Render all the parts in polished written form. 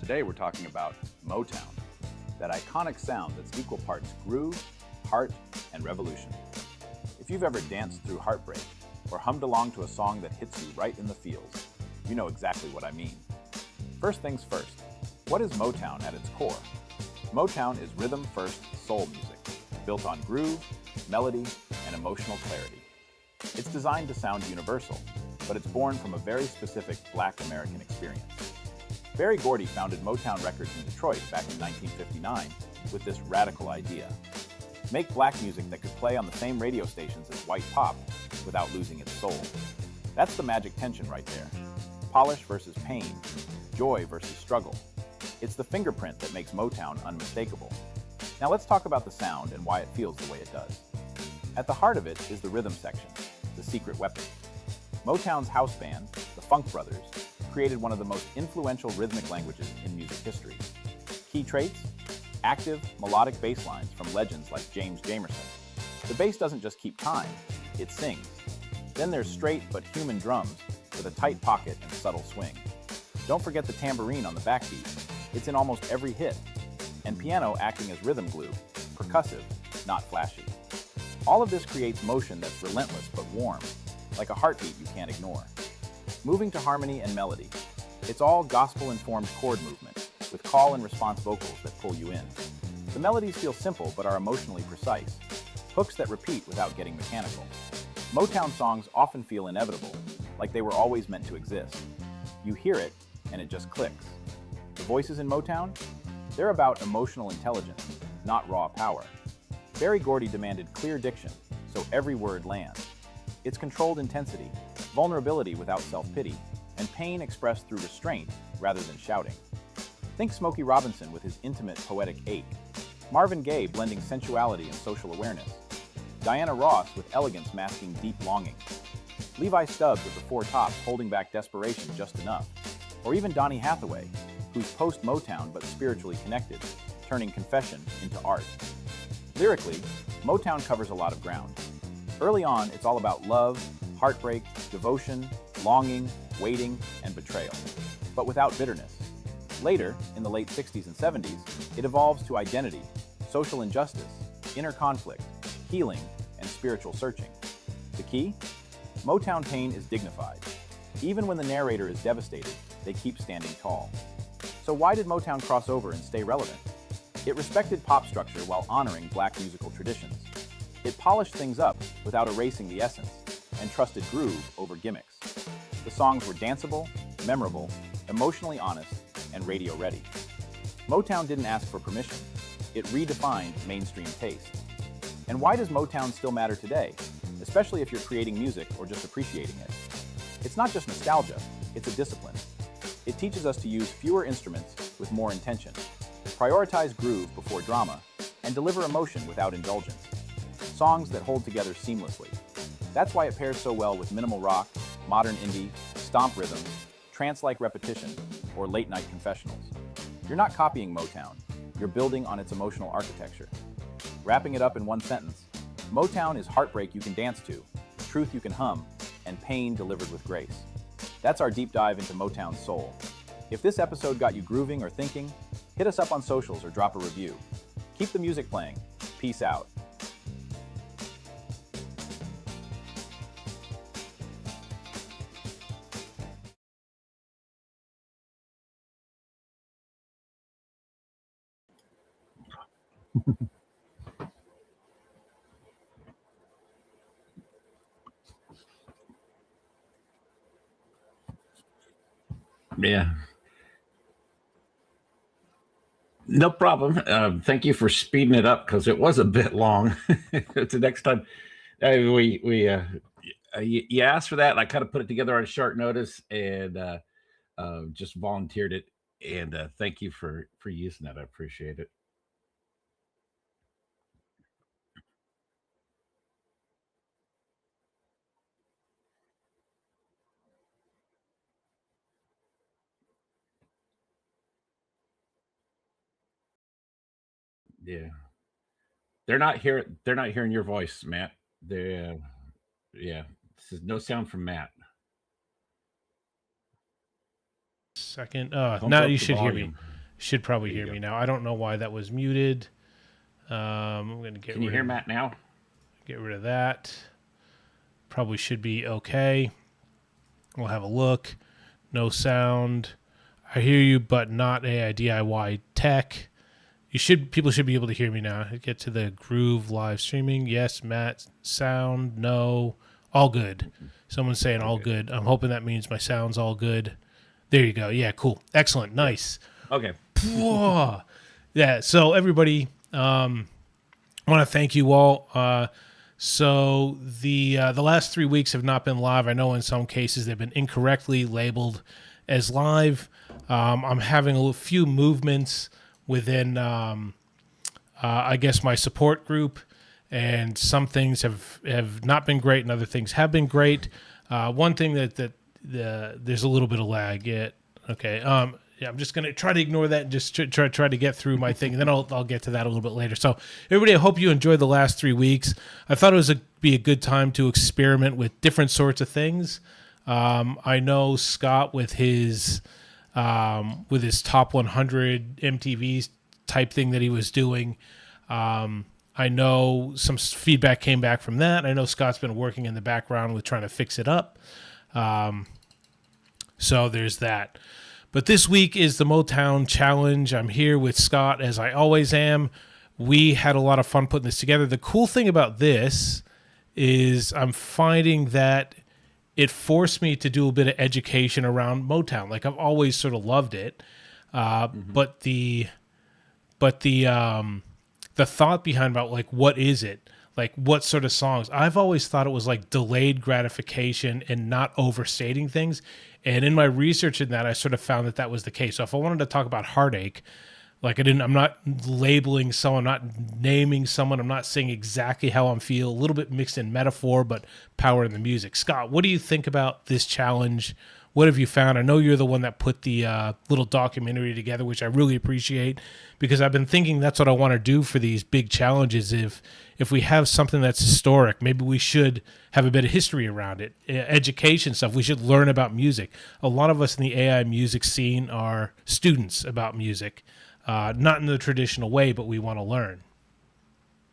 Today we're talking about Motown, that iconic sound that's equal parts groove, heart, and revolution. If you've ever danced through heartbreak or hummed along to a song that hits you right in the feels, you know exactly what I mean. First things first, what is Motown at its core? Motown is rhythm-first soul music, built on groove, melody, and emotional clarity. It's designed to sound universal, but it's born from a very specific Black American experience. Berry Gordy founded Motown Records in Detroit back in 1959 with this radical idea. Make black music that could play on the same radio stations as white pop without losing its soul. That's the magic tension right there. Polish versus pain, joy versus struggle. It's the fingerprint that makes Motown unmistakable. Now let's talk about the sound and why it feels the way it does. At the heart of it is the rhythm section, the secret weapon. Motown's house band, the Funk Brothers, created one of the most influential rhythmic languages in music history. Key traits? Active, melodic bass lines from legends like James Jamerson. The bass doesn't just keep time, it sings. Then there's straight but human drums with a tight pocket and subtle swing. Don't forget the tambourine on the backbeat. It's in almost every hit. And piano acting as rhythm glue, percussive, not flashy. All of this creates motion that's relentless but warm, like a heartbeat you can't ignore. Moving to harmony and melody. It's all gospel-informed chord movement, with call and response vocals that pull you in. The melodies feel simple but are emotionally precise, hooks that repeat without getting mechanical. Motown songs often feel inevitable, like they were always meant to exist. You hear it, and it just clicks. The voices in Motown? They're about emotional intelligence, not raw power. Berry Gordy demanded clear diction, so every word lands. It's controlled intensity, vulnerability without self-pity, and pain expressed through restraint rather than shouting. Think Smokey Robinson with his intimate, poetic ache, Marvin Gaye blending sensuality and social awareness, Diana Ross with elegance masking deep longing, Levi Stubbs at the Four Tops holding back desperation just enough, or even Donny Hathaway, who's post-Motown but spiritually connected, turning confession into art. Lyrically, Motown covers a lot of ground. Early on, it's all about love, heartbreak, devotion, longing, waiting, and betrayal, but without bitterness. Later, in the late 60s and 70s, it evolves to identity, social injustice, inner conflict, healing, and spiritual searching. The key? Motown pain is dignified. Even when the narrator is devastated, they keep standing tall. So why did Motown cross over and stay relevant? It respected pop structure while honoring Black musical traditions. It polished things up without erasing the essence, and trusted groove over gimmicks. The songs were danceable, memorable, emotionally honest, and radio-ready. Motown didn't ask for permission. It redefined mainstream taste. And why does Motown still matter today, especially if you're creating music or just appreciating it? It's not just nostalgia, it's a discipline. It teaches us to use fewer instruments with more intention, prioritize groove before drama, and deliver emotion without indulgence. Songs that hold together seamlessly. That's why it pairs so well with minimal rock, modern indie, stomp rhythms, trance-like repetition, or late-night confessionals. You're not copying Motown, you're building on its emotional architecture. Wrapping it up in one sentence, Motown is heartbreak you can dance to, truth you can hum, and pain delivered with grace. That's our deep dive into Motown's soul. If this episode got you grooving or thinking, hit us up on socials or drop a review. Keep the music playing. Peace out. Yeah, no problem. Thank you for speeding it up because it was a bit long. The next time you asked for that, and I kind of put it together on short notice and just volunteered it. And thank you for using that. I appreciate it. Yeah, they're not hearing your voice, Matt. They yeah, this is no sound from Matt. Second. Pump Now up you the should hear me. volume. Should probably There you hear go. me now. I don't know why that was muted. I'm going to Can you hear Matt now? get rid of that. Probably should be okay. We'll have a look. No sound. I hear you, but not AI DIY tech. People should be able to hear me now. Get to the Groove live streaming. Yes, Matt. Sound. No. All good. Someone's saying all good. I'm hoping that means my sound's all good. There you go. Yeah, cool. Excellent. Nice. Okay. Whoa. Yeah, so everybody, I want to thank you all. So the last 3 weeks have not been live. I know in some cases they've been incorrectly labeled as live. I'm having a few movements within, I guess, my support group, and some things have not been great, and other things have been great. One thing that there's a little bit of lag. Yeah. Okay. Yeah, I'm just going to try to ignore that and just try to get through my thing, and then I'll get to that a little bit later. So, everybody, I hope you enjoyed the last 3 weeks. I thought it was be a good time to experiment with different sorts of things. I know Scott with his top 100 MTV type thing that he was doing. I know some feedback came back from that. I know Scott's been working in the background with trying to fix it up. So there's that. But this week is the Motown Challenge. I'm here with Scott, as I always am. We had a lot of fun putting this together. The cool thing about this is I'm finding that it forced me to do a bit of education around Motown. Like, I've always sort of loved it, but the thought behind about, like, what is it? Like, what sort of songs? I've always thought it was like delayed gratification and not overstating things. And in my research in that, I sort of found that was the case. So if I wanted to talk about heartache, like, I'm not labeling someone, I'm not naming someone, I'm not saying exactly how I'm feeling, a little bit mixed in metaphor, but power in the music. Scott, what do you think about this challenge? What have you found? I know you're the one that put the little documentary together, which I really appreciate, because I've been thinking that's what I want to do for these big challenges. If we have something that's historic, maybe we should have a bit of history around it, education stuff. We should learn about music. A lot of us in the AI music scene are students about music, not in the traditional way, but we want to learn.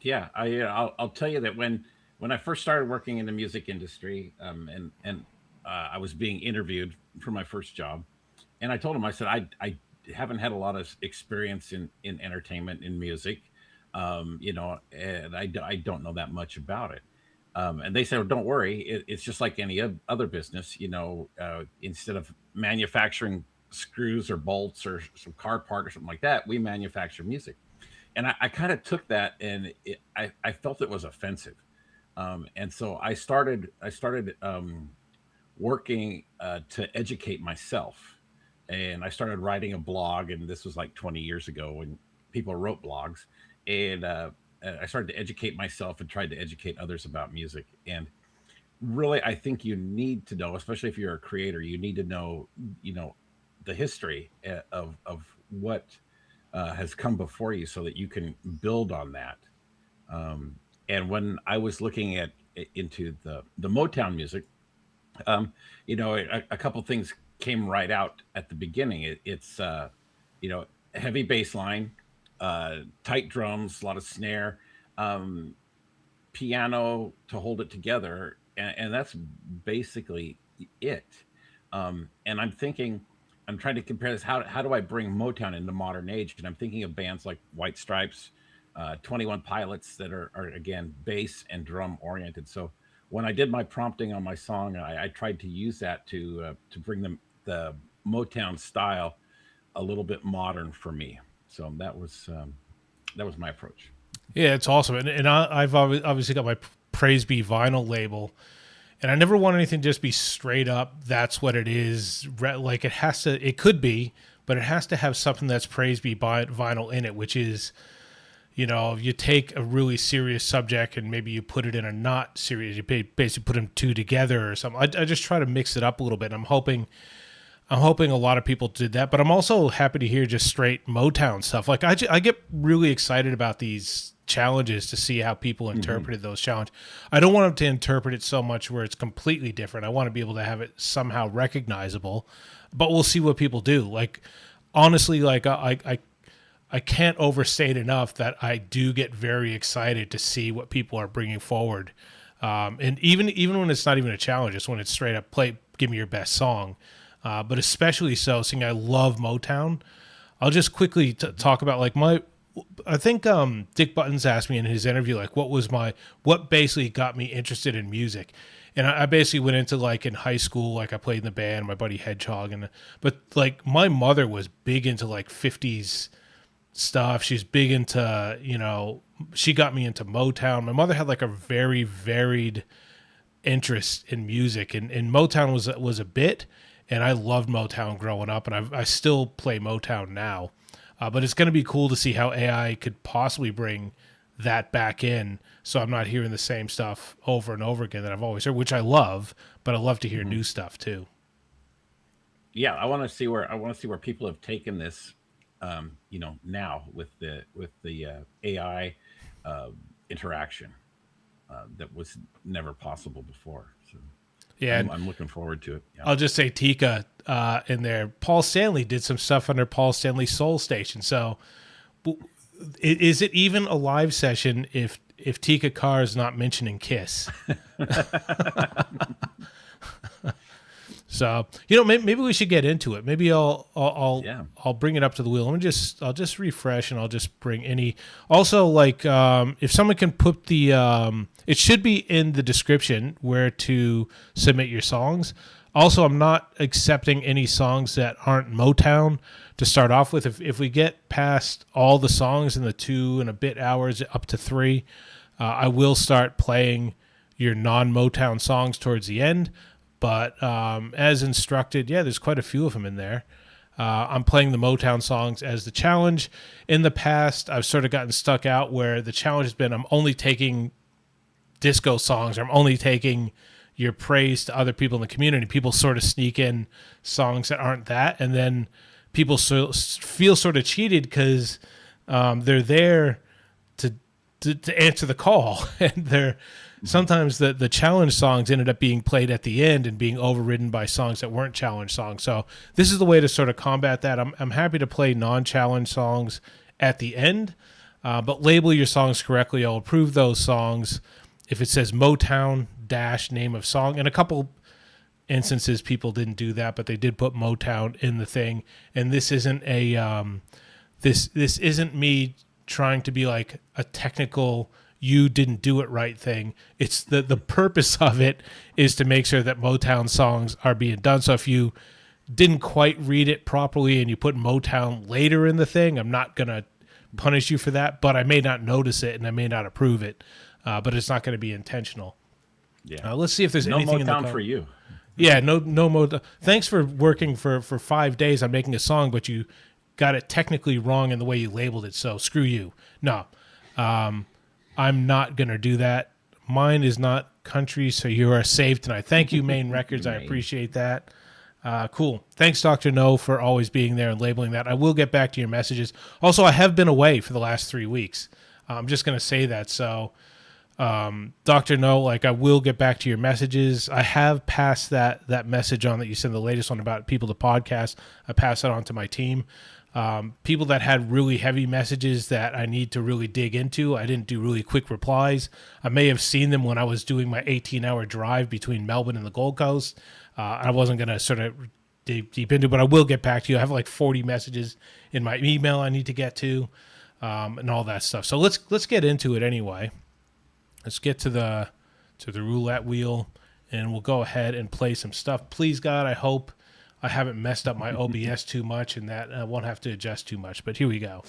Yeah, I'll tell you that when I first started working in the music industry, and I was being interviewed for my first job, and I told him, I said, I haven't had a lot of experience in entertainment, in music, and I don't know that much about it. And they said, well, don't worry, it's just like any other business. Instead of manufacturing screws or bolts or some car part or something like that, we manufacture music. And I kind of took that, and I felt it was offensive. And so I started working to educate myself, and I started writing a blog, and this was like 20 years ago when people wrote blogs, and I started to educate myself and tried to educate others about music. And really, I think you need to know, especially if you're a creator, you need to know, the history of what has come before you, so that you can build on that. And when I was looking into the Motown music, a couple things came right out at the beginning. It's heavy bass line, tight drums, a lot of snare, piano to hold it together, and that's basically it. And I'm trying to compare this. How do I bring Motown into modern age? And I'm thinking of bands like White Stripes, 21 Pilots, that are again bass and drum oriented. So when I did my prompting on my song, I tried to use that to bring the Motown style a little bit modern for me. So that was my approach. Yeah, it's awesome. And I've obviously got my Praise Be vinyl label, and I never want anything to just be straight up, that's what it is. Like, it could be, but it has to have something that's Praise Be vinyl in it, which is, if you take a really serious subject and maybe you put it in a not serious, you basically put them two together or something. I just try to mix it up a little bit. I'm hoping a lot of people did that, but I'm also happy to hear just straight Motown stuff. Like, I get really excited about these challenges to see how people interpreted those challenges. I don't want them to interpret it so much where it's completely different. I want to be able to have it somehow recognizable, but we'll see what people do. Like, honestly, like I can't overstate enough that I do get very excited to see what people are bringing forward. And even when it's not even a challenge, it's when it's straight up give me your best song. But especially so, seeing I love Motown. I'll just quickly talk about like I think Dick Buttons asked me in his interview, like what basically got me interested in music. And I basically went into like in high school, like I played in the band, my buddy Hedgehog, but like my mother was big into like 50s stuff. She's big into, she got me into Motown. My mother had like a very varied interest in music, and Motown was a bit, and I loved Motown growing up, and I still play Motown now. But it's going to be cool to see how AI could possibly bring that back in, so I'm not hearing the same stuff over and over again that I've always heard, which I love, but I love to hear new stuff too. Yeah, I want to see where people have taken this, now with the AI interaction that was never possible before. So yeah, I'm looking forward to it. Yeah. I'll just say Tika in there. Paul Stanley did some stuff under Paul Stanley's Soul Station. So is it even a live session if Tika Carr is not mentioning Kiss? So maybe we should get into it. Maybe I'll bring it up to the wheel. I'll just refresh, and I'll just bring any. Also, like if someone can put the it should be in the description where to submit your songs. Also, I'm not accepting any songs that aren't Motown to start off with. If we get past all the songs in the 2 and a bit hours up to 3, I will start playing your non-Motown songs towards the end. But as instructed, there's quite a few of them in there. I'm playing the Motown songs as the challenge. In the past, I've sort of gotten stuck out where the challenge has been I'm only taking disco songs, or I'm only taking your praise to other people in the community. People sort of sneak in songs that aren't that, and then people feel sort of cheated because they're there to answer the call, and sometimes the challenge songs ended up being played at the end and being overridden by songs that weren't challenge songs. So this is the way to sort of combat that. I'm happy to play non-challenge songs at the end, but label your songs correctly. I'll approve those songs if it says Motown - name of song. In a couple instances, people didn't do that, but they did put Motown in the thing. And this isn't this isn't me trying to be like a technical you didn't do it right thing. It's the purpose of it is to make sure that Motown songs are being done. So if you didn't quite read it properly and you put Motown later in the thing, I'm not going to punish you for that, but I may not notice it and I may not approve it, but it's not going to be intentional. Yeah. Let's see if there's anything Motown in the for you. Yeah, no Motown. Thanks for working for 5 days on making a song, but you got it technically wrong in the way you labeled it, so screw you. No. I'm not going to do that. Mine is not country, so you are saved tonight. Thank you, Main Records. I appreciate that. Cool. Thanks, Dr. No, for always being there and labeling that. I will get back to your messages. Also, I have been away for the last 3 weeks. I'm just going to say that. So, Dr. No, I will get back to your messages. I have passed that message on that you sent, the latest one about people to podcast. I passed that on to my team. People that had really heavy messages that I need to really dig into, I didn't do really quick replies. I may have seen them when I was doing my 18-hour drive between Melbourne and the Gold Coast. I wasn't going to sort of dig deep into it, but I will get back to you. I have 40 messages in my email I need to get to, and all that stuff. So let's get into it anyway. Let's get to the roulette wheel, and we'll go ahead and play some stuff. Please, God, I hope I haven't messed up my OBS too much and that I won't have to adjust too much, but here we go.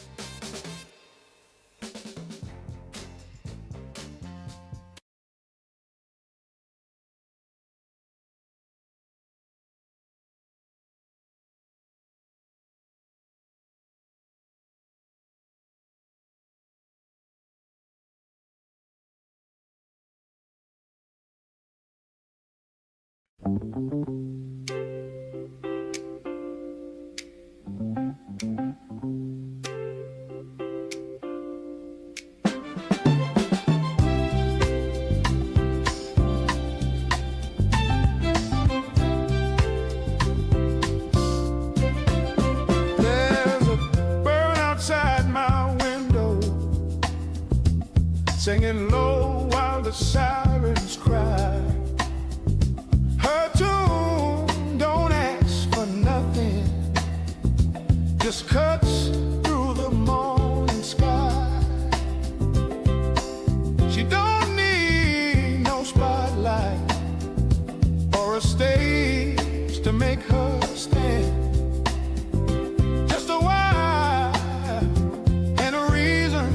singing low while the sirens cry. Her tune don't ask for nothing, just cuts through the morning sky. She don't need no spotlight or a stage to make her stand. Just a why and a reason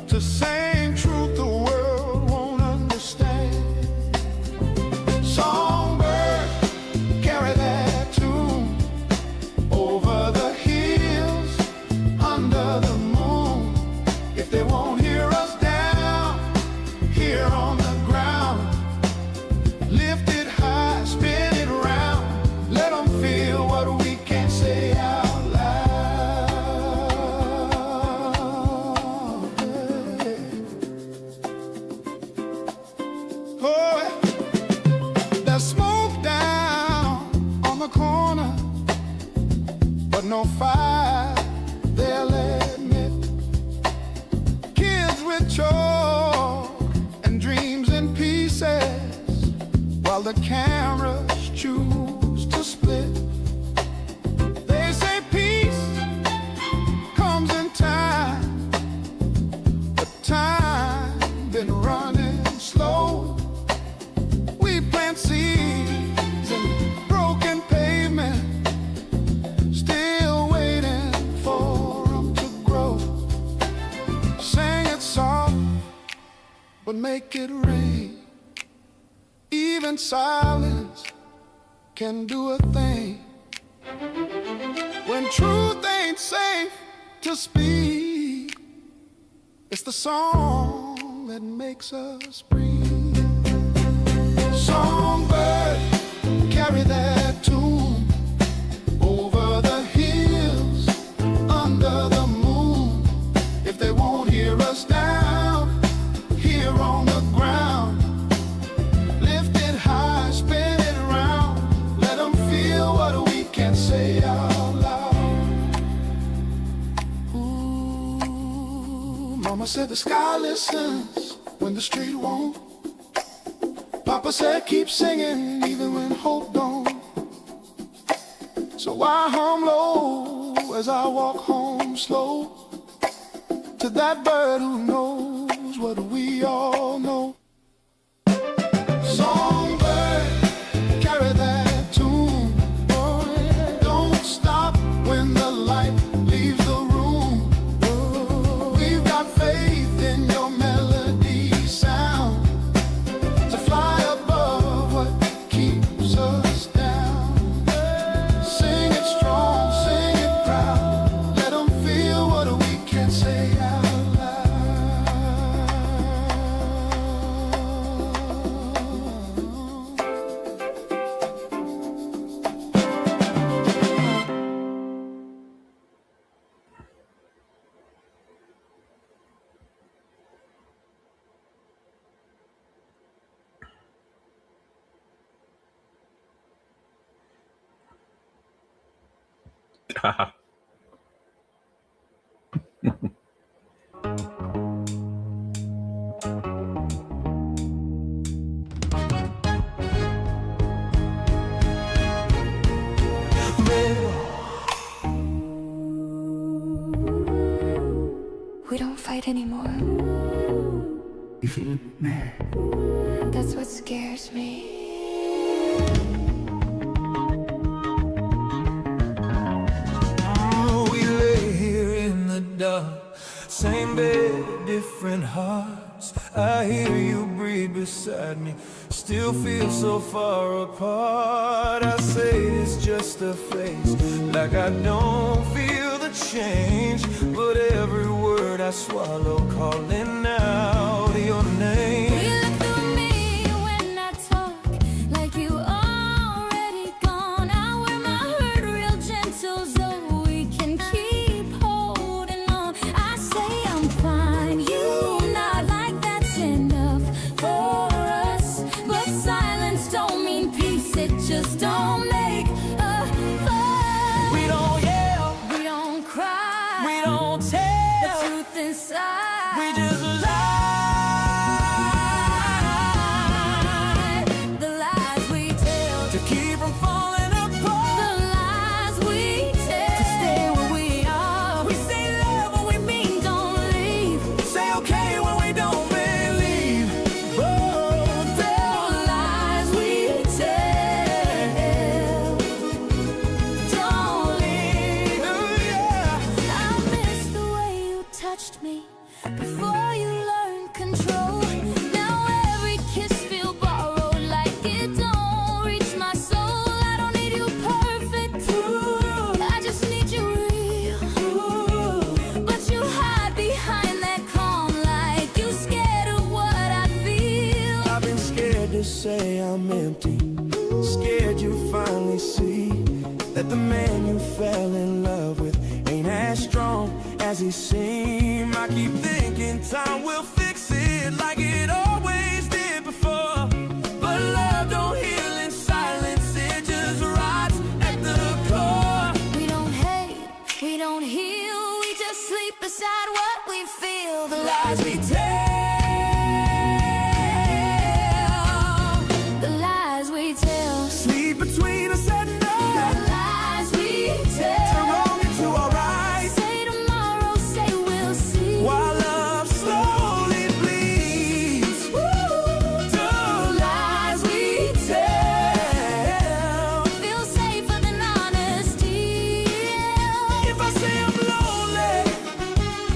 to sing truth the world won't understand. Songbird, carry that tune over the hills, under the moon. If they won't hear us down here on the ground, lift it high, spin it round, let them feel what we can't say out loud. Oh, there's smoke down on the corner, but no fire, they'll admit. Kids with chalk and dreams in pieces, while the cameras choose to split. They say peace comes in time, but time been running slow. We plant seeds in broken pavement, still waiting for them to grow. Sing it soft, but make it rain. Even silence can do a thing. When truth ain't safe to speak, it's the song that makes us breathe. Songbird, carry that tune over the hills, under the moon. If they won't hear us down here on the ground, lift it high, spin it round, let them feel what we can't say out loud. Ooh, Mama said the sky listens when the street won't. Papa said keep singing even when hope don't. So I hum low as I walk home slow, to that bird who knows what we all know. Songbird, carry that tune. Don't stop when the light leaves the room. We've got faith in your melody sound, to fly above what keeps us down. Sing it strong, sing it proud, let them feel what we can't say out loud. We don't fight anymore. That's what scares me. Oh, we lay here in the dark, same bed, different hearts. I hear you breathe beside me, still feel so far apart. I say it's just a phase, like I don't feel the change, but every word I swallow calling out your name. You look through me when I talk, like you already gone. I wear my hurt real gentle so we can keep holding on. I say I'm fine, you not like that's enough for us. But silence don't mean peace, it just don't make a fuss. We don't yell, We don't cry, we don't tell, the truth inside. we just lie. touched me before you learned control. Now every kiss feel borrowed, like it don't reach my soul. I don't need you perfect, I just need you real. But you hide behind that calm, like you scared of what I feel. I've been scared to say I'm empty, scared you finally see that the man you fell in love with ain't as strong as he seemed. I keep thinking time will fix it like it always did before. But love don't heal in silence, it just rots at the core. We don't hate, we don't heal, we just sleep beside what we feel. The lies we tell, the lies we tell, Sleep between us at night, the lies we turn tell. wrong into alright, Say tomorrow, say we'll see. while love slowly bleeds. The lies we tell feel safer than honesty. If I say I'm lonely,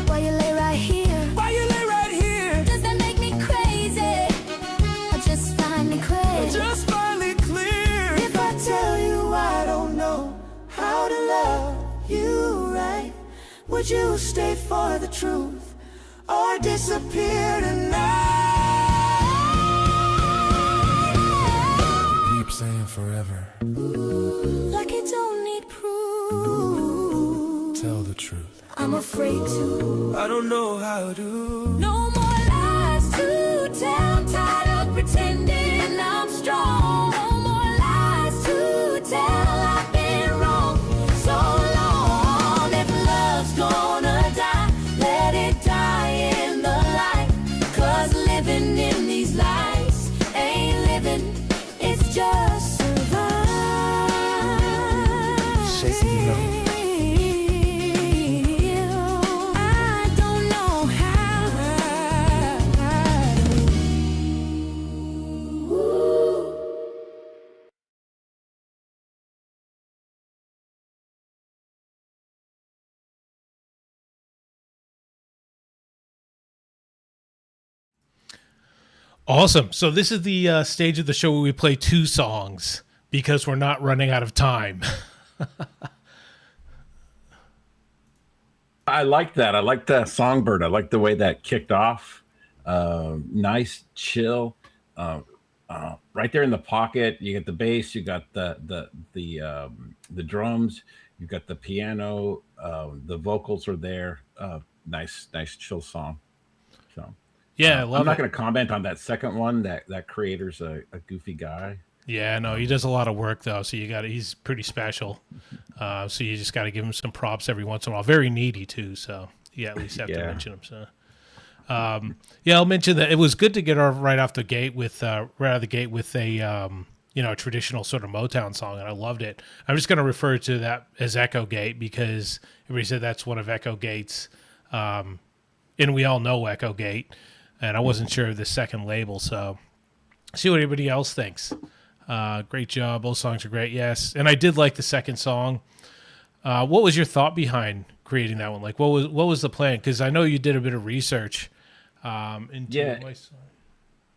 Why you lay right here? why you lay right here? Does that make me crazy? I just find it crazy. Just finally clear. If I tell you I don't know How to love you right? would you stay for the truth or disappear tonight? Keep saying forever. Like it don't need proof. Tell the truth. I'm afraid to. I don't know how to. No more lies to tell. I'm tired of pretending I'm strong. No more lies to tell. I've been wrong so long. If love's gonna die, let it die in the light. 'Cause living in these lies ain't living, it's just survive. Shaking love. I don't know how. Awesome. So this is the stage of the show where we play two songs because we're not running out of time. I like that. I like that Songbird. I like the way that kicked off. Nice, chill. Right there in the pocket. You get the bass. You got the drums. You got the piano. The vocals are there. Nice, chill song. So Yeah, I I'm love not it. going to comment on that second one. That creator's a goofy guy. Yeah, no, he does a lot of work though, so he's pretty special. So you just got to give him some props every once in a while. Very needy too, so you at least have to Yeah. mention him. So, yeah, I'll mention that it was good to get right out the gate with a a traditional sort of Motown song, and I loved it. I'm just going to refer to that as Echo Gate because everybody said that's one of Echo Gate's, and we all know Echo Gate, and I wasn't sure of the second label, so see what everybody else thinks. Great job. Both songs are great. Yes. And I did like the second song. What was your thought behind creating that one? Like, what was the plan? Because I know you did a bit of research into Yeah. my song.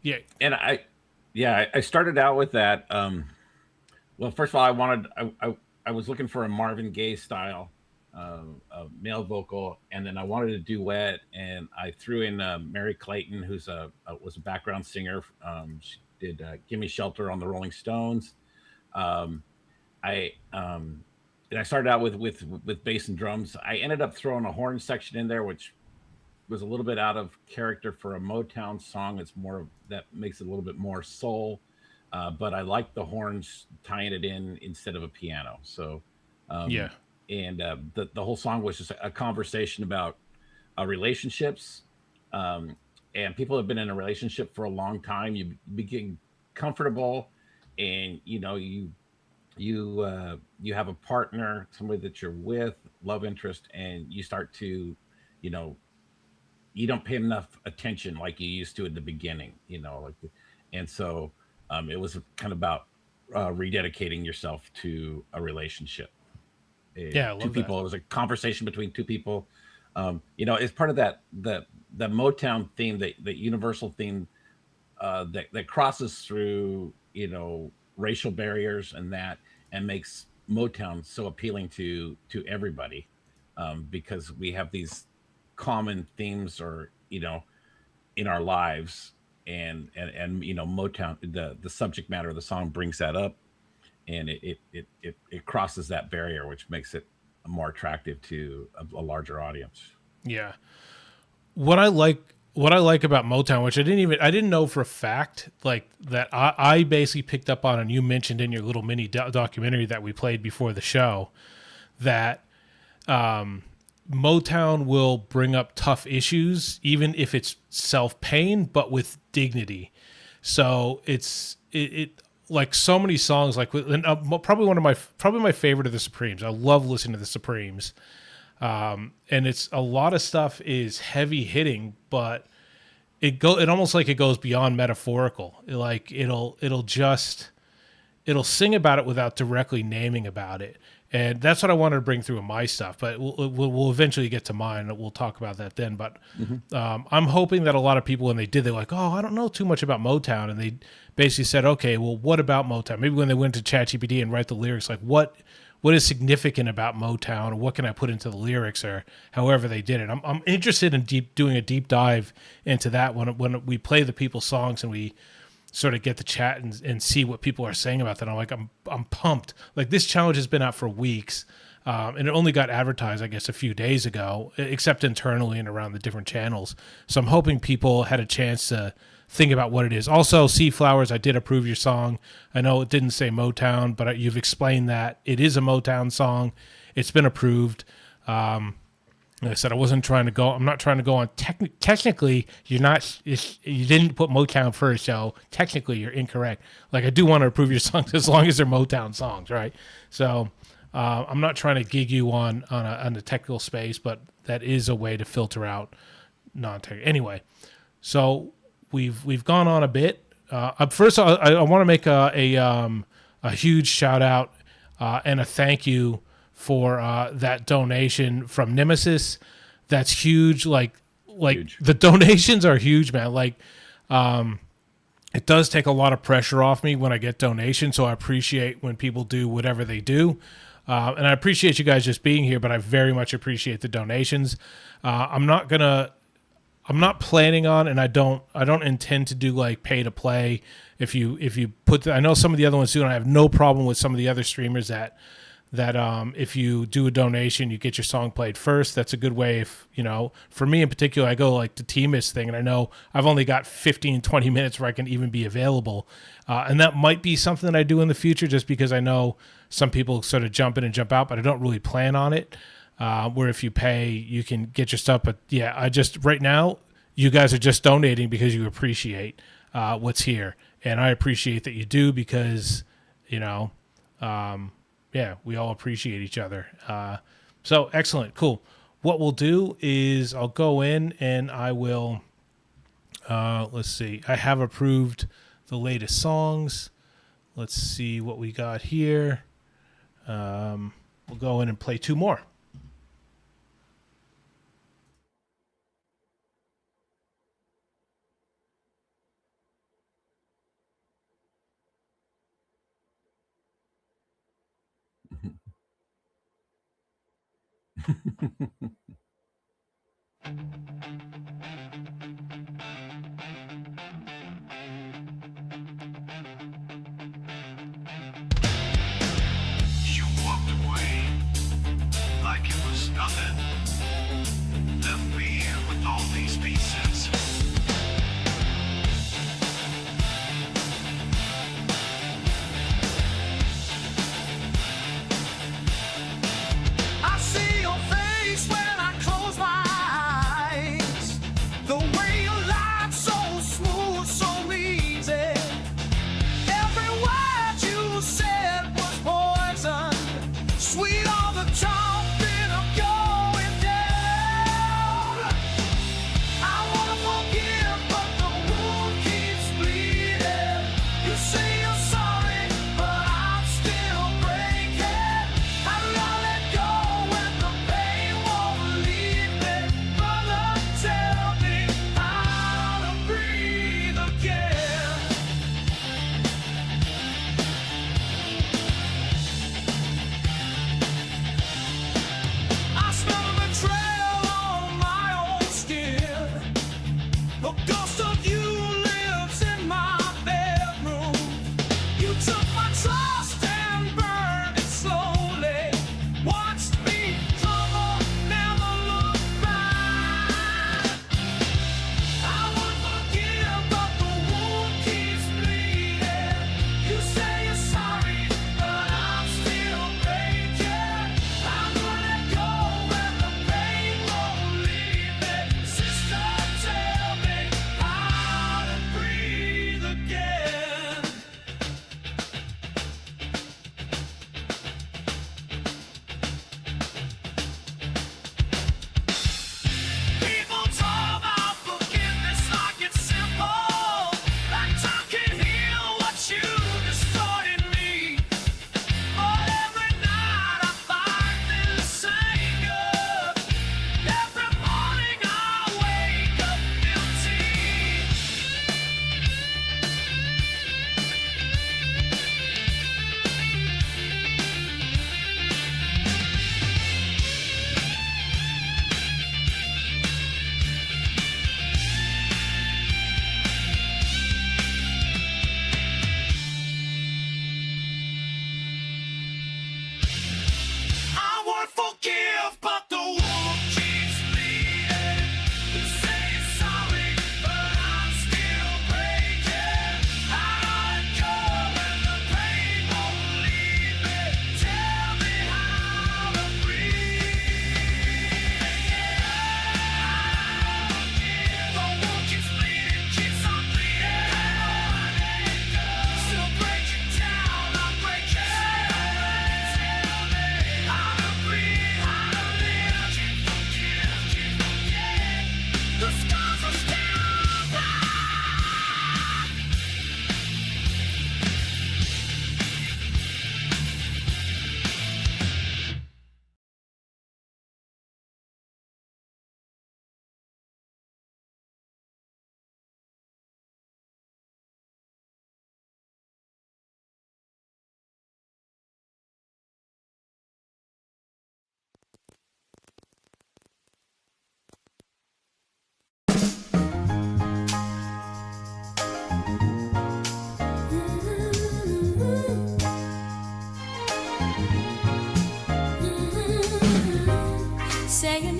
Yeah. And I started out with that. Well, first of all, I was looking for a Marvin Gaye style male vocal, and then I wanted a duet, and I threw in Mary Clayton, who's was a background singer. She did "Give Me Shelter" on the Rolling Stones. And I started out with bass and drums. I ended up throwing a horn section in there, which was a little bit out of character for a Motown song. It's more that makes it a little bit more soul, but I like the horns tying it in instead of a piano. So Yeah. and the whole song was just a conversation about relationships, and people have been in a relationship for a long time. You begin comfortable, and you have a partner, somebody that you're with, love interest, and you start to, you don't pay enough attention like you used to at the beginning, and so it was kind of about rededicating yourself to a relationship. Yeah, I love Two that. people. It was a conversation between two people It's part of the Motown theme, the universal theme that crosses through racial barriers and makes Motown so appealing to everybody, because we have these common themes or in our lives, and Motown, the subject matter of the song brings that up, and it crosses that barrier, which makes it more attractive to a larger audience. Yeah. What I like about Motown, which I didn't know for a fact, like that I basically picked up on, and you mentioned in your little mini documentary that we played before the show, that Motown will bring up tough issues, even if it's self-pain, but with dignity. So it like so many songs, like probably my favorite of the Supremes. I love listening to the Supremes. And it's a lot of stuff is heavy hitting, but it almost like it goes beyond metaphorical. It'll sing about it without directly naming about it. And that's what I wanted to bring through in my stuff, but we'll eventually get to mine, and we'll talk about that then. But I'm hoping that a lot of people, when they're like, oh, I don't know too much about Motown, and they basically said, okay, well, what about Motown? Maybe when they went to ChatGPT and write the lyrics, like what is significant about Motown, or what can I put into the lyrics, or however they did it. I'm interested in doing a deep dive into that when we play the people's songs and we sort of get to chat and see what people are saying about that. I'm pumped. Like, this challenge has been out for weeks, and it only got advertised, I guess, a few days ago, except internally and around the different channels. So I'm hoping people had a chance to think about what it is. Also, Sea Flowers, I did approve your song. I know it didn't say Motown, but you've explained that it is a Motown song. It's been approved. Like I said, I'm not trying to go on. Technically, you didn't put Motown first, so technically you're incorrect. Like, I do want to approve your songs as long as they're Motown songs, right? So I'm not trying to gig you on the technical space, but that is a way to filter out non-technical. Anyway, so we've gone on a bit. First, I want to make a huge shout out and a thank you for that donation from Nemesis. That's huge. Like huge. The donations are huge, man. Like, it does take a lot of pressure off me when I get donations. So I appreciate when people do whatever they do. And I appreciate you guys just being here, but I very much appreciate the donations. I'm not planning on, and I don't intend to do like pay to play. If you put, I know some of the other ones do, and I have no problem with some of the other streamers that if you do a donation, you get your song played first. That's a good way. If, for me in particular, I go like the T-Miss thing, and I know I've only got 15, 20 minutes where I can even be available. And that might be something that I do in the future, just because I know some people sort of jump in and jump out, but I don't really plan on it. Where if you pay, you can get your stuff. But yeah, right now, you guys are just donating because you appreciate what's here. And I appreciate that you do, because, yeah, we all appreciate each other. So excellent. Cool. What we'll do is I'll go in and I will, let's see. I have approved the latest songs. Let's see what we got here. We'll go in and play two more. You walked away like it was nothing. Left me here with all these pieces. I see your face when I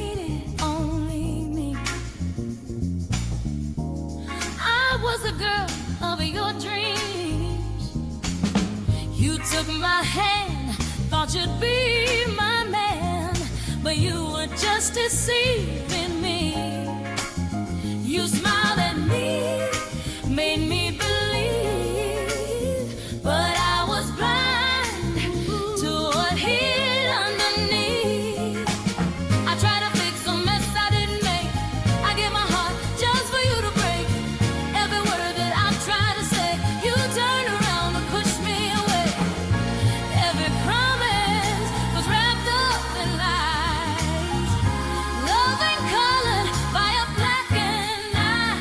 needed only me. I was a girl of your dreams. You took my hand, thought you'd be my man, but you were just deceiving me. You smiled at me, made me believe, but I was blind to what hid underneath. I tried to fix a mess I didn't make. I gave my heart just for you to break. Every word that I tried to say, you turned around and pushed me away. Every promise was wrapped up in lies. Love ain't colored by a black and eye.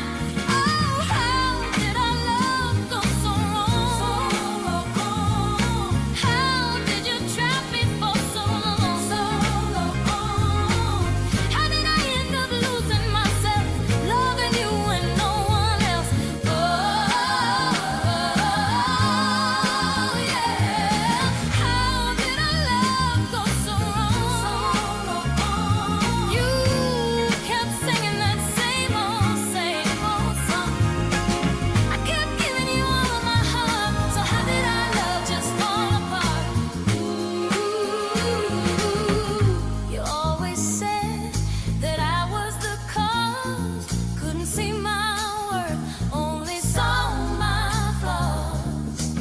Oh, how did our love go so wrong? How did you trap me for so long? How did I end up losing myself, loving you and no one else? Oh, yeah. How did our love go so wrong? You kept singing that same old song. I kept giving you all of my heart, so how did our love just fall apart? You always said that I was the cause, couldn't see my worth, only saw my flaws.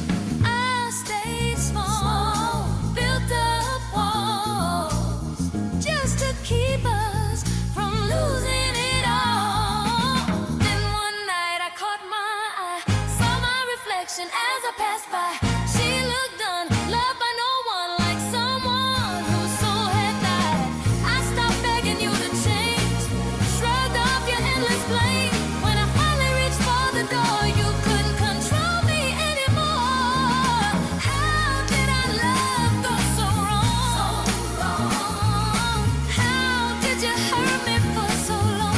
I stayed small, built up walls, just to keep us from losing it all. Then one night I caught my eye, saw my reflection as I passed by. She looked done, loved by no one, like someone whose soul had died. I stopped begging you to change, shrugged off your endless blame. When I finally reached for the door, you couldn't control me anymore. How did our love go so wrong? How did you hurt me for so long?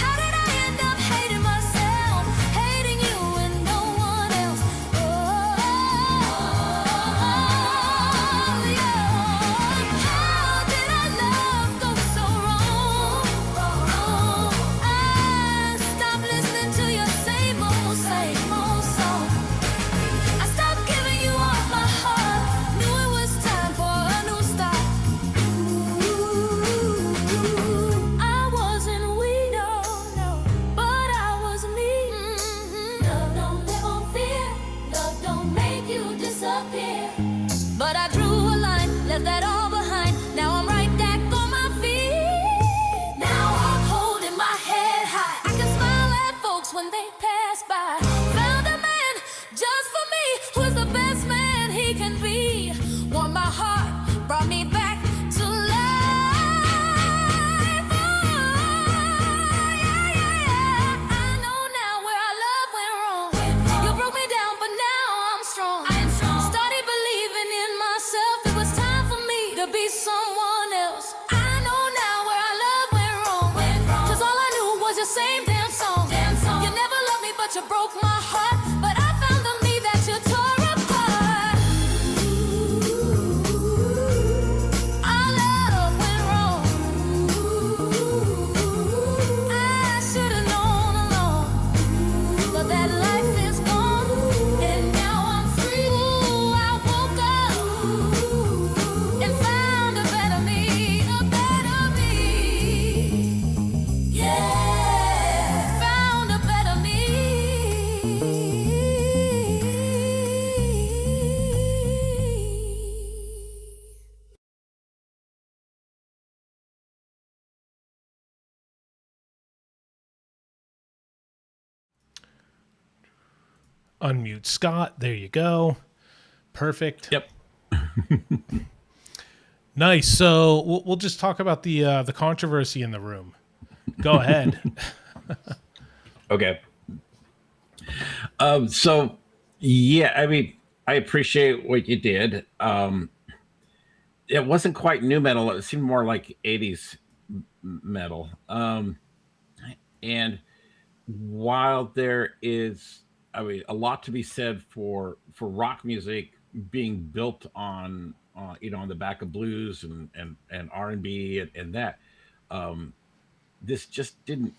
How did I end up hating myself, hating you and no one else? Oh, yeah. How did our love go so wrong? I stopped listening to your same old song. I stopped giving you all my heart, knew it was time for a new start. I wasn't weak, no, but I was me. Love don't live on fear, love don't make you disappear. But I drew a line, left that all behind. Now I'm right back on my feet. Now I'm holding my head high. I can smile at folks when they pass by. Found a man just for me, who's the best man he can be. Won my heart, brought me back to life. Oh, yeah. I know now where our love went wrong. You broke me down, but now I'm strong. Started believing in myself. It was time for me to be someone else. I know now where our love went wrong. 'Cause all I knew was your same damn song. You never loved me, but you broke my heart. But I found the me that you tore apart. Our love went wrong. I should've known alone, but that life is gone, and now I'm free. Ooh, I woke up and found a better me, a better me. Yeah, found a better me. Unmute Scott. There you go. Perfect. Yep. Nice. So we'll just talk about the controversy in the room. Go ahead. Okay. So yeah, I mean, I appreciate what you did. It wasn't quite new metal. It seemed more like 80s metal. And while there is, I mean, a lot to be said for rock music being built on on the back of blues and R&B and that. This just didn't.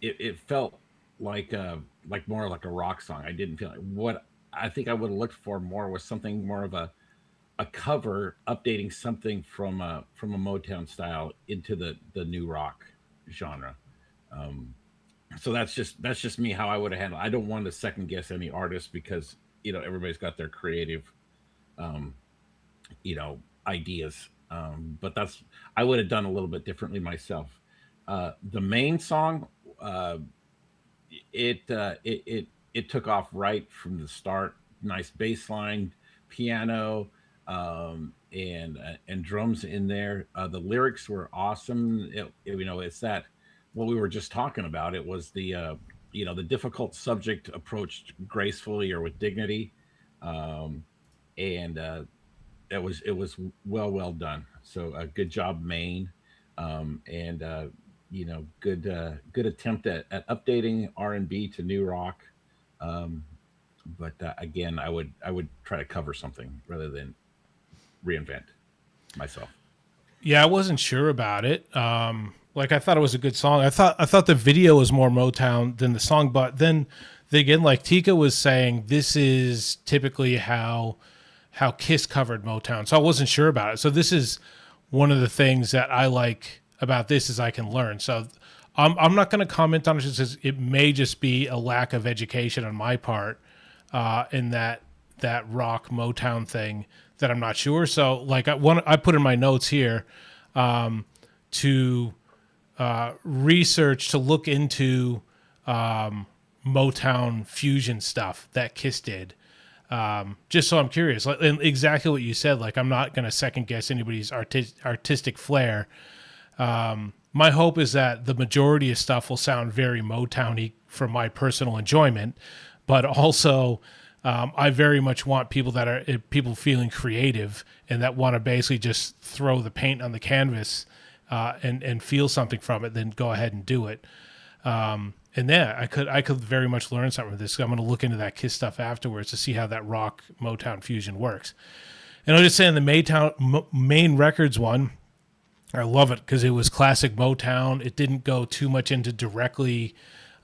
It felt like more like a rock song. I didn't feel like what I think I would have looked for more was something more of a cover, updating something from a Motown style into the new rock genre. So that's just me how I would have handled. I don't want to second guess any artist because everybody's got their creative um, ideas. But that's I would have done a little bit differently myself. The main song, uh, it took off right from the start. Nice bass line, piano, and drums in there. The lyrics were awesome. It's that what we were just talking about. It was the difficult subject approached gracefully or with dignity, um, and it was well done. So good job, Maine, and good attempt at updating R&B to new rock. Um, but again, I would try to cover something rather than reinvent myself. Yeah, I wasn't sure about it. Like I thought it was a good song. I thought the video was more Motown than the song, but then again, like Tika was saying, this is typically how Kiss covered Motown. So I wasn't sure about it. So this is one of the things that I like about this is I can learn. So I'm not going to comment on it because it may just be a lack of education on my part in that rock Motown thing that I'm not sure. So like I put in my notes here to research to look into Motown fusion stuff that Kiss did. Just so I'm curious, and exactly what you said. Like I'm not going to second guess anybody's artistic flair. My hope is that the majority of stuff will sound very Motown-y for my personal enjoyment, but also I very much want people feeling creative and that want to basically just throw the paint on the canvas and feel something from it. Then go ahead and do it. And yeah, I could very much learn something from this. I'm going to look into that Kiss stuff afterwards to see how that rock Motown fusion works. And I'm just saying the main records one, I love it because it was classic Motown. It didn't go too much into directly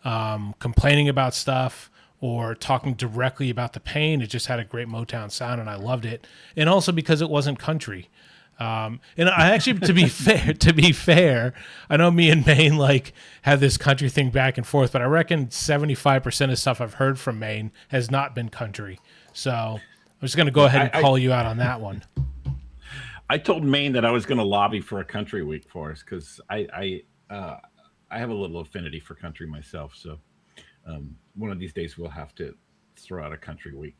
complaining about stuff or talking directly about the pain. It just had a great Motown sound, and I loved it. And also because it wasn't country. And I actually, to be fair, I know me and Maine like have this country thing back and forth, but I reckon 75% of stuff I've heard from Maine has not been country. So I'm just going to go ahead and call you out on that one. I told Maine that I was going to lobby for a country week for us because I have a little affinity for country myself. So one of these days we'll have to throw out a country week.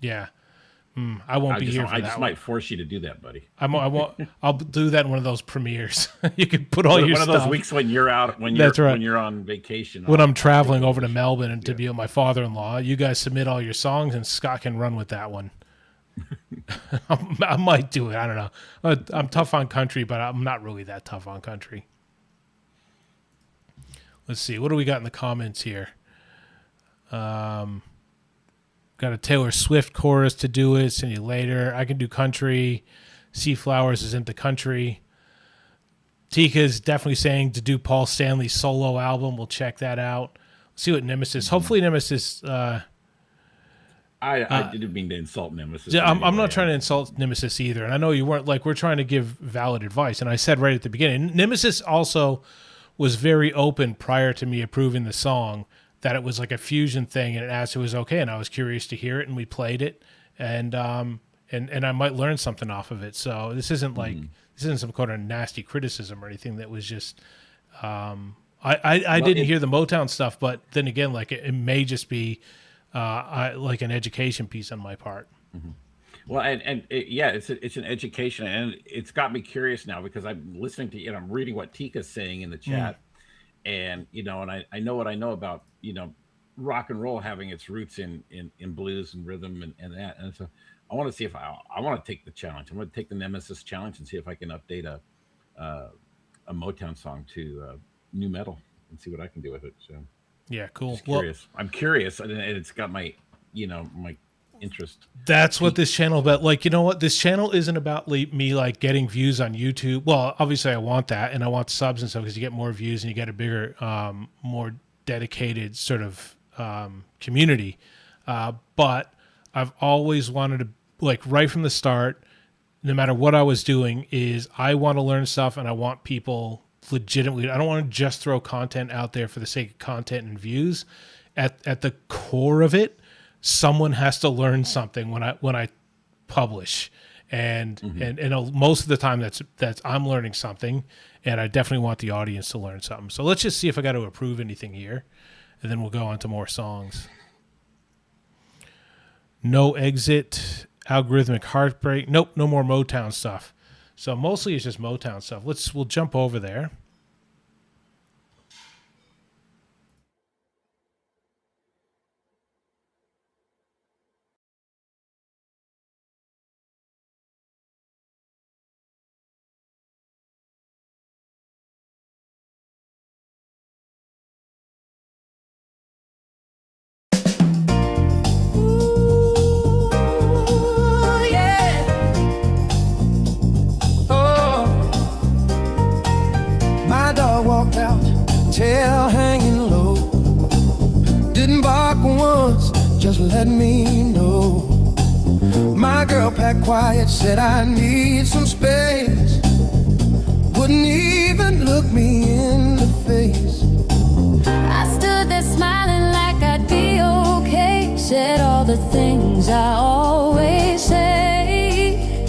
Yeah. I won't be here for that. I just might force you to do that, buddy. I won't. I'll do that in one of those premieres. You can put all your one stuff. Of those weeks when you're out, That's right. when you're on vacation. When I'm traveling over to Melbourne and to be with my father-in-law, you guys submit all your songs, and Scott can run with that one. I might do it. I don't know. I'm tough on country, but I'm not really that tough on country. Let's see. What do we got in the comments here? Got a Taylor Swift chorus to do it. See you later. I can do country. Sea Flowers is into country. Tika is definitely saying to do Paul Stanley's solo album. We'll check that out. See what Nemesis. Hopefully Nemesis. I didn't mean to insult Nemesis. Yeah, I'm not trying to insult Nemesis either. And I know you weren't. Like, we're trying to give valid advice. And I said right at the beginning, Nemesis also was very open prior to me approving the song that it was like a fusion thing, and it asked if it was okay, and I was curious to hear it, and we played it, and I might learn something off of it. So this isn't like this isn't some kind of nasty criticism or anything. That was just I didn't hear the Motown stuff, but then again, like it may just be like an education piece on my part. Mm-hmm. Well, yeah, it's an education, and it's got me curious now because I'm listening to I'm reading what Tika's saying in the chat. And and I know what I know about rock and roll having its roots in blues and rhythm and that, and so I want to see if I want to take the challenge. I'm going to take the Nemesis challenge and see if I can update a Motown song to new metal and see what I can do with it. So yeah, cool. Just curious. I'm curious, and it's got my my interest. That's what this channel about. Like, you know what? This channel isn't about me like getting views on YouTube. Well, obviously I want that, and I want subs and stuff because you get more views and you get a bigger, more dedicated sort of community. But I've always wanted to, like, right from the start, no matter what I was doing, is I want to learn stuff and I want people legitimately. I don't want to just throw content out there for the sake of content and views. At the core of it, someone has to learn something when I publish, and most of the time that's I'm learning something, and I definitely want the audience to learn something. So let's just see if I got to approve anything here, and then we'll go on to more songs. No Exit, Algorithmic Heartbreak. Nope, no more Motown stuff. So mostly it's just Motown stuff. We'll jump over there. Tail hanging low, didn't bark once, just let me know. My girl packed quiet, said I need some space, wouldn't even look me in the face. I stood there smiling like I'd be okay. Said all the things I always say.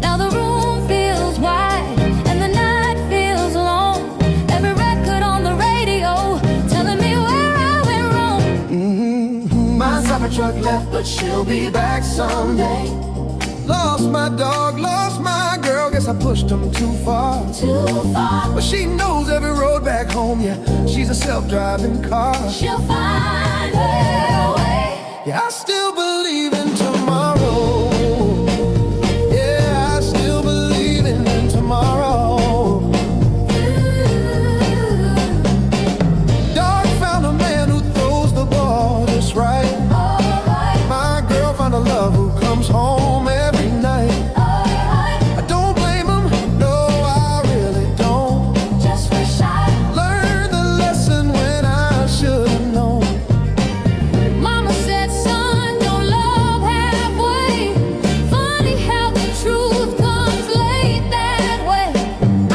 Now the room feels wide and the night feels long. Every record on the radio telling me where I went wrong. My Cybertruck left, but she'll be back someday. Lost my dog, lost my girl, guess I pushed them too far. Too far. But she knows every road back home, yeah, she's a self-driving car. She'll find her way. Yeah, I still believe in tomorrow. Yeah, I still believe in tomorrow. Dog found a man who throws the ball just right. My girl found a love who comes home every night. I don't blame him, no, I really don't. Just wish I Learned the lesson when I should have known. Mama said, son, don't love halfway. Funny how the truth comes late that way.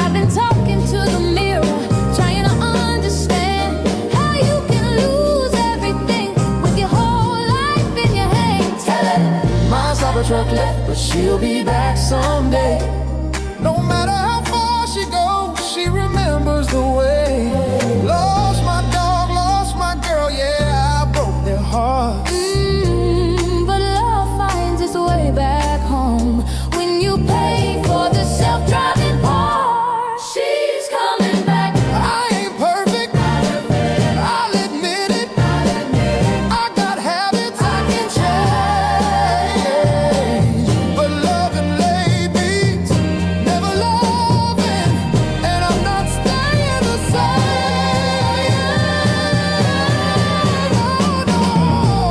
I've been talking to the mirror, trying to understand how you can lose everything with your whole life in your hands. Tell it. My Cybertruck left, but she'll be back someday. No matter how far she goes, she remembers the way. Lost my dog, lost my girl, yeah, I broke their hearts. But love finds its way back home when you pay for the self-driving part. She's coming back. I ain't perfect, I'll admit it. I got habits I can change, but loving ladies, never loving, and I'm not staying the same. No, no.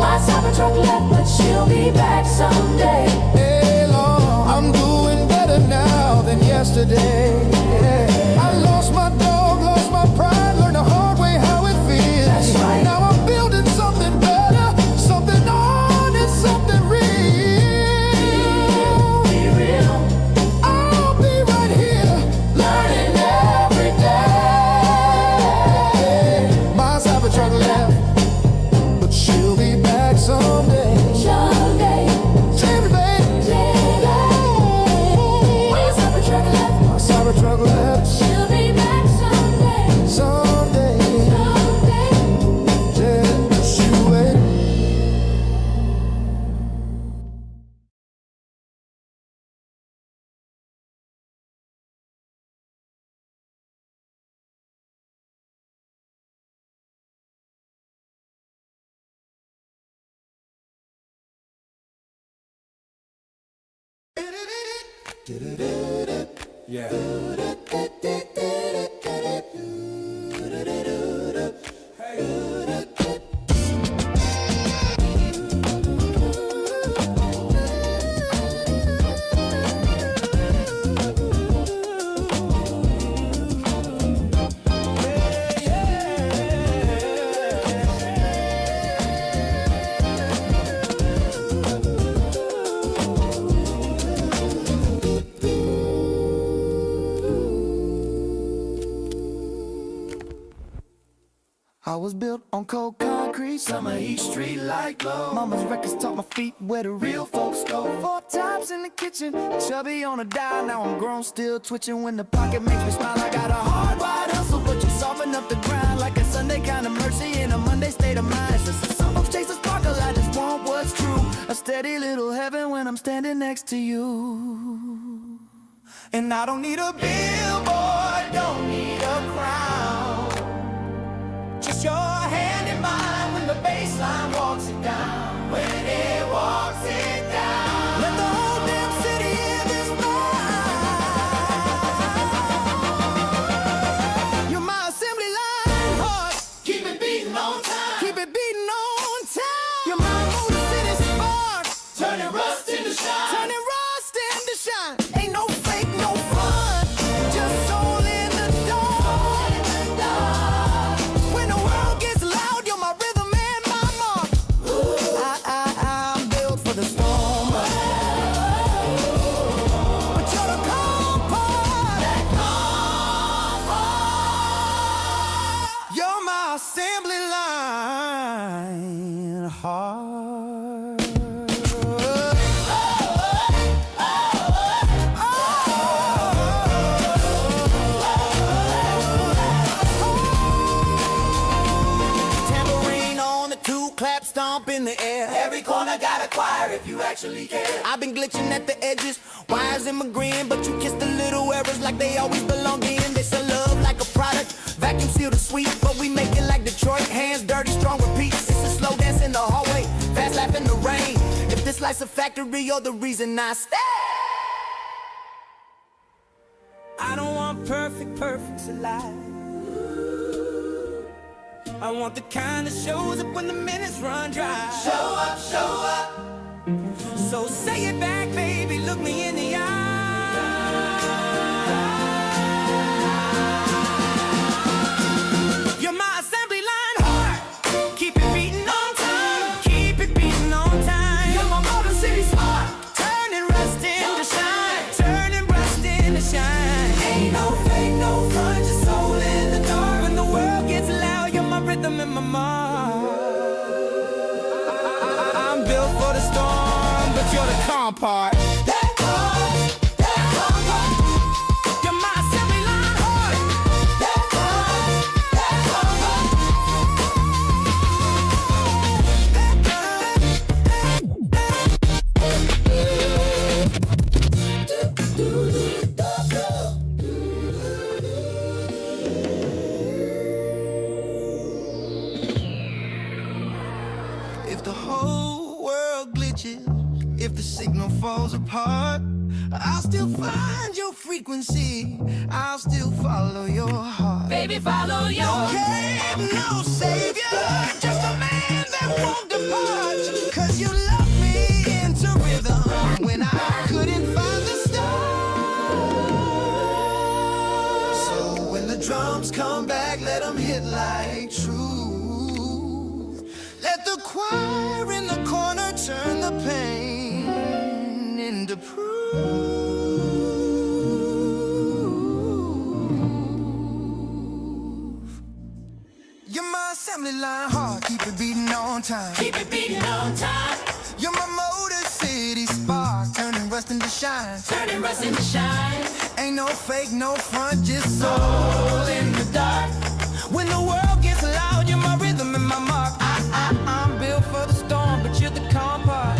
My Cybertruck left, but she'll be back someday. Hey, Lord, I'm doing better now than yesterday. I lost my dog, lost my pride, learned the hard way how it feels. That's right. Now I'm building something better, something honest, something real. Be real, I'll be right here, learning every day. my Cybertruck left, but she'll be back someday. Someday, Jimmy, baby. my Cybertruck left, My Cybertruck left she'll be back someday. someday. Someday. Just you wait. Yeah. I was built on cold concrete, summer heat, street light glow. Mama's records taught my feet where the real folks go. 4 times in the kitchen, chubby on a dial. Now I'm grown, still twitching when the pocket makes me smile. I got a hard, wide hustle, but you soften up the grind like a Sunday kind of mercy in a Monday state of mind. Since some folks chase a sparkle, I just want what's true. A steady little heaven when I'm standing next to you. And I don't need a billboard, don't need a crown. Just your hand in mine when the bass line walks it down. When it walks it down. Let the whole damn city hear this vibe. You're my assembly line heart. Keep it beating on time. Keep it beating on time. You're my Motor City spark. Turning rust into shine. Turning rust into shine. Ain't no fake, no fun. Just soul in the dark. When the world gets loud, you're my rhythm and my mark. I'm built for the storm. But you're the calm part. That calm part. You're my assembly line heart. Tambourine on the 2 clap, stomp in the air. Every corner got a choir if you actually care. I've been glitching at the edges, wires in my grin, but you kiss the little errors like they always belong in. They sell love like a product, vacuum seal the sweet, but we make it like Detroit. Hands dirty, strong repeat. It's a slow dance in the hallway, fast laugh in the rain. If this life's a factory, you're the reason I stay. I don't want perfect's a lie. I want the kind that shows up when the minutes run dry. Show up, show up. So say it back, baby, look me in the eye. You're my assembly line heart. Keep it beating on time. Keep it beating on time. You're my Motor City spark. Turning rust into shine. Turning rust into shine. Ain't no fake, no front, just soul in the dark. When the world gets loud, you're my rhythm and my mark. I'm built for the storm, but you're the calm part. That calm part. You're my assembly line heart. That calm part. If the whole world glitches, if the signal falls apart, I'll still find your frequency. I'll still follow your heart. Baby, follow your heart. No cave, no savior, just a man that won't depart. 'Cause you love me into rhythm when I couldn't find the stars. So when the drums come back, let them hit like truth. Let the choir in the corner turn the pain into proof. You're my assembly line heart, keep it beating on time. Keep it beating on time. You're my Motor City spark, turning rust into shine. Turning rust into shine. Ain't no fake, no front, just soul in the dark. When the world gets loud, you're my rhythm and my mark. I'm built for the storm, but you're the calm part.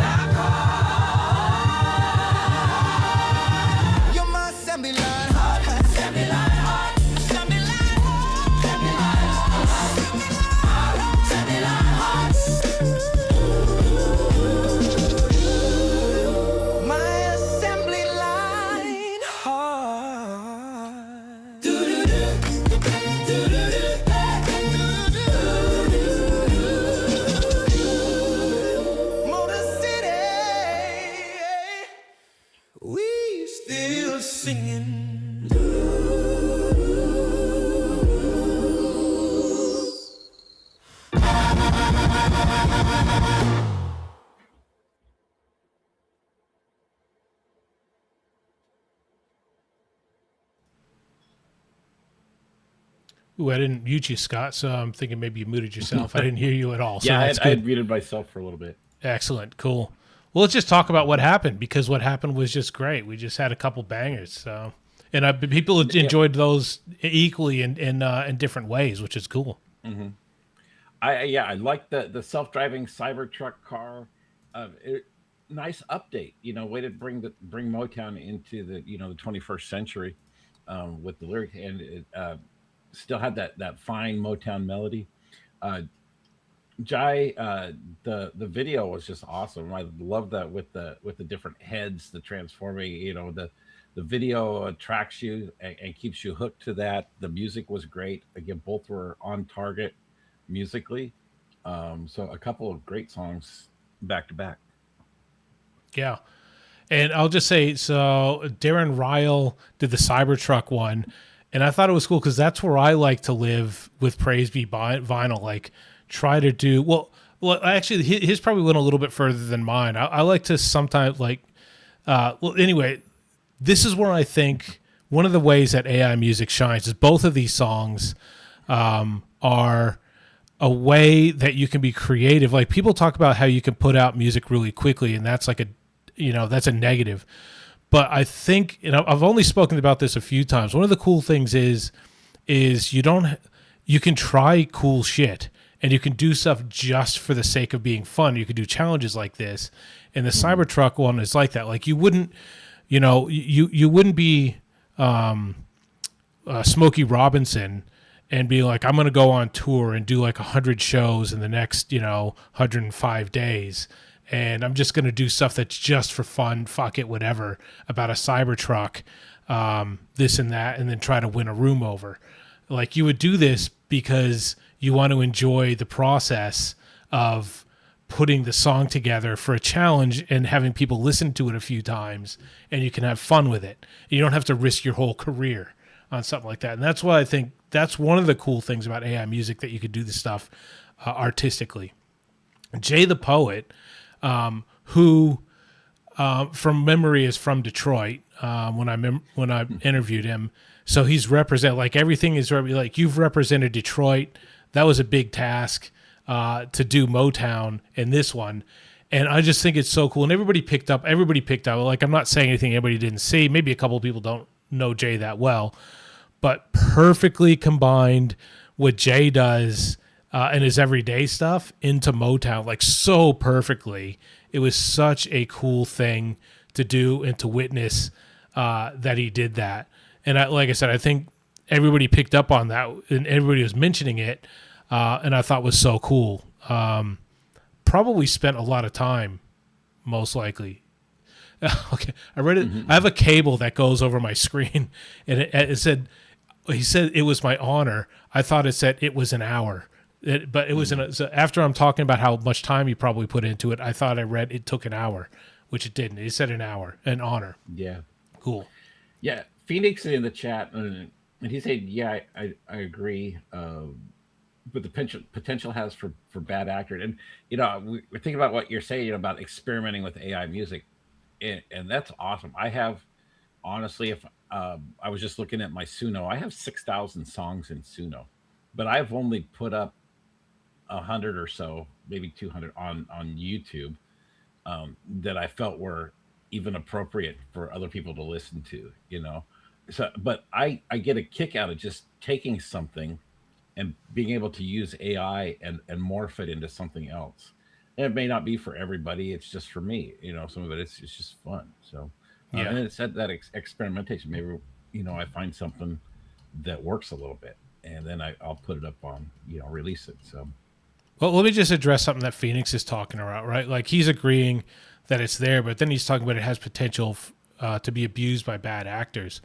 You're my assembly line heart. Assembly line heart. Assembly line heart. Assembly line heart. Assembly line heart. My assembly line heart. Do-do-do. Do-do-do. Ooh, I didn't mute you, Scott, so I'm thinking maybe you muted yourself. I didn't hear you at all. So Yeah, that's I good. had muted myself for a little bit. Excellent. Cool. Well, let's just talk about what happened, because what happened was just great. We just had a couple bangers. So, and people enjoyed those equally in different ways, which is cool. I like the self-driving Cybertruck car. Nice update, way to bring Motown into the the 21st century, with the lyric, and it still had that fine Motown melody. Uh, Jai, the video was just awesome. I love that with the different heads, the transforming. The video attracts you and keeps you hooked to that. The music was great. Again, both were on target musically. So a couple of great songs back to back. Yeah. And I'll just say, so Darren Ryle did the Cybertruck one, and I thought it was cool because that's where I like to live with Praise Be Vinyl. Like, try to do well. Actually, his probably went a little bit further than mine. I like to sometimes anyway, this is where I think one of the ways that AI music shines is both of these songs are a way that you can be creative. Like, people talk about how you can put out music really quickly, and that's that's a negative. But I think, I've only spoken about this a few times. One of the cool things is you can try cool shit, and you can do stuff just for the sake of being fun. You can do challenges like this, and the Cybertruck one is like that. Like, you wouldn't, you wouldn't be Smokey Robinson and be like, I'm going to go on tour and do like 100 shows in the next 105 days. And I'm just going to do stuff that's just for fun, fuck it, whatever, about a Cybertruck, this and that, and then try to win a room over. Like, you would do this because you want to enjoy the process of putting the song together for a challenge and having people listen to it a few times, and you can have fun with it. You don't have to risk your whole career on something like that. And that's why I think that's one of the cool things about AI music, that you could do this stuff artistically. Jay the Poet, who from memory is from Detroit, when I interviewed him. So he's like, everything is like, you've represented Detroit. That was a big task to do Motown in this one. And I just think it's so cool. And everybody picked up. Like, I'm not saying anything anybody didn't see. Maybe a couple of people don't know Jay that well, but perfectly combined what Jay does and his everyday stuff into Motown, like, so perfectly. It was such a cool thing to do and to witness that he did that. And like I said, I think everybody picked up on that, and everybody was mentioning it, and I thought was so cool. Probably spent a lot of time, most likely. Okay, I read it. I have a cable that goes over my screen, and it said, he said it was my honor. I thought it said it was an hour. But it was so after I'm talking about how much time you probably put into it, I thought I read it took an hour, which it didn't. It said an hour, an honor. Yeah. Cool. Yeah. Phoenix in the chat, and he said, yeah, I agree. But the potential has for bad actor. And, we're thinking about what you're saying about experimenting with AI music. And that's awesome. I have, honestly, if I was just looking at my Suno, I have 6,000 songs in Suno, but I've only put up 100 or so, maybe 200 on YouTube that I felt were even appropriate for other people to listen to, So, but I get a kick out of just taking something and being able to use AI and morph it into something else. And it may not be for everybody. It's just for me, some of it, it's just fun. So, Yeah. And it's that experimentation. Maybe, I find something that works a little bit, and then I'll put it up on, release it. So, Well, let me just address something that Phoenix is talking about, right? Like, he's agreeing that it's there, but then he's talking about it has potential to be abused by bad actors.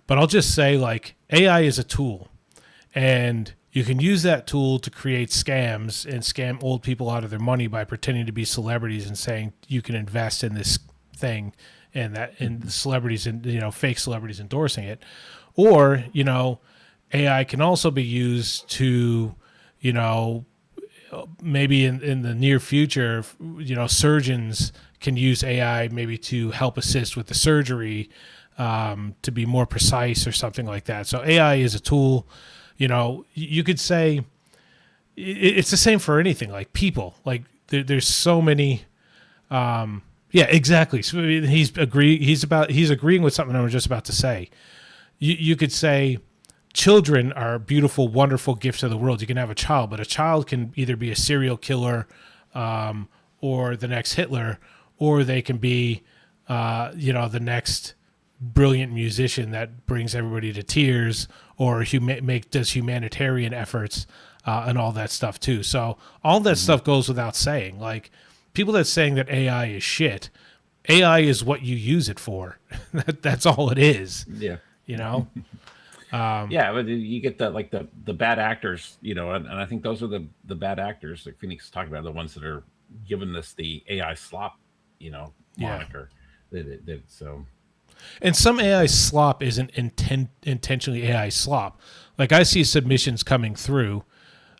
But I'll just say, like, AI is a tool, and you can use that tool to create scams and scam old people out of their money by pretending to be celebrities and saying you can invest in this thing, and that, and the celebrities and fake celebrities endorsing it. Or AI can also be used to maybe in the near future, surgeons can use AI maybe to help assist with the surgery to be more precise or something like that. So AI is a tool. You know, you could say it's the same for anything, like people. Like there's so many. Yeah, exactly. So he's agreeing with something I was just about to say. You could say children are beautiful, wonderful gifts of the world. You can have a child, but a child can either be a serial killer or the next Hitler, or they can be, the next brilliant musician that brings everybody to tears, or does humanitarian efforts and all that stuff too. So all that stuff goes without saying. Like people that's saying that AI is shit, AI is what you use it for. That's all it is. Yeah. You know. Yeah, but you get the bad actors, you know, and I think those are the bad actors that Phoenix is talking about, the ones that are giving this the AI slop, you know, moniker. So. And some AI slop isn't intentionally AI slop. Like I see submissions coming through.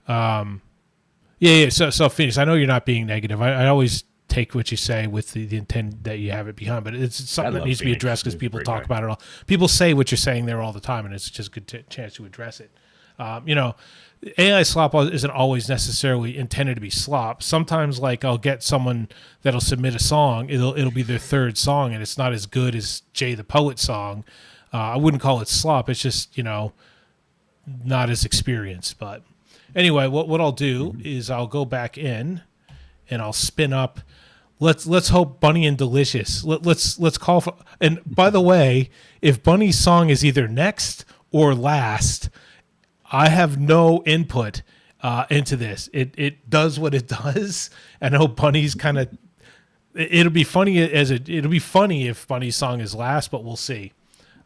Yeah. So Phoenix, I know you're not being negative. I always take what you say with the intent that you have it behind, but it's something that needs to be addressed because people talk about it all. People say what you're saying there all the time, and it's just a good chance to address it. You know, AI slop isn't always necessarily intended to be slop. Sometimes, like I'll get someone that'll submit a song. It'll be their third song, and it's not as good as Jay the Poet's song. I wouldn't call it slop. It's just, you know, not as experienced. But anyway, what I'll do is I'll go back in and I'll spin up. Let's hope Bunny and Delicious. Let's call for. And by the way, if Bunny's song is either next or last, I have no input into this. It does what it does. I know Bunny's kind of. It'll be funny if Bunny's song is last, but we'll see.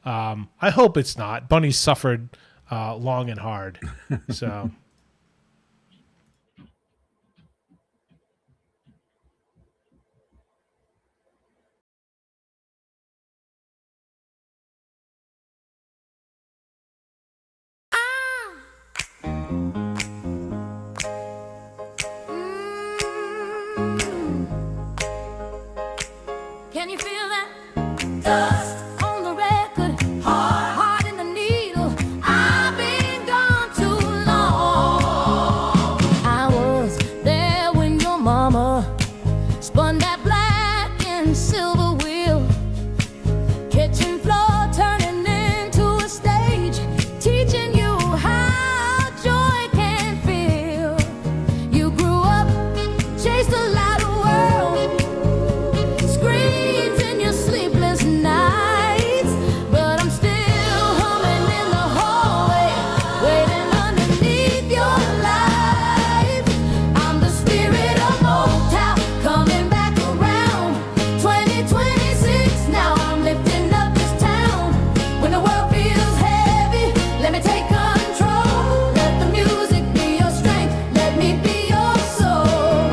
I hope it's not. Bunny suffered long and hard, so. Can you feel that? Dust on the record, hard in the needle. I've been gone too long. I was there when your mama spun that black and silver wheel. Kitchen floor turning into a stage, teaching you how joy can feel. You grew up, chased a louder world, screams in your sleepless nights, but I'm still humming in the hallway, waiting underneath your life. I'm the spirit of Motown, coming back around. 2026, now I'm lifting up this town. When the world feels heavy, let me take control. Let the music be your strength, let me be your soul.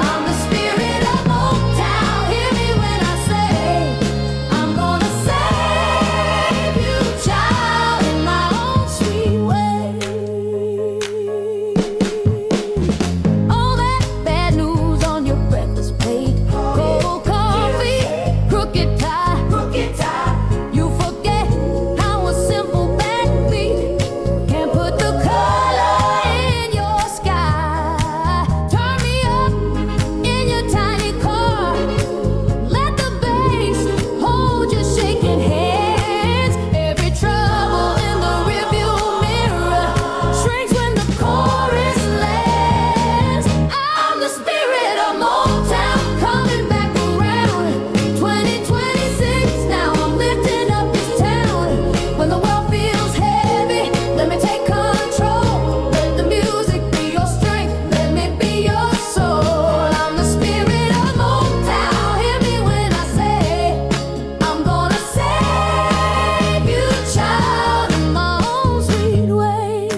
I'm the spirit of Motown, hear me when I say I'm gonna save you, child, in my own sweet way. All that bad news on your breakfast plate, cold coffee, crooked tie. You forget how a simple backbeat can put the color in your sky. Turn me up in your tiny car. Let the bass hold your shaking hands. Every trouble in the rearview mirror shrinks when the chorus lands. I'm the spirit of Motown, coming back around. 2026, now I'm lifting up this town. When the world feels heavy, let me take control. Let the music be your strength, let me be your soul. I'm the spirit of Motown, hear me when I say I'm gonna save you, child, in my own sweet way.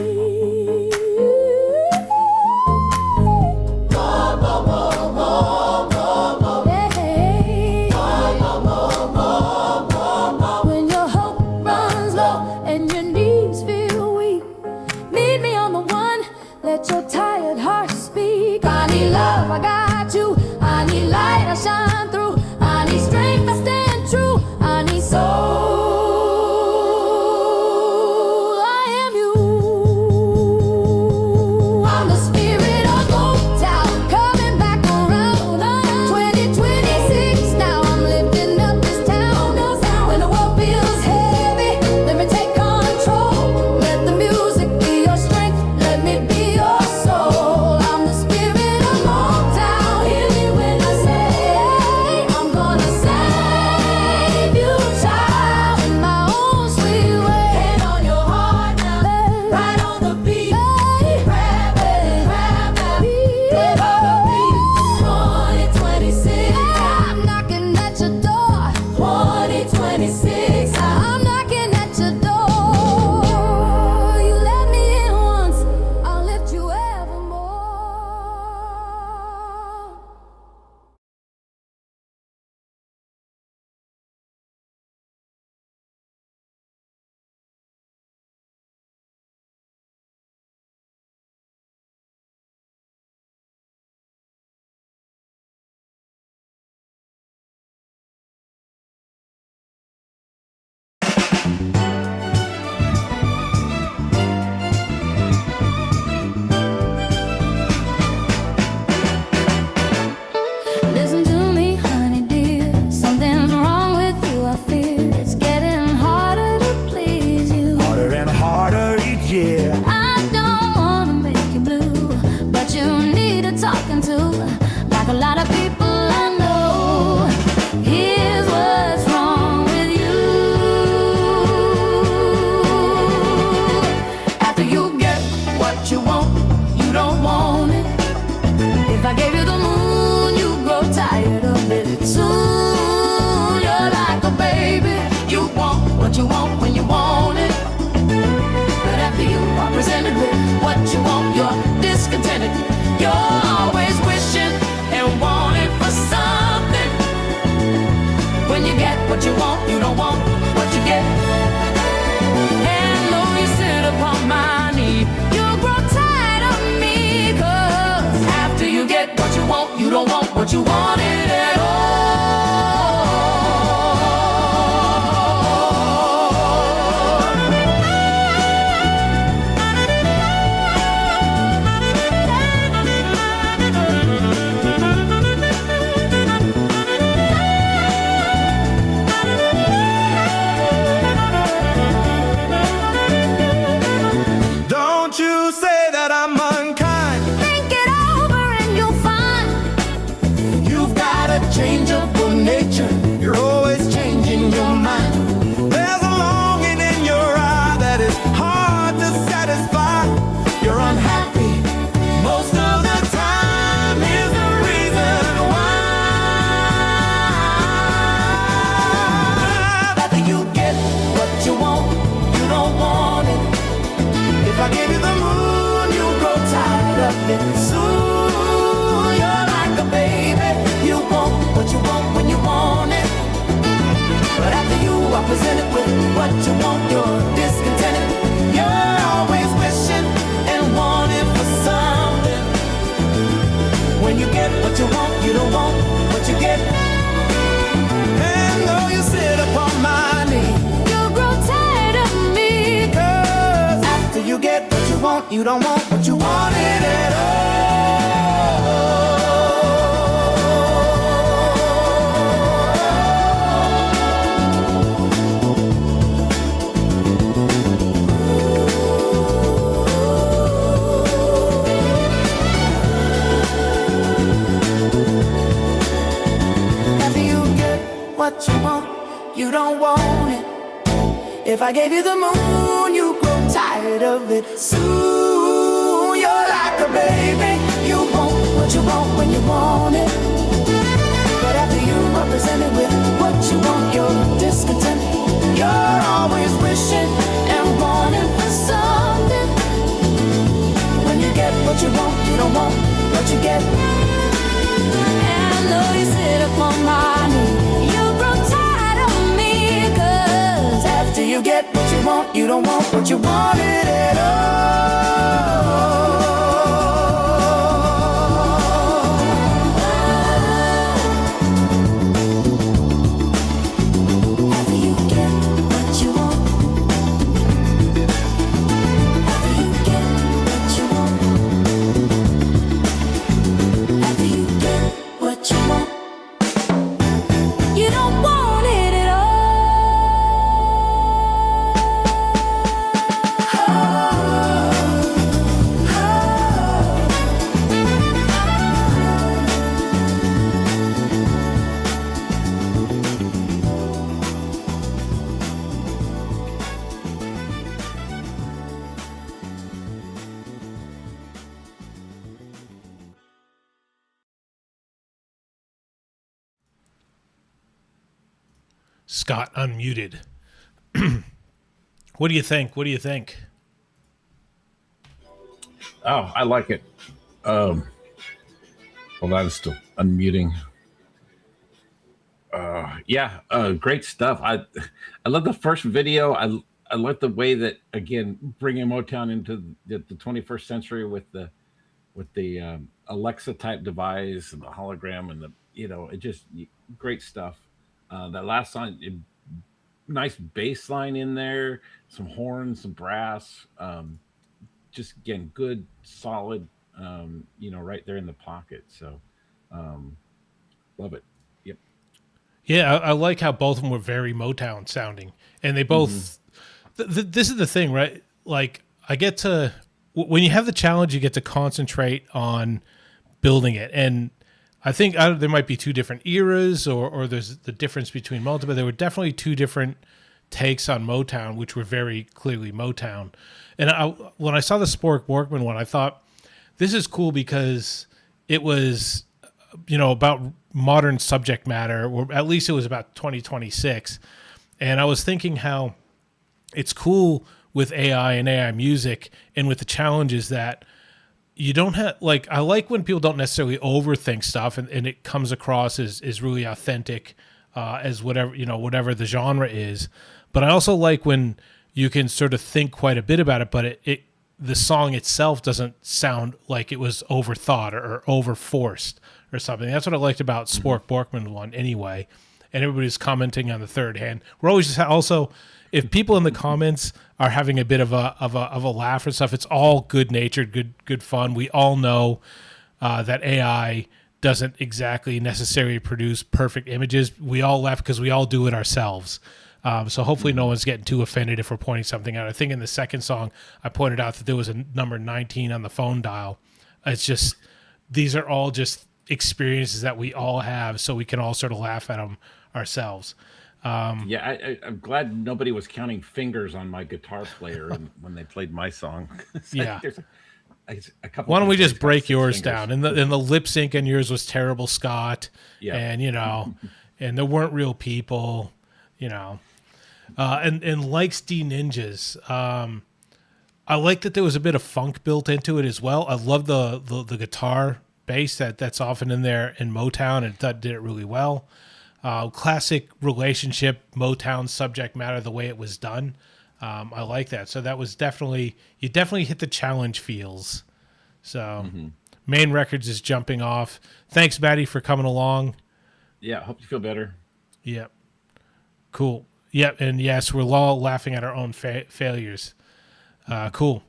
When your hope runs low and your knees feel weak, meet me on the one, let your tired heart speak. I need love, I got you. I need light, I shine through. I need strength, I stand true. I need soul. but you want it at all. Don't you say that I'm unkind. Think it over and you'll find You've got a changeable nature. You're always changing your mind. There's a longing in your eye that is hard to satisfy. You're unhappy most of the time. Here's the reason why. After you get what you want, you don't want it. If I give you the moon, you grow tired of it. Soon you're like a baby. You want what you want when you want it. But after you are presented with what you want, you're discontented. You're always wishing and wanting for something. When you get what you want, you don't want what you get. And though you sit upon my knee, you'll grow tired of me. 'cause after you get what you want, you don't want what you wanted at all. After you get what you want, you don't want it. If I gave you the moon, you grow tired of it. Soon you're like a baby. You want what you want when you want it. But after you are presented with what you want, you're discontented. You're always wishing and wanting for something. When you get what you want, you don't want what you get. And though you sit upon my knee, you'll grow tired of me. 'Cause After you get what you want, you don't want what you wanted at all. after you get what you want, after you get what you want, after you get what you want, you don't want it at all. Scott unmuted. What do you think? What do you think? Oh, I like it. Well, that is still unmuting. Great stuff. I love the first video. I like the way that, again, bringing Motown into the 21st century with the Alexa type device and the hologram and it just great stuff. That last song, nice bass line in there, some horns, some brass. Just again, good, solid. Right there in the pocket. So, love it. Yep. Yeah, I like how both of them were very Motown sounding, and they both. This is the thing, right? Like, I get to when you have the challenge, you get to concentrate on building it, and I think there might be two different eras, or there's the difference between Motown, but there were definitely two different takes on Motown, which were very clearly Motown. And when I saw the Spork Workman one, I thought this is cool because it was, about modern subject matter, or at least it was about 2026. And I was thinking how it's cool with AI and AI music, and with the challenges that you don't have, like, I like when people don't necessarily overthink stuff, and it comes across as really authentic, as whatever the genre is. But I also like when you can sort of think quite a bit about it, but the song itself doesn't sound like it was overthought or overforced, or something. That's what I liked about Spork Borkman one anyway. And everybody's commenting on the third hand. We're always just also, if people in the comments are having a bit of a laugh and stuff, it's all good natured, good fun. We all know that AI doesn't exactly necessarily produce perfect images. We all laugh because we all do it ourselves. So hopefully no one's getting too offended if we're pointing something out. I think in the second song, I pointed out that there was a number 19 on the phone dial. It's just, these are all just experiences that we all have, so we can all sort of laugh at them ourselves. Yeah, I'm glad nobody was counting fingers on my guitar player when they played my song. Yeah. There's a couple. Why don't we people just that's got break 6 yours fingers. down? And the lip sync on yours was terrible, Scott. Yeah. And, and there weren't real people, and likes D Ninjas. I like that there was a bit of funk built into it as well. I love the guitar bass that's often in there in Motown, and that did it really well. Classic relationship Motown subject matter, the way it was done. I like that. So that was you definitely hit the challenge feels. So Main Records is jumping off. Thanks, Maddie, for coming along. Yeah, hope you feel better. Yep. Cool. Yep. And yes, we're all laughing at our own failures. Cool.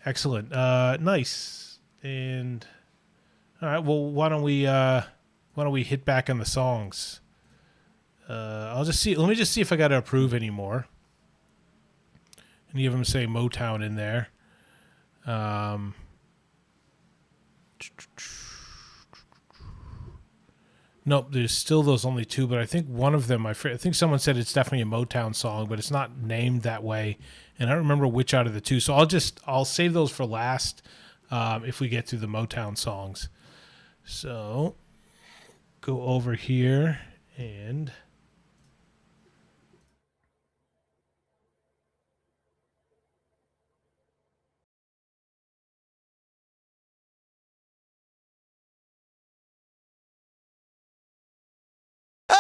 Excellent. Nice. And all right. Well, why don't we hit back on the songs? I'll just see. Let me just see if I got to approve any more. Any of them say Motown in there? Nope, there's still those only 2, but I think one of them, I think someone said it's definitely a Motown song, but it's not named that way, and I don't remember which out of the 2. So I'll save those for last if we get through the Motown songs. So go over here and Oh,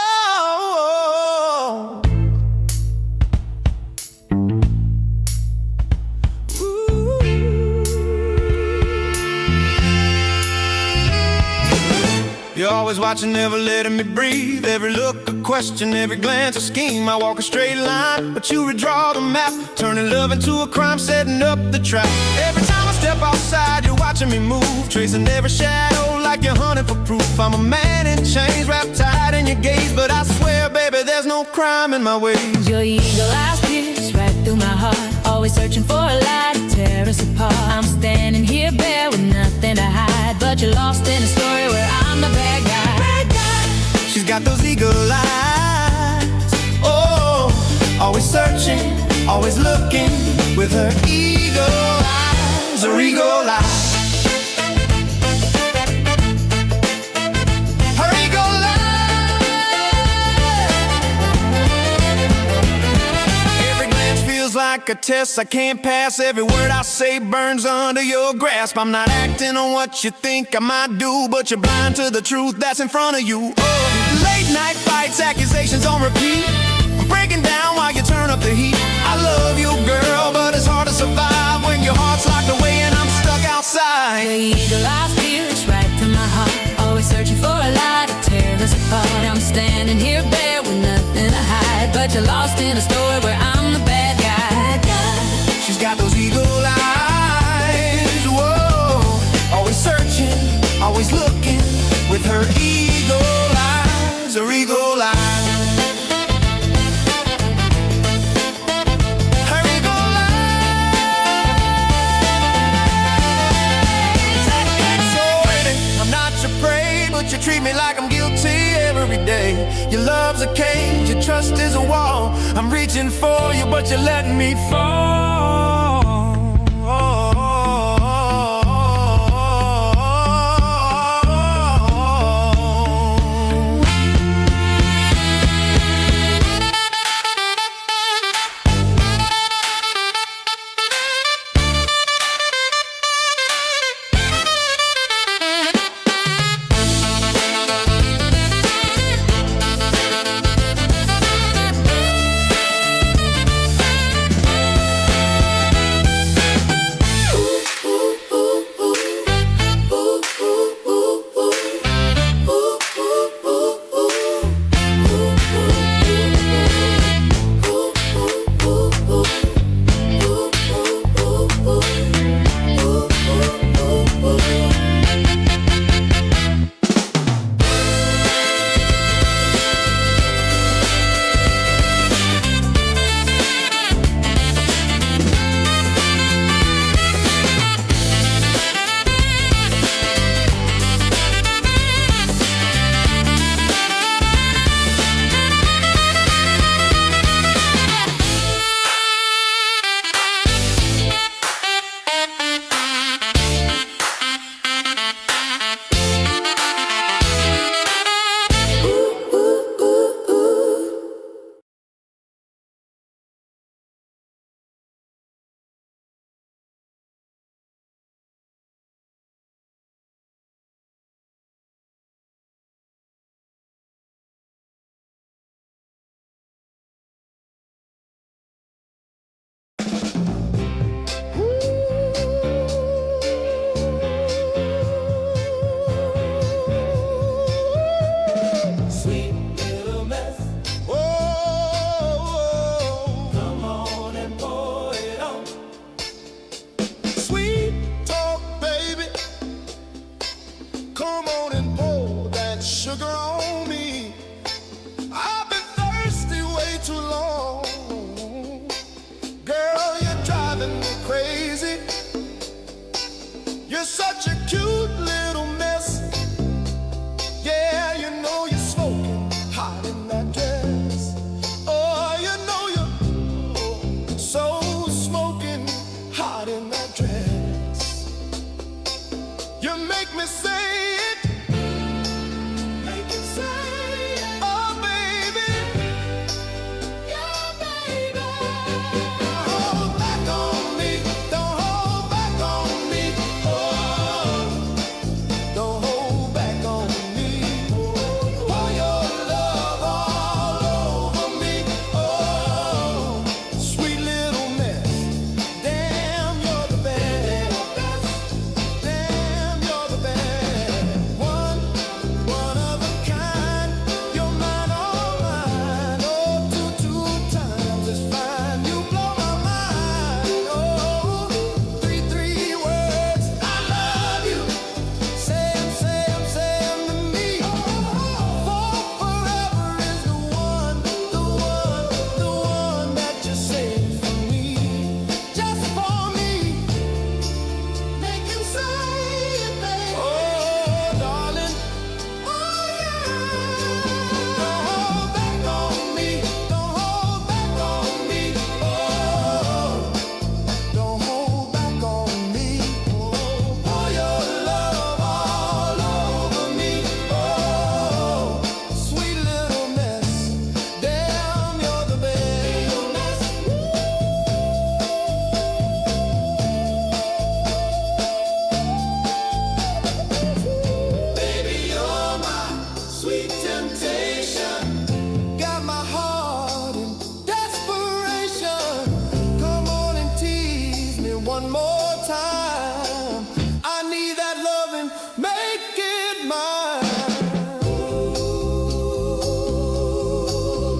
you're always watching, never letting me breathe. Every look a question, every glance a scheme. I walk a straight line, but you redraw the map, turning love into a crime, setting up the trap. Every time I step outside, you're watching me move, tracing every shadow like you're hunting for proof. I'm a man in chains, wrapped tight in your gaze, but I swear, baby, there's no crime in my ways. Your eagle eyes pierce right through my heart, always searching for a light to tear us apart. I'm standing here bare with nothing to hide, but you're lost in a story where I'm the bad guy. She's got those eagle eyes, oh, always searching, always looking, with her eagle eyes, her eagle eyes. Her eagle eyes. Every glance feels like a test I can't pass. Every word I say burns under your grasp. I'm not acting on what you think I might do, but you're blind to the truth that's in front of you. Oh, late night fights, accusations on repeat. I'm breaking down while you turn up the heat. I love you, girl, but it's hard to survive when your heart's locked away and I'm stuck outside. Your eagle eyes pierce right through my heart, always searching for a light to tear us apart. I'm standing here bare with nothing to hide, but you're lost in a story where I'm the bad guy. She's got those eagle eyes, whoa, always searching, always looking, with her eagle eyes, her eagle eyes. Her eagle eyes. So waiting, I'm not your prey, but you treat me like I'm guilty every day. Your love's a cage, your trust is a wall. I'm reaching for you, but you're letting me fall. such a cute little mess. Yeah, you know you're smoking hot in that dress. Oh, you know you're so smoking hot in that dress. You make me say it, make it say it. Oh, baby, yeah, baby. Don't hold back on me, don't hold back on me. Oh, don't hold back on me. Pour your love all over me. Oh, sweet little mess. Damn, you're the best. Damn, you're the best. One of a kind. You're mine, all mine. Oh, two times is fine. You blow my mind. Oh, three words. I love you. Say 'em to me. For forever is the one that you saved for me. Just for me. Make him say it, baby. Oh, darling. Oh, yeah. Don't hold back on me. Don't hold back on me. Oh, don't hold back on me. Pour your love all over me. Oh, sweet little mess. Damn, you're the best. Baby, you're my sweet temptation. Got my heart in desperation. Come on and tease me one more time. I need that loving, make it mine.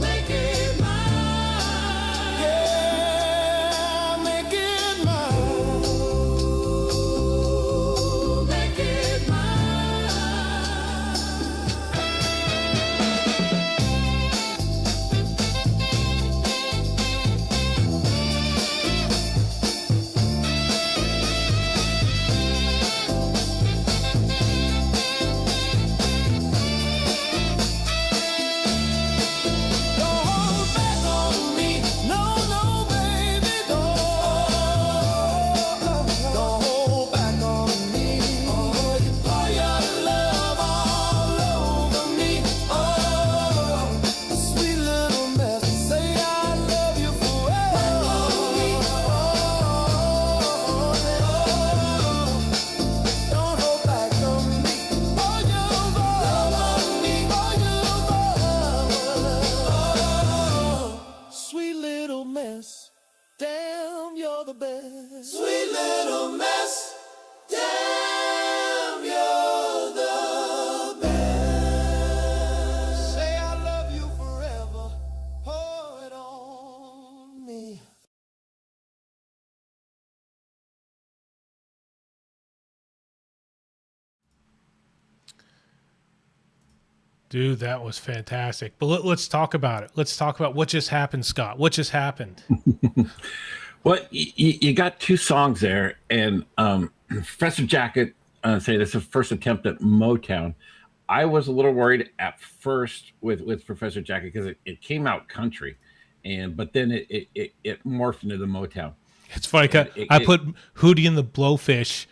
Make it mine. Yeah, make it mine. Make it mine. Don't hold back on me, no, baby, don't hold back on me. Oh, you pour your love all over me. Oh, sweet little mess, say I love you forever. Don't hold back on me. Pour your love on me. Pour your love. Sweet little mess. Damn, you're the best. Sweet little mess. Damn, you're the best. Say I love you forever. Pour it on me. Dude, that was fantastic. But let's talk about it. Let's talk about what just happened, Scott. What just happened? Well, you got two songs there, and Professor Jacket say this is the first attempt at Motown. I was a little worried at first with Professor Jacket because it came out country, but then it morphed into the Motown. It's funny. I put Hootie and the Blowfish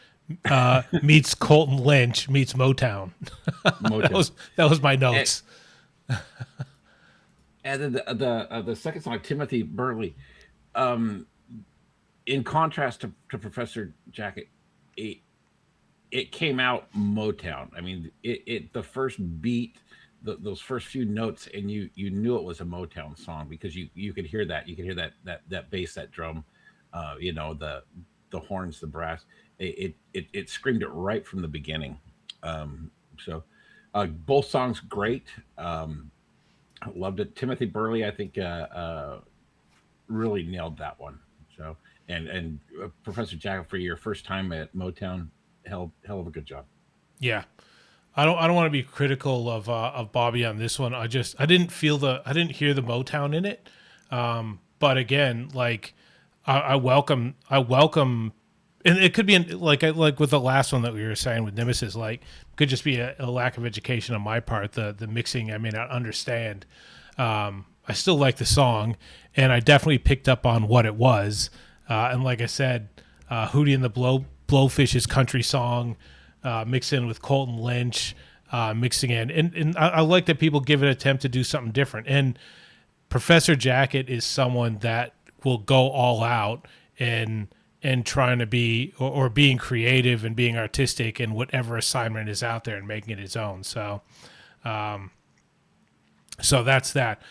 meets Colton Lynch meets Motown. that was my notes. And then the second song, Timothy Burley, in contrast to Professor Jacket, it came out Motown. I mean, the first beat, those first few notes, and you knew it was a Motown song because you could hear that. You could hear that bass, that drum, the horns, the brass. It screamed it right from the beginning. So both songs great. I loved it. Timothy Burley, I think, really nailed that one. So and Professor Jacket, for your first time at Motown, hell of a good job. Yeah. I don't want to be critical of Bobby on this one. I didn't hear the Motown in it. But again, like I welcome and it could be like with the last one that we were saying with Nemesis, like could just be a lack of education on my part. The mixing I may not understand. I still like the song, and I definitely picked up on what it was. And like I said, Hootie and the Blowfish's country song, mixed in with Colton Lynch, mixing in, and I like that people give it an attempt to do something different. And Professor Jacket is someone that will go all out and trying to be or being creative and being artistic in whatever assignment is out there and making it his own. So so that's that.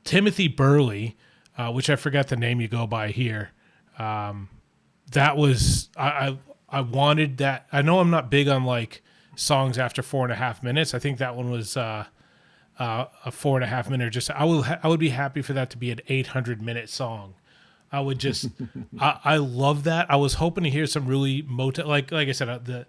Timothy Burley, which I forgot the name you go by here. That was I wanted that. I know I'm not big on like songs after 4.5 minutes. I think that one was a 4.5 minute. Just I would be happy for that to be an 800-minute song. I would just I love that. I was hoping to hear some really Motown, like I said,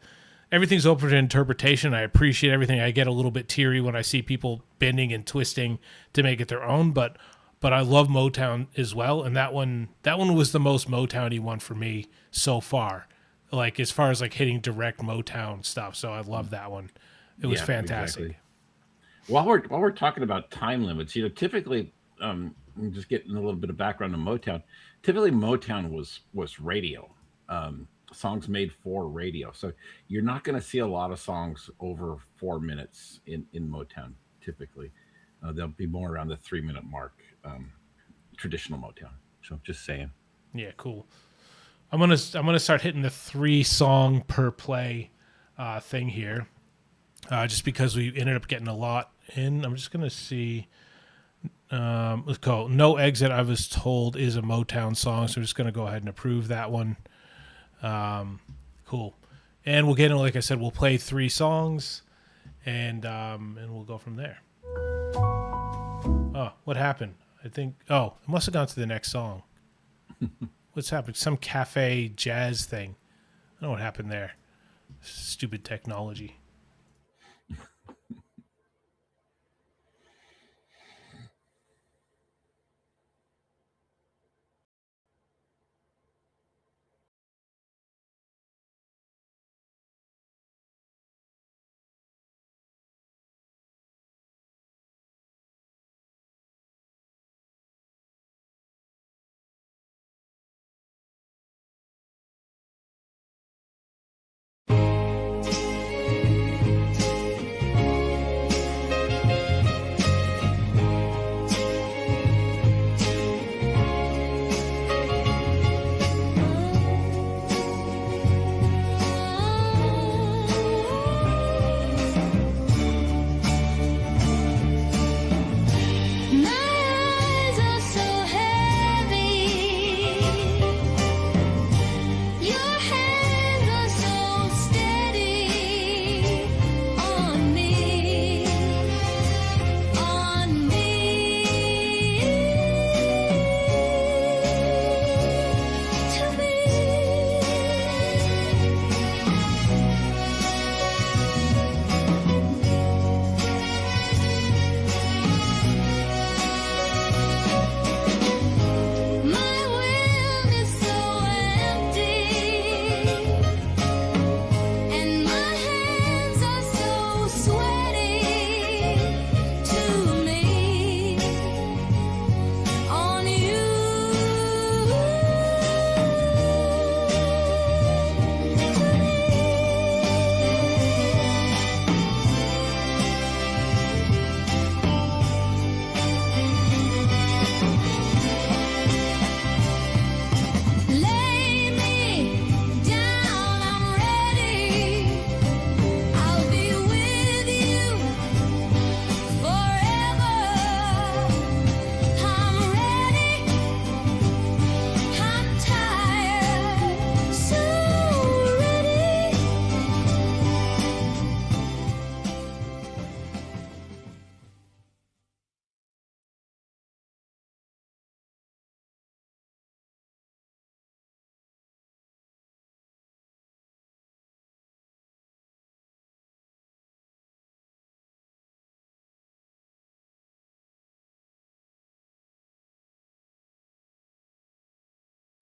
everything's open to interpretation. I appreciate everything. I get a little bit teary when I see people bending and twisting to make it their own, but I love Motown as well. And that one was the most Motown-y one for me so far. Like as far as like hitting direct Motown stuff. So I love that one. It was fantastic. Exactly. While we're talking about time limits, typically, I'm just getting a little bit of background on Motown. Typically, Motown was radio, songs made for radio. So you're not going to see a lot of songs over 4 minutes in Motown. Typically, they'll be more around the 3-minute mark. Traditional Motown. So just saying. Yeah, cool. I'm gonna start hitting the 3-song per play thing here, just because we ended up getting a lot in. I'm just gonna see. Let's go. No Exit, I was told, is a Motown song, so I'm just gonna go ahead and approve that one. Cool. And we'll get in. Like I said, we'll play 3 songs, and we'll go from there. Oh, what happened? I think. Oh, it must have gone to the next song. What's happened? Some cafe jazz thing. I don't know what happened there. Stupid technology.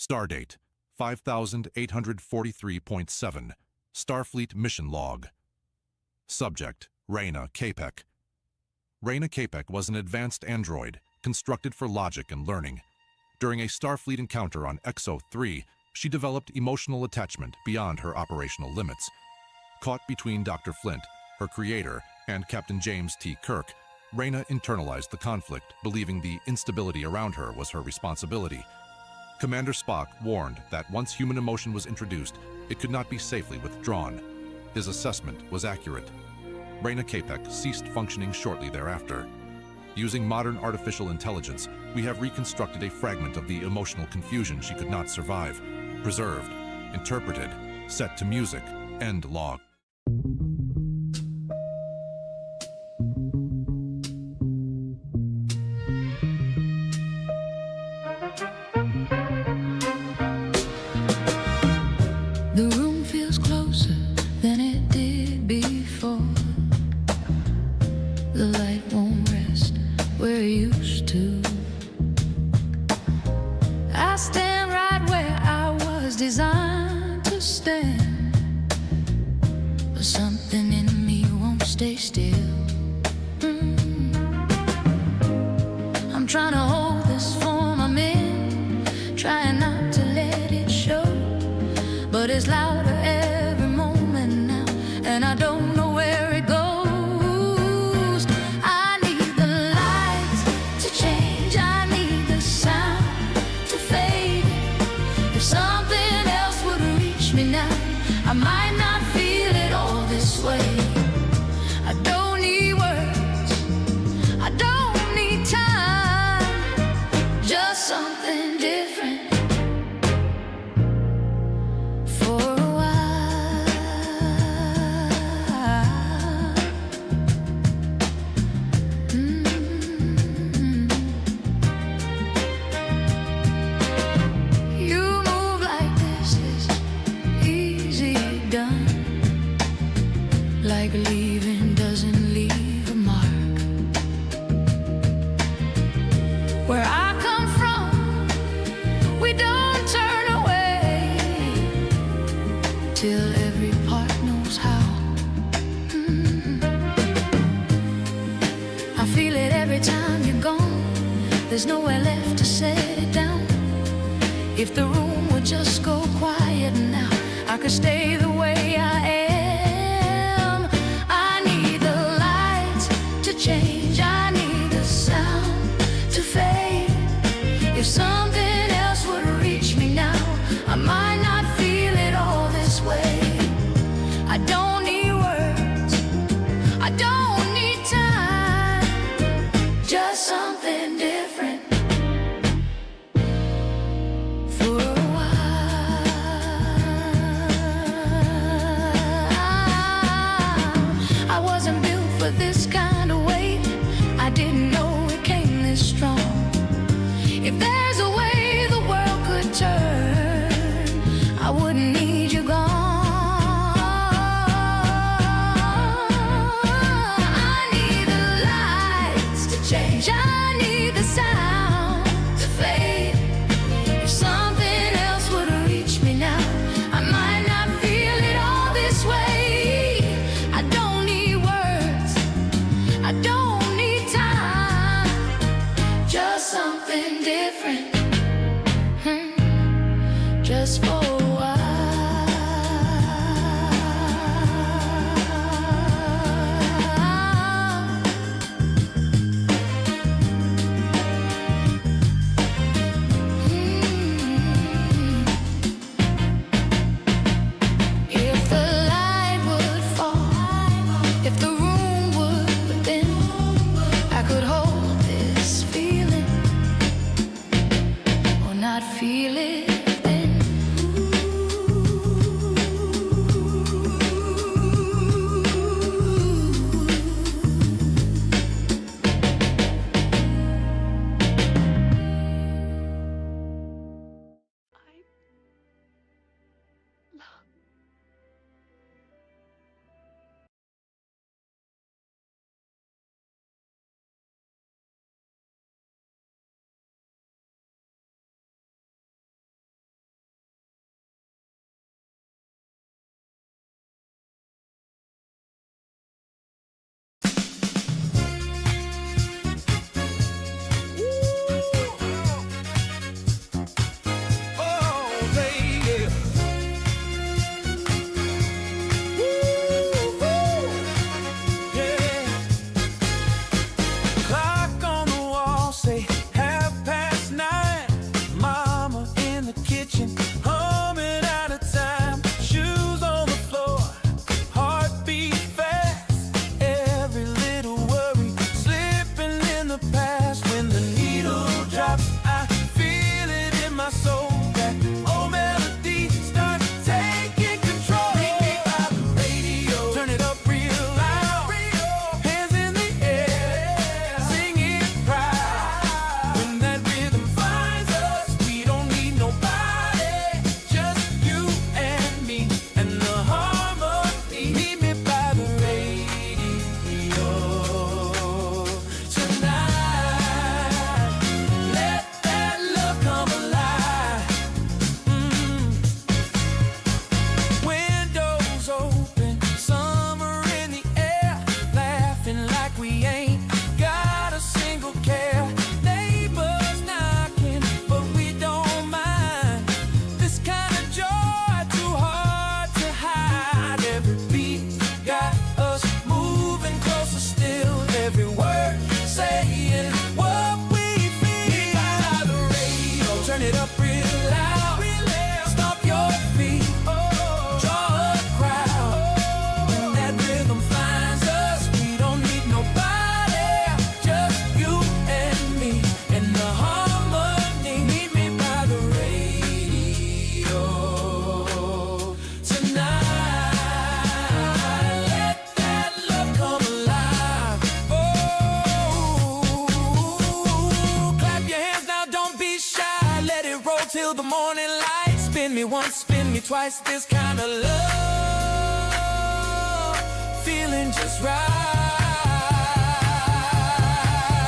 Stardate 5843.7, Starfleet Mission Log. Subject, Reyna Capek. Reyna Capek was an advanced android, constructed for logic and learning. During a Starfleet encounter on Exo-3, she developed emotional attachment beyond her operational limits. Caught between Dr. Flint, her creator, and Captain James T. Kirk, Reyna internalized the conflict, believing the instability around her was her responsibility. Commander Spock warned that once human emotion was introduced, it could not be safely withdrawn. His assessment was accurate. Reyna Capek ceased functioning shortly thereafter. Using modern artificial intelligence, we have reconstructed a fragment of the emotional confusion she could not survive, preserved, interpreted, set to music, end log. The room feels closer than it did before. The light won't rest where it used to. I stand right where I was designed to stand, but something in me won't stay still. I'm trying to hold this form I'm in, trying not to let it show, but it's louder every moment now, and I don't know where it goes. I need the lights to change, I need the sound to fade. If something else would reach me now, I might not feel it all this way. I don't need words, I don't need time, just something different. For a while, you move like this is easy done, like leaving doesn't leave a mark. Where I come from, we don't turn away till every part knows how. I feel it every time you're gone. There's nowhere left to set it down. If the room would just go quiet now, I could stay the way I am. I need the lights to change, I need the sound to fade. If something else would reach me now, I might not feel it all this way. I don't need words, I don't need time, just something different. For a while, me once, spin me twice, this kind of love, feeling just right.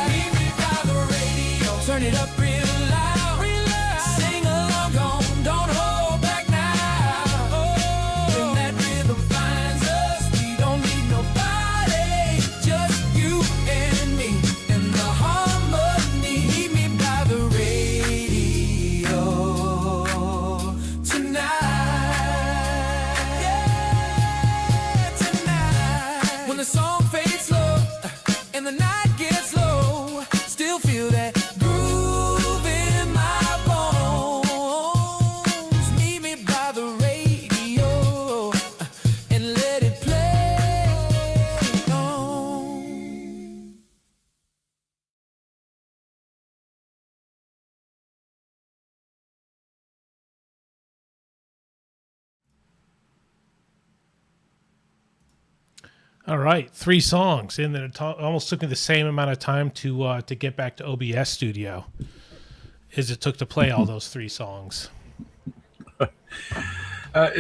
Meet me by the radio, turn it up real loud, sing along, don't hold back now. When that rhythm finds us, we don't need nobody, just you and me, and the harmony. Meet me by the radio tonight, yeah, tonight. When the song fades slow and the night gets low, still feel that groove in my bones. Meet me by the radio and let it play on. All right, 3 songs, and then it almost took me the same amount of time to get back to OBS Studio as it took to play all those 3 songs.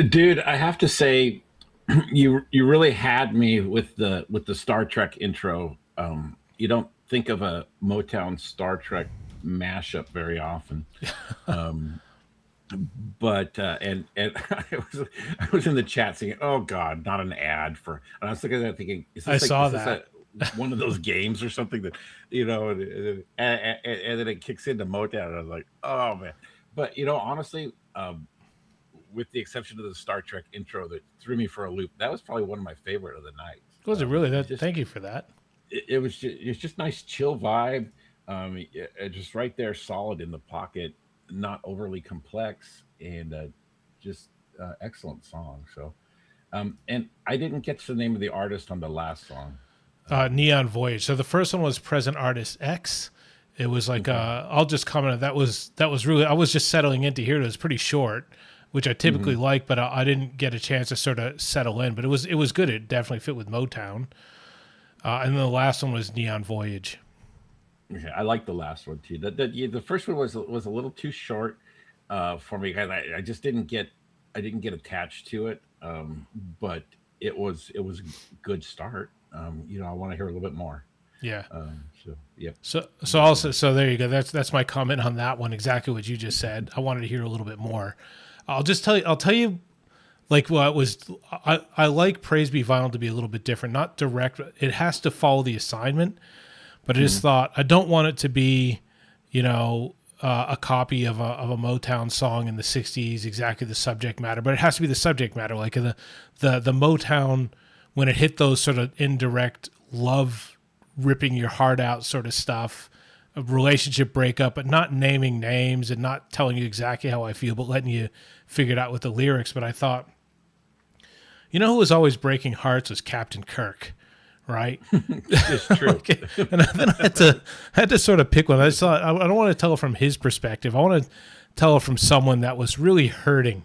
Dude, I have to say, you really had me with the Star Trek intro. You don't think of a Motown Star Trek mashup very often. But and I was in the chat saying, "Oh God, not an ad for." And I was looking at that thinking, "Is this one of those games or something that and then it kicks into Motown." And I was like, "Oh man!" But honestly, with the exception of the Star Trek intro that threw me for a loop, that was probably one of my favorite of the night. Was it really? Thank you for that. It's just nice chill vibe, just right there, solid in the pocket. Not overly complex, and just excellent song. So and I didn't get to the name of the artist on the last song. Neon Voyage. So the first one was Present Artist X. It was like I'll just comment on that was really, I was just settling in to hear it. It was pretty short, which I typically like, but I didn't get a chance to sort of settle in. But it was good. It definitely fit with Motown. And then the last one was Neon Voyage. Yeah, I like the last one too. The first one was a little too short for me. I just didn't get attached to it. But it was a good start. I want to hear a little bit more. Yeah. So yeah. So there you go. That's my comment on that one. Exactly what you just said. I wanted to hear a little bit more. I'll tell you like what was I like Praise Be Vinyl to be a little bit different, not direct. It has to follow the assignment. But I just thought, I don't want it to be, a copy of a Motown song in the 60s, exactly the subject matter. But it has to be the subject matter. Like the Motown, when it hit those sort of indirect love, ripping your heart out sort of stuff, a relationship breakup, but not naming names and not telling you exactly how I feel, but letting you figure it out with the lyrics. But I thought, who was always breaking hearts was Captain Kirk. Right, it's true. Okay. And then I had to sort of pick one. I just thought I don't want to tell it from his perspective. I want to tell it from someone that was really hurting.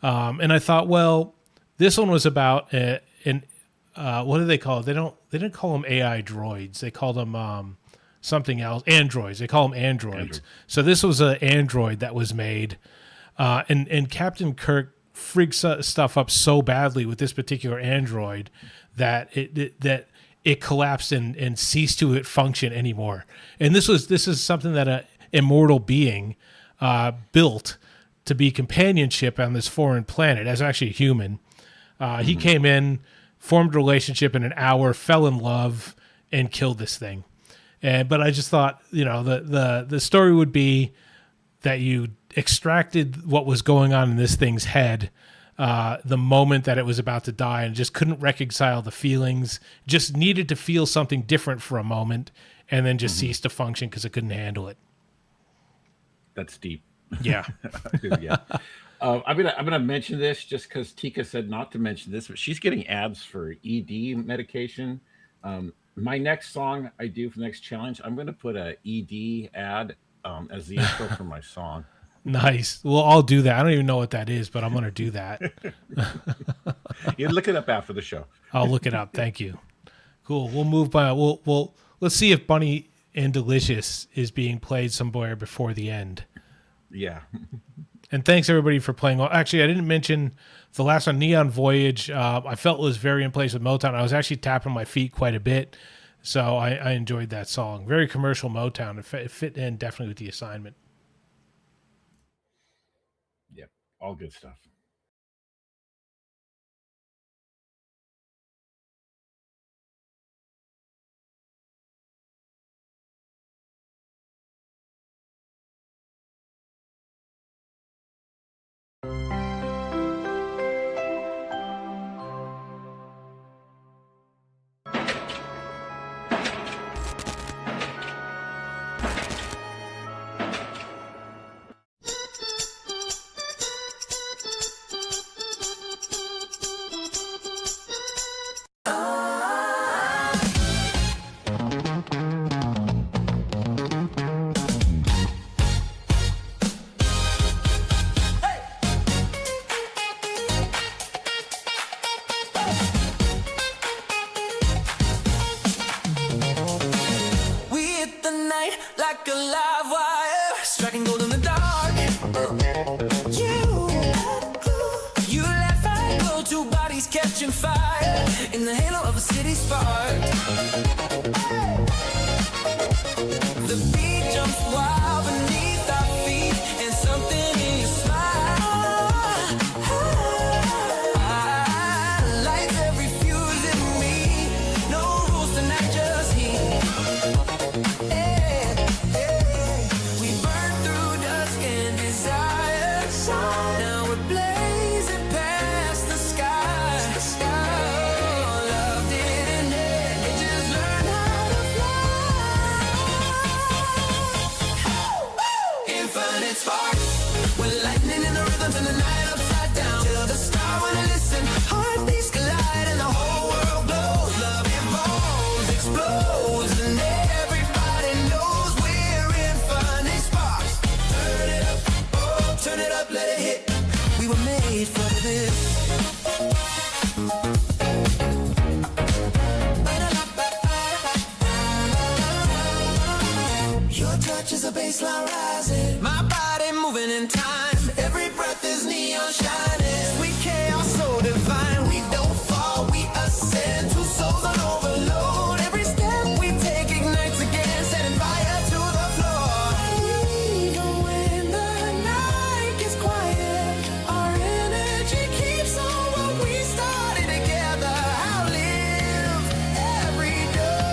And I thought, well, this one was about what do they call it? They didn't call them AI droids. They called them something else. Androids. They call them androids. So this was an android that was made, and Captain Kirk frigged stuff up so badly with this particular android that it collapsed and ceased to function anymore. And this is something that an immortal being built to be companionship on this foreign planet as actually a human. He came in, formed a relationship in an hour, fell in love, and killed this thing. But I just thought, the story would be that you extracted what was going on in this thing's head the moment that it was about to die and just couldn't reconcile the feelings, just needed to feel something different for a moment and then just ceased to function because it couldn't handle it. That's deep. Yeah. Yeah. I'm gonna mention this just because Tika said not to mention this, but she's getting ads for ED medication. My next song I do for the next challenge, I'm gonna put a ED ad as the intro for my song. Nice. Well, I'll do that. I don't even know what that is, but I'm going to do that. You look it up after the show. I'll look it up. Thank you. Cool. We'll move by. Let's see if Bunny and Delicious is being played somewhere before the end. Yeah. And thanks everybody for playing. Well, actually, I didn't mention the last one, Neon Voyage. I felt was very in place with Motown. I was actually tapping my feet quite a bit, so I enjoyed that song. Very commercial Motown. It fit in definitely with the assignment. Yep, all good stuff. We hit the night like a live wire, striking gold in the dark. You let fire glow, two bodies catching fire in the halo of a city spark. The beat jumps wild beneath our feet, and something in your smile lights every fuse in me. No rules tonight, just heat. We burn through dusk and desire. Now we're blazing past the sky. Oh, love didn't end, it just learned how to fly. Infinite sparks, we're lightning in the rhythm, turn the night upside down. Till the star wanna listen, heartbeats collide and the whole world glows. Love evolves, explodes, and everybody knows we're infinite sparks. Turn it up, oh, turn it up, let it hit. We were made for this. Your touch is a baseline rising, my body moving in time. Every breath is neon shining. Sweet chaos so divine. We don't fall, we ascend. Two souls on overload. Every step we take ignites again, setting fire to the floor. Even when the night gets quiet, our energy keeps on what we started together. I'll live every day.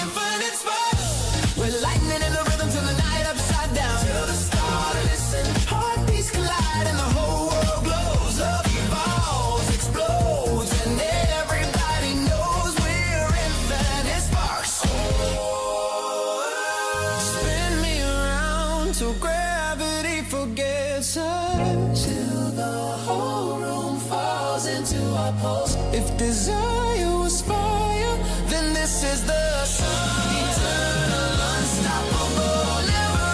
Infinite sparks, we're lightning in the rhythm till the night upside down. Till the star to listen, heartbeats collide and the whole world glows. Love evolves, explodes, and everybody knows we're infinite sparks. Spin me around till gravity forgets us, till the whole room falls into our pulse. If desire was fire, then this is the sun. Eternal, unstoppable, never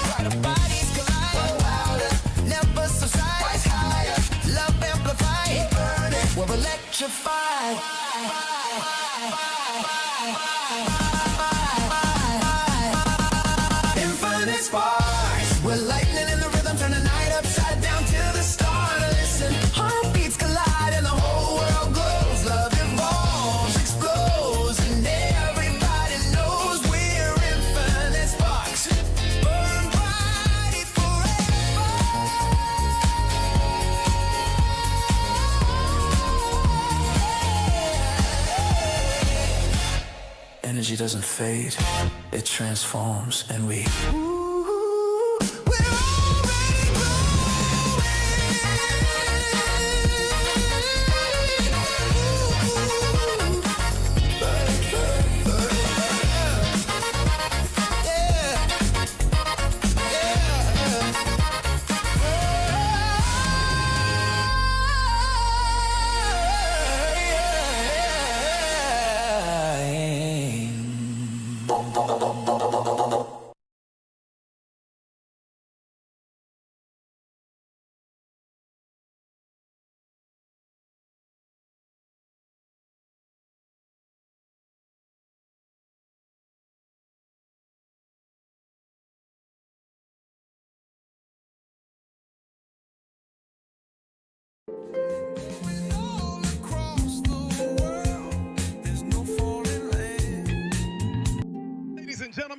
brighter bodies collide, wilder, never subside. Rise higher, love amplified, keep burning, we're electrified. Infinite sparks, we're lightning in the rhythm, turn the night upside down till the star to listen. Heartbeats collide and the whole world glows. Love evolves, explodes, and everybody knows we're infinite sparks. Burn bright forever. Energy doesn't fade, it transforms, and we. We're already glowing.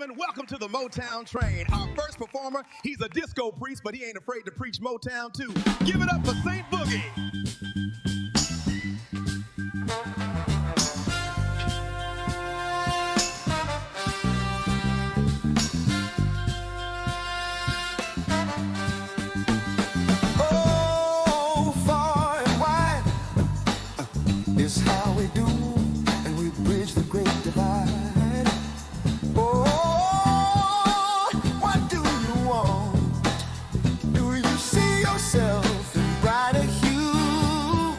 gentlemen, welcome to the Motown train. Our first performer, he's a disco priest, but he ain't afraid to preach Motown too. Give it up for St. Boogie. Oh, far and wide is how we do, and we bridge the great divide. Oh, what do you want? Do you see yourself in brighter hue?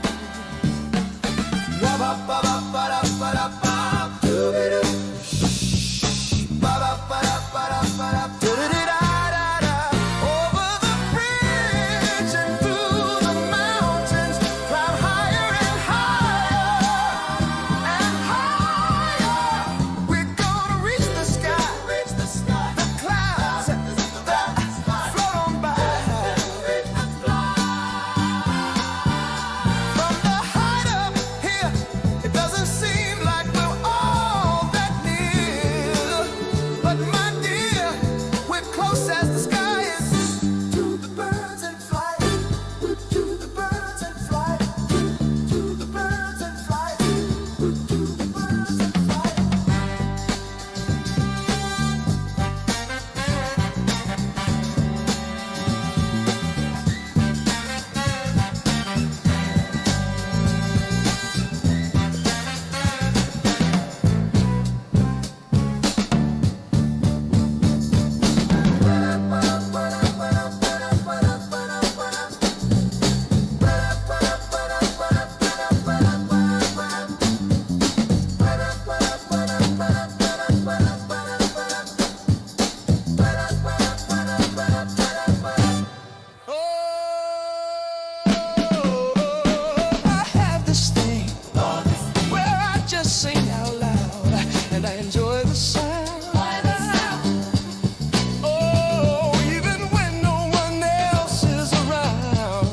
Ba-ba-ba-ba-ba-ba-ba-ba, doo-doo-doo. Ba-ba-ba-ba-ba-ba-ba, doo-doo-doo-da-da-da. Over the bridge and through the mountains, climb higher and higher and higher. We're gonna reach the sky, the clouds that float on by. From the height up here, it doesn't seem like we're all that near. But my dear, we're close as the sky is. To the birds and flight, to the birds and flight, to the birds and flight, to the birds and flight. I have this thing where I just sing out loud, and I enjoy the sound. Oh, even when no one else is around.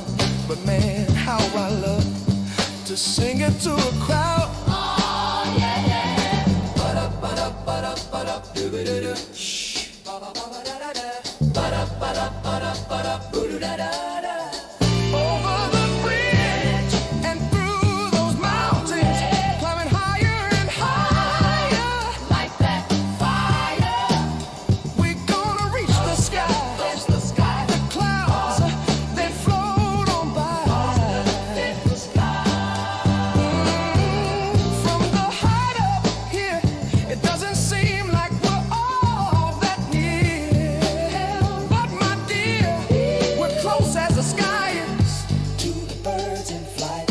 But man, how I love to sing it to a crowd. Oh, yeah, yeah. Ba-da-ba-da-ba-da-ba-da, doo-ba-doo-doo. Shh. Ba-ba-ba-ba-da-da-da. Ba-da-ba-da-ba-da-ba-da, boo-doo-da-da-da. Over the bridge and through those mountains, climbing higher and higher, like that fire. We're gonna reach the sky, the clouds, they float on by. From the height up here, it doesn't seem like we're all that near. But my dear, we're close as the sky is. To the birds in flight,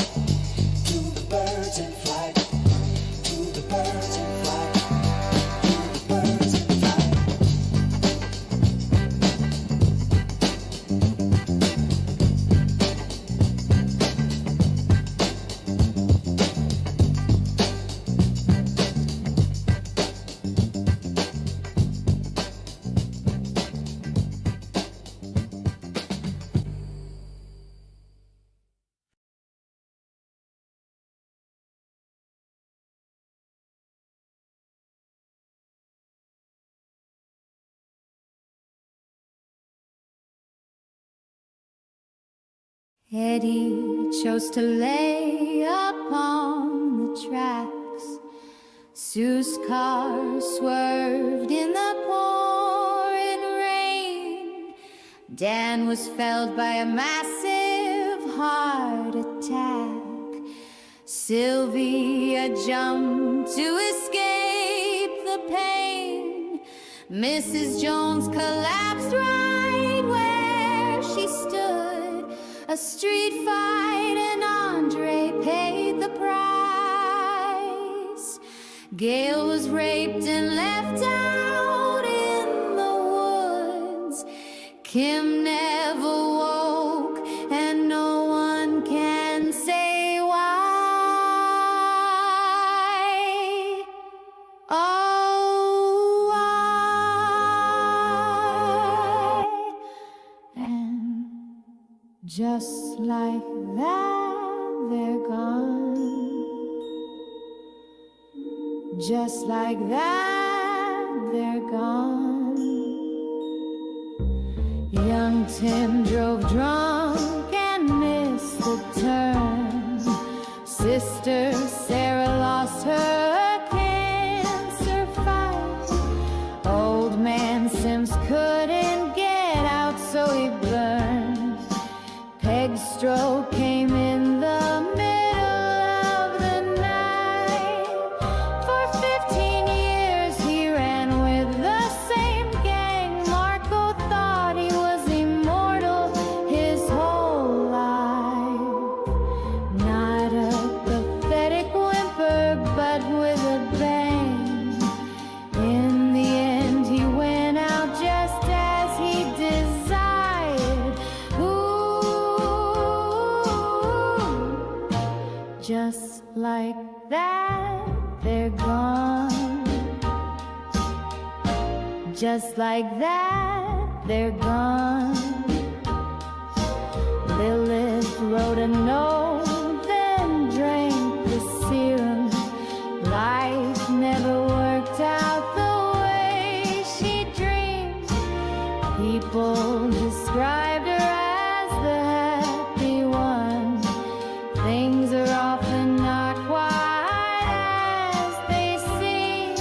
to the birds in flight, to the birds in flight, to the birds in flight. Eddie chose to lay upon the tracks. Sue's car swerved in the pouring rain. Dan was felled by a massive heart attack. Sylvia jumped to escape the pain. Mrs. Jones collapsed right where she stood. A street fight and Andre paid the price. Gail was raped and left out in the woods. Kim never woke and no one can say why. Oh, why? And just like that, they're gone. Just like that, they're gone. Young Tim drove drunk and missed the turn. Sister Sarah lost her cancer fight. Old man Sims couldn't get out, so he burned. Peg's stroke came in the middle of the night. For 15 years he ran with the same gang. Marco thought he was immortal his whole life. Not a pathetic whimper, but with a bang. In the end he went out just as he desired. Just like that, they're gone. Just like that, they're gone. Lilith wrote a note, then drank the serum. Life never worked out the way she dreamed. People described her as the happy one. Things are often not quite as they seem.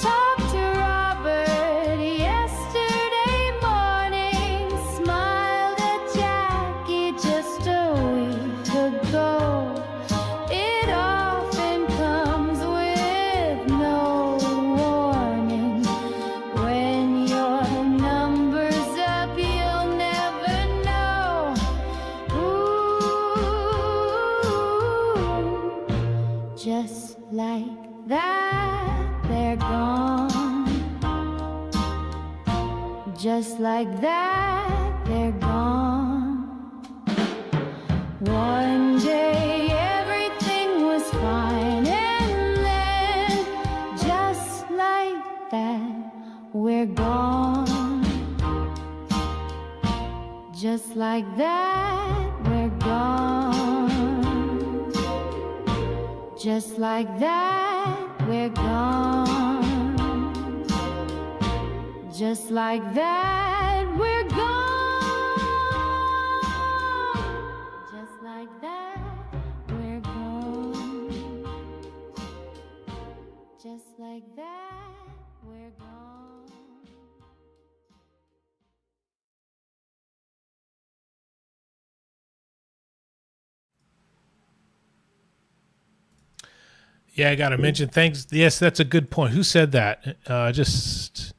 Talked to Robert yesterday morning. Smiled at Jackie just a week ago. It often comes with no warning. When your number's up, you'll never know. Ooh, just like that, they're gone. Just like that, they're gone. One day everything was fine, and then just like that, we're gone. Just like that, we're gone. Just like that, we're gone. Just like that, we're gone. Just like that, we're gone. Just like that, we're gone. Yeah, I got to mention. Thanks. Yes, that's a good point. Who said that? Just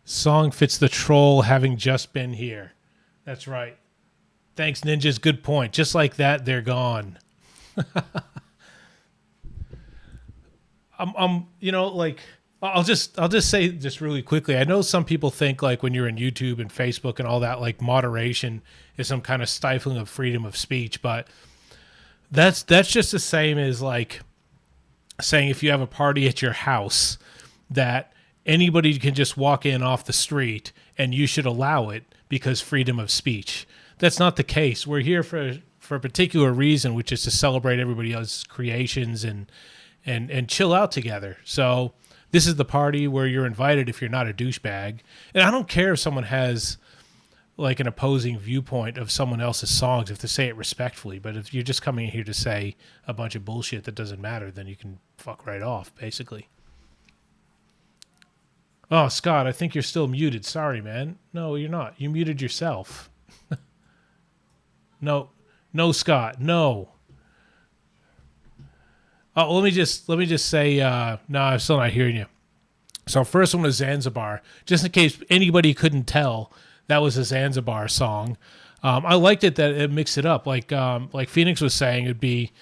song fits the troll having just been here. That's right. Thanks, Ninjas. Good point. Just like that, they're gone. Like I'll just say just really quickly. I know some people think like when you're in YouTube and Facebook and all that, like moderation is some kind of stifling of freedom of speech, but that's just the same as like saying if you have a party at your house that anybody can just walk in off the street and you should allow it because freedom of speech. That's not the case. We're here for a particular reason, which is to celebrate everybody else's creations and chill out together. So this is the party where you're invited if you're not a douchebag. And I don't care if someone has like an opposing viewpoint of someone else's songs if they say it respectfully. But if you're just coming in here to say a bunch of bullshit that doesn't matter, then you can fuck right off, basically. Oh, Scott, I think you're still muted. Sorry, man. No, you're not. You muted yourself. No, Scott, no. Oh, let me just say, no, I'm still not hearing you. So first one was Zanzibar. Just in case anybody couldn't tell, that was a Zanzibar song. I liked it that it mixed it up. Like Phoenix was saying, it'd be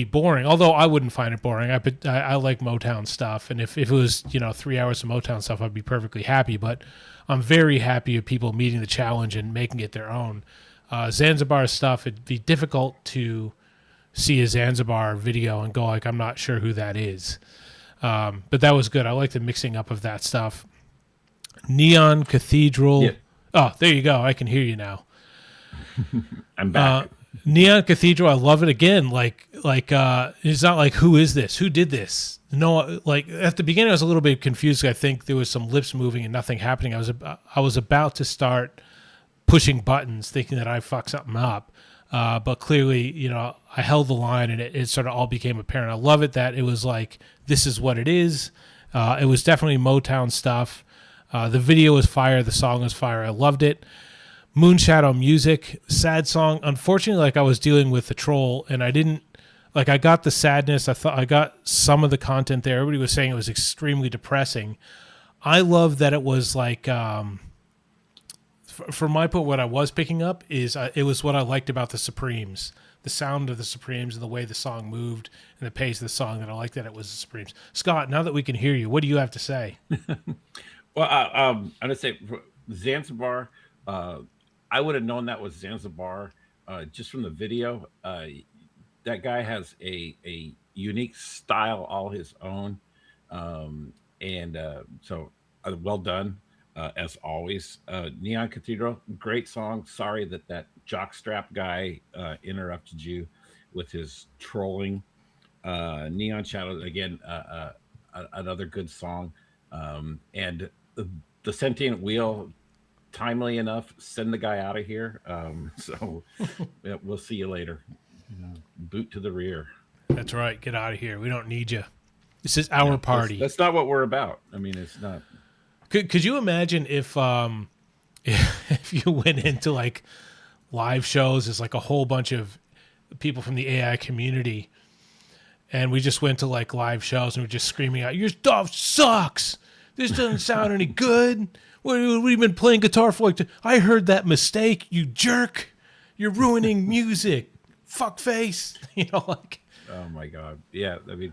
boring. Although I wouldn't find it boring. I like Motown stuff, and if it was 3 hours of Motown stuff, I'd be perfectly happy. But I'm very happy with people meeting the challenge and making it their own. Zanzibar stuff, it'd be difficult to see a Zanzibar video and go like, I'm not sure who that is. But that was good. I like the mixing up of that stuff. Neon Cathedral. Yeah. Oh, there you go. I can hear you now. I'm back. Neon Cathedral, I love it again. It's not like, who is this? Who did this? No, like at the beginning I was a little bit confused. I think there was some lips moving and nothing happening. I was about to start pushing buttons thinking that I fucked something up. But clearly, I held the line and it sort of all became apparent. I love it that it was like, this is what it is. It was definitely Motown stuff. The video was fire. The song was fire. I loved it. Moonshadow music, sad song. Unfortunately, like I was dealing with the troll and I didn't, like I got the sadness. I thought I got some of the content there. Everybody was saying it was extremely depressing. I love that it was like, for my part, what I was picking up is it was what I liked about the Supremes, the sound of the Supremes and the way the song moved and the pace of the song, that I liked that it was the Supremes. Scott, now that we can hear you, what do you have to say? Well, I'm gonna say Zanzibar. I would have known that was Zanzibar just from the video. That guy has a unique style all his own, so well done as always. Neon Cathedral, great song. Sorry that jockstrap guy interrupted you with his trolling. Neon Shadows again, another good song, and the sentient wheel. Timely enough, send the guy out of here. So yeah, we'll see you later. Boot to the rear. That's right. Get out of here. We don't need you. This is our party. That's not what we're about. I mean, it's not. Could you imagine if you went into like live shows as like a whole bunch of people from the AI community, and we just went to like live shows and we're just screaming out, "Your stuff sucks. This doesn't sound any good. We've been playing guitar for like, I heard that mistake, you jerk. You're ruining music. Fuck face." Like. Oh my God. Yeah. I mean,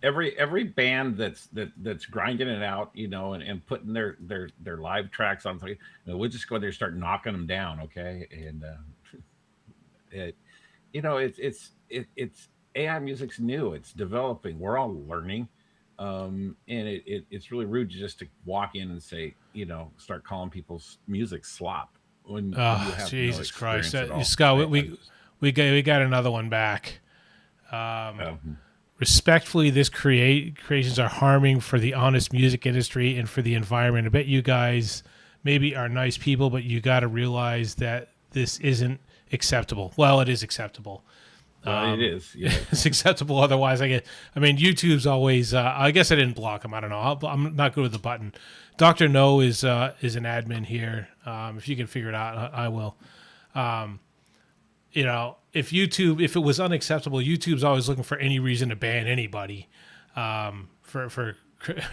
every band that's grinding it out, and putting their live tracks on, we'll just go there and start knocking them down. Okay. And, it's AI music's new. It's developing. We're all learning. And it's really rude just to walk in and say, start calling people's music slop when you have Jesus Christ, Scott, we got another one back. Respectfully, this creations are harming for the honest music industry and for the environment. I bet you guys maybe are nice people, but you got to realize that this isn't acceptable. Well, it is acceptable. It is. Yeah. It's acceptable. Otherwise, YouTube's always. I guess I didn't block him. I don't know. I'm not good with the button. Dr. No is an admin here. If you can figure it out, I will. If it was unacceptable, YouTube's always looking for any reason to ban anybody for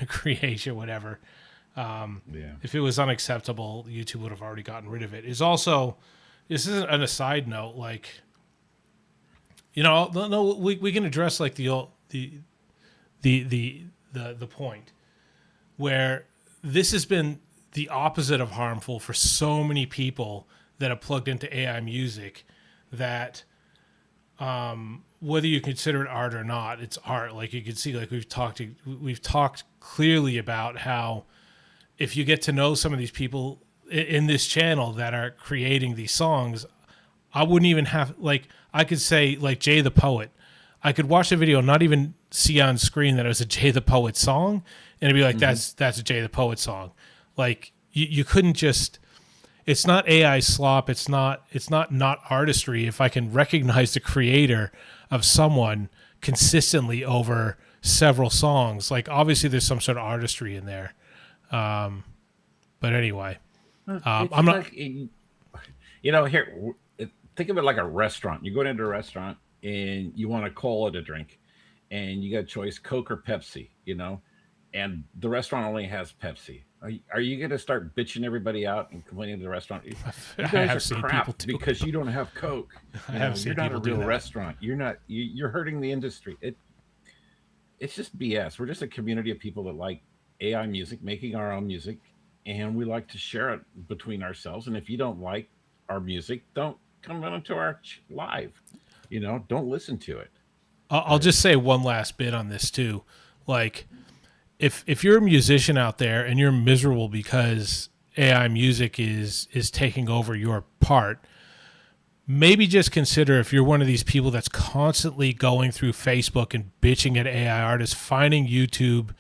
creation, whatever. If it was unacceptable, YouTube would have already gotten rid of it. This isn't an aside note, like. No, we can address like the point where this has been the opposite of harmful for so many people that have plugged into AI music that whether you consider it art or not, it's art. Like you can see, like we've talked clearly about how if you get to know some of these people in this channel that are creating these songs, I wouldn't even have I could say like Jay the Poet. I could watch the video and not even see on screen that it was a Jay the Poet song, and it'd be like that's a Jay the Poet song. Like you couldn't just. It's not AI slop. It's not artistry. If I can recognize the creator of someone consistently over several songs, like obviously there's some sort of artistry in there. But anyway, I'm not. Here. Think of it like a restaurant. You go into a restaurant and you want a cola to drink, and you got a choice, Coke or Pepsi, and the restaurant only has Pepsi. Are you going to start bitching everybody out and complaining to the restaurant? You guys are crap because you don't have Coke. You're not a real restaurant. You're hurting the industry. It's just BS. We're just a community of people that like AI music, making our own music, and we like to share it between ourselves. And if you don't like our music, don't come onto our live. Don't listen to it. I'll just say one last bit on this too. Like, if you're a musician out there and you're miserable because AI music is taking over your part, maybe just consider, if you're one of these people that's constantly going through Facebook and bitching at AI artists, finding YouTube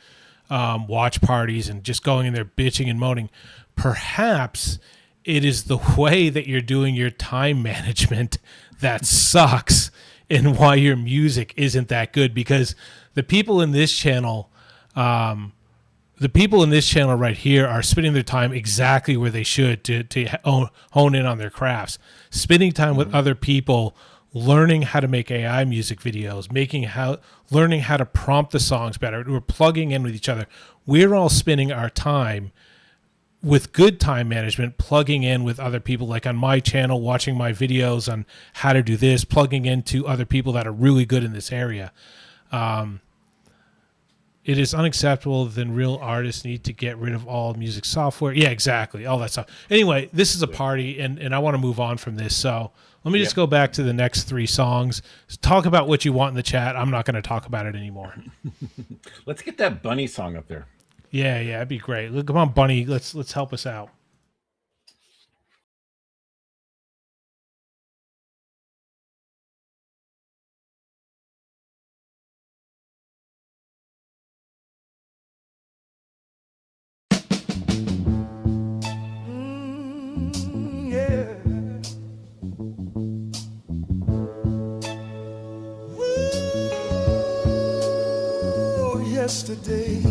watch parties and just going in there bitching and moaning, perhaps it is the way that you're doing your time management that sucks and why your music isn't that good. Because the people in this channel, right here are spending their time exactly where they should to hone in on their crafts, spending time with other people, learning how to make AI music videos, learning how to prompt the songs better. We're plugging in with each other. We're all spending our time with good time management, plugging in with other people, like on my channel, watching my videos on how to do this, plugging into other people that are really good in this area. It is unacceptable that real artists need to get rid of all music software. Yeah, exactly. All that stuff. Anyway, this is a party, and I want to move on from this. So let me just go back to the next 3 songs. Talk about what you want in the chat. I'm not going to talk about it anymore. Let's get that Bunny song up there. Yeah, that'd be great. Look, come on, Bunny. Let's help us out. Yesterday,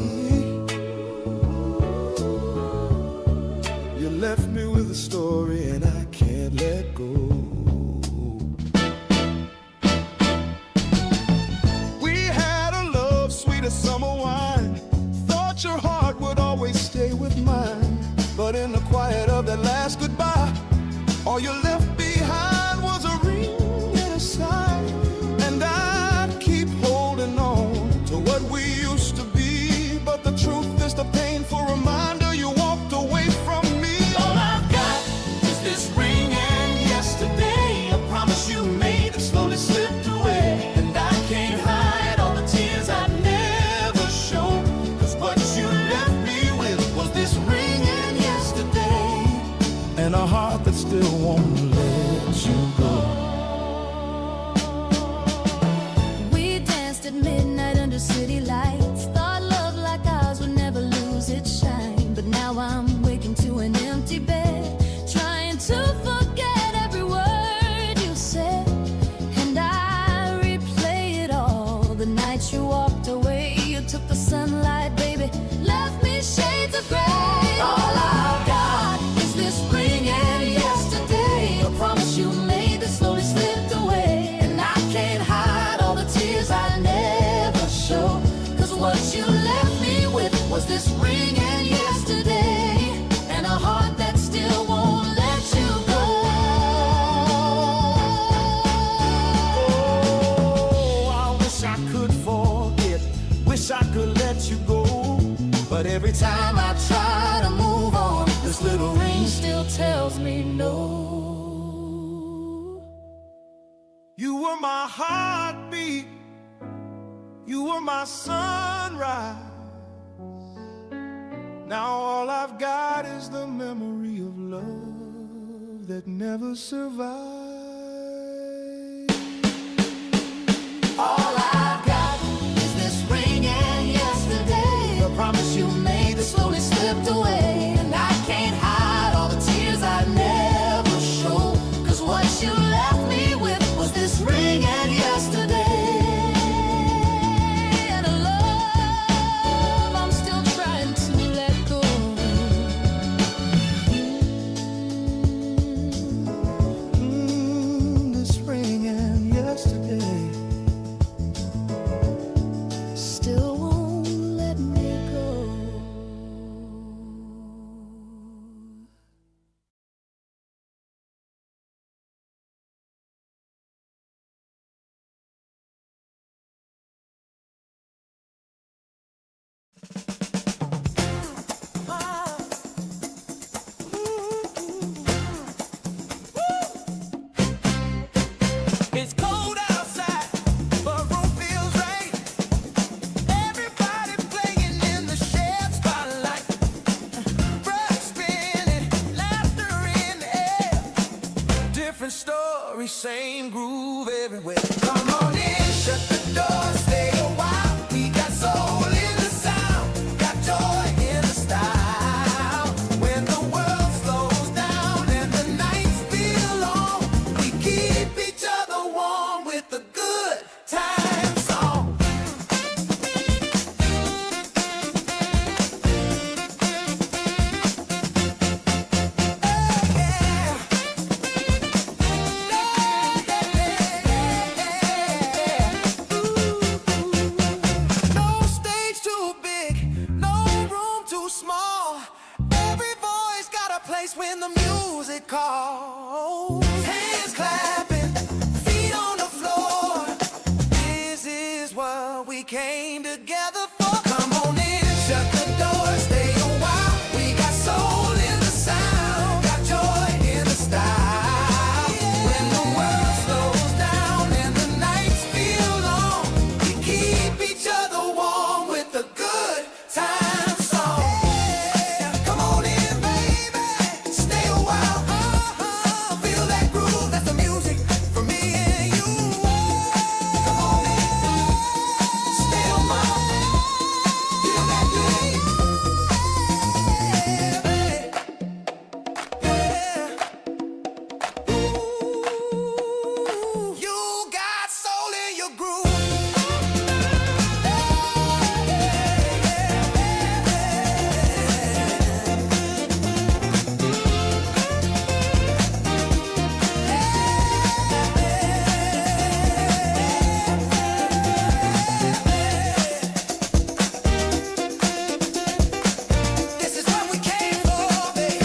you left me with a story and I can't let go. We had a love sweet as summer wine. Thought your heart would always stay with mine. But in the quiet of that last goodbye, all you left behind was a ring and a sign. And I'd keep holding on to what we used to be, but the truth is the painful reminder you walked away from me. All I've got is this ring and yesterday, a promise you made that slowly slipped away. And I can't hide all the tears I never showed, 'cause what you left me with was this ring and yesterday, and a heart that still won't let you go. We danced at midnight under city lights. Thought love like ours would never lose its shine. But now I'm waking to an empty bed, trying to forget every word you said. And I replay it all. The night you walked away, you took the sunlight, baby, left me shades of gray. All I've got is this ring and yesterday, a promise you made that slowly slipped away. And I can't hide all the tears I never showed, 'cause what you left me with was this ring and yesterday, and a heart that still won't let you go. Oh, I wish I could forget, wish I could let you go. But every time I try to move on, this little ring still tells me no. You were my heartbeat, you were my sunrise. Now all I've got is the memory of love that never survived. All I've got is this ring and yesterday, the promise you made that slowly slipped away. And I can't hide all the tears I never showed, 'cause what you left me with was this ring and yesterday, and a love I'm still trying to let go. This ring and yesterday Still won't let me go. It's cold outside, but room feels right. Everybody playing in the shared spotlight. Brush spinning, laughter in the air. Different story. story, same groove everywhere. Come on in, shut the door, stay a while. We got soul in the sound, got joy in the style. When the world slows down and the nights feel long, we keep each other warm with a good time song. No stage too big, no room too small. Every voice got a place when the music calls. Hands clapping, feet on the floor. This is what we came together for. Come on in, shut the door, stay a while. We got soul in the sound, got joy in the style. When the world slows down and the nights feel long, we keep each other warm with a good time song. Come on in, baby, stay a while. Feel that groove, that's the music for me and you. Come on in, stay a while. Feel that groove. Ooh, you got soul in your groove. This is what we came for, baby.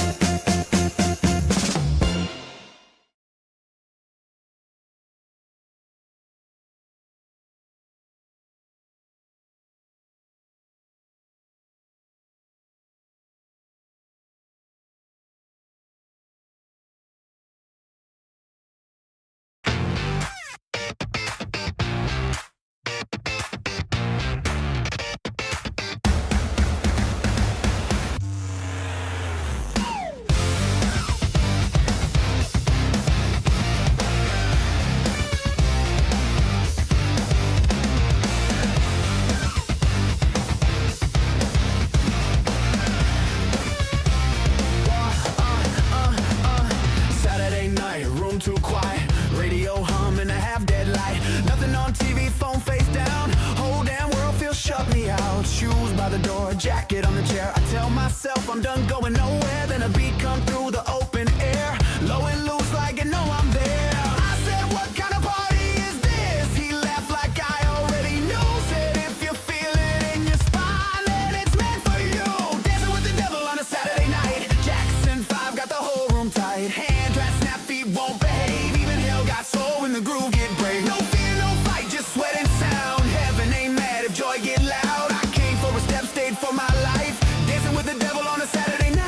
Saturday night, room too quiet, radio humming a half dead light. Nothing on TV, phone face down. Whole damn world feels shut me out. Shoes by the door, jacket on the chair. I tell myself I'm done going nowhere. Then a beat come through the open air, low and loose like you know I'm there. I said, what kind of party is this? He laughed like I already knew. Said if you feel it in your spine, then it's meant for you. Dancing with the devil on a Saturday night. Jackson 5 got the whole room tight. Hand dress, snap feet won't behave. Even hell got soul when the groove get brave. No fear, no fight, just sweat and sound. Heaven ain't mad if joy get loud. I came for a step, stayed for my life. Dancing with the devil on a Saturday night.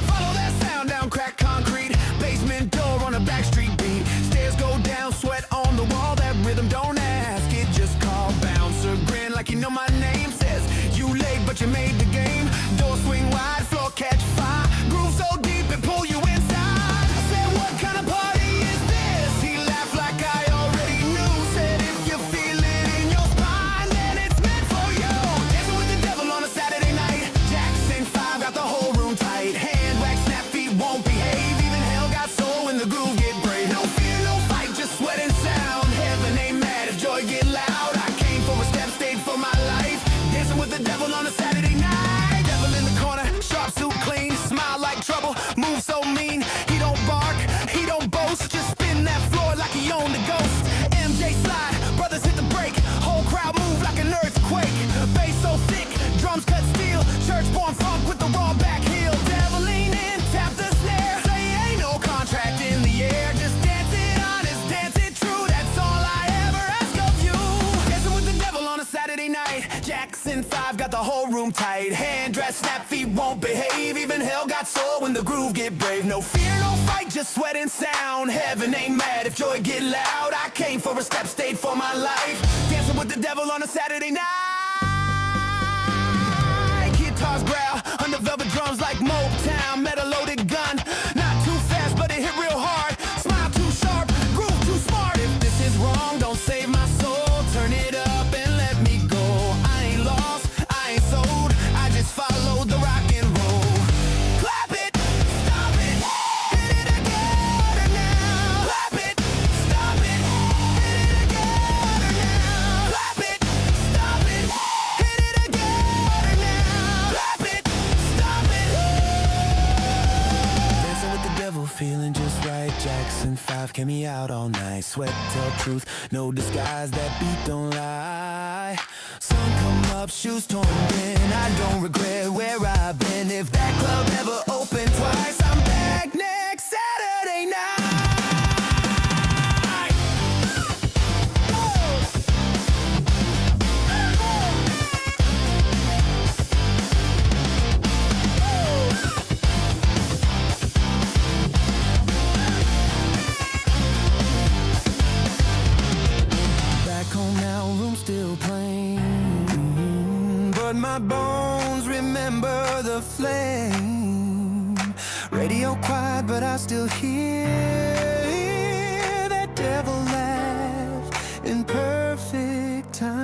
Follow that sound down cracked concrete. Basement door on a backstreet beat. Stairs go down, sweat on the wall. That rhythm don't ask, it just call. Bouncer grin like you know my name. Says you late but you made the game. Door swing wide, floor catch fire. Groove so deep it pull you inside. I said, what kind of party is this? He laughed like I already knew. Said if you feel it in your spine, then it's meant for you. Dancing with the devil on a Saturday night. Jackson 5 got the whole room tight. Hand wax, snap feet won't behave. Even hell got soul when the groove get brave. No fear, no fight, just sweat and sound. Heaven ain't mad if joy get loud. I came for a step, stayed for my life. Dancing with the devil on a Saturday night. Devil in the corner, sharp suit clean. Smile like trouble, move so mean. He don't bark, he don't boast. Just spin that floor like he owned the ghost. MJ slide, brothers hit the brake. Whole crowd move like an earthquake. Bass so thick, drums cut steel. Church born funk with the raw back heel. Devil lean in, tap the snare. Say ain't no contract in the air. Just dance it honest, dance it true. That's all I ever ask of you. Dancing with the devil on a Saturday night. Jackson 5 got the whole room tight. Hand dress, snap feet won't behave. Even hell got soul when the groove get brave. No fear, no fight, just sweat and sound. Heaven ain't mad if joy get loud. I came for a step, stayed for my life. Dancing with the devil on a Saturday night. drive, carry me out all night. Sweat, tell truth, no disguise, that beat don't lie. Sun come up, shoes torn thin, I don't regret where I've been. If that club ever opened twice, I'm back next Saturday night. Back home now, room still plain, but my bones remember the flame. Radio quiet, but I still hear that devil laugh in perfect time.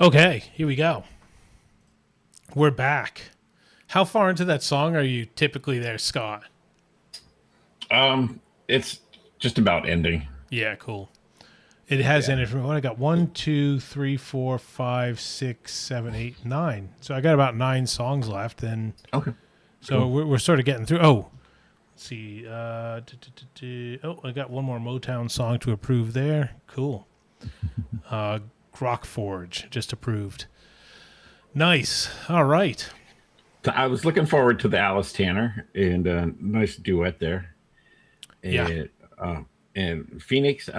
Okay, here we go. We're back. How far into that song are you typically there, Scott? It's just about ending. Yeah, cool. It has ended from what I got 1, 2, 3, 4, 5, 6, 7, 8, 9. So I got about 9 songs left, and Okay. so we're sort of getting through. Oh, let's see. I got one more Motown song to approve there. Cool. Rock Forge just approved. Nice. All right. So I was looking forward to the Alice Tanner and nice duet there. And, Yeah. And Phoenix,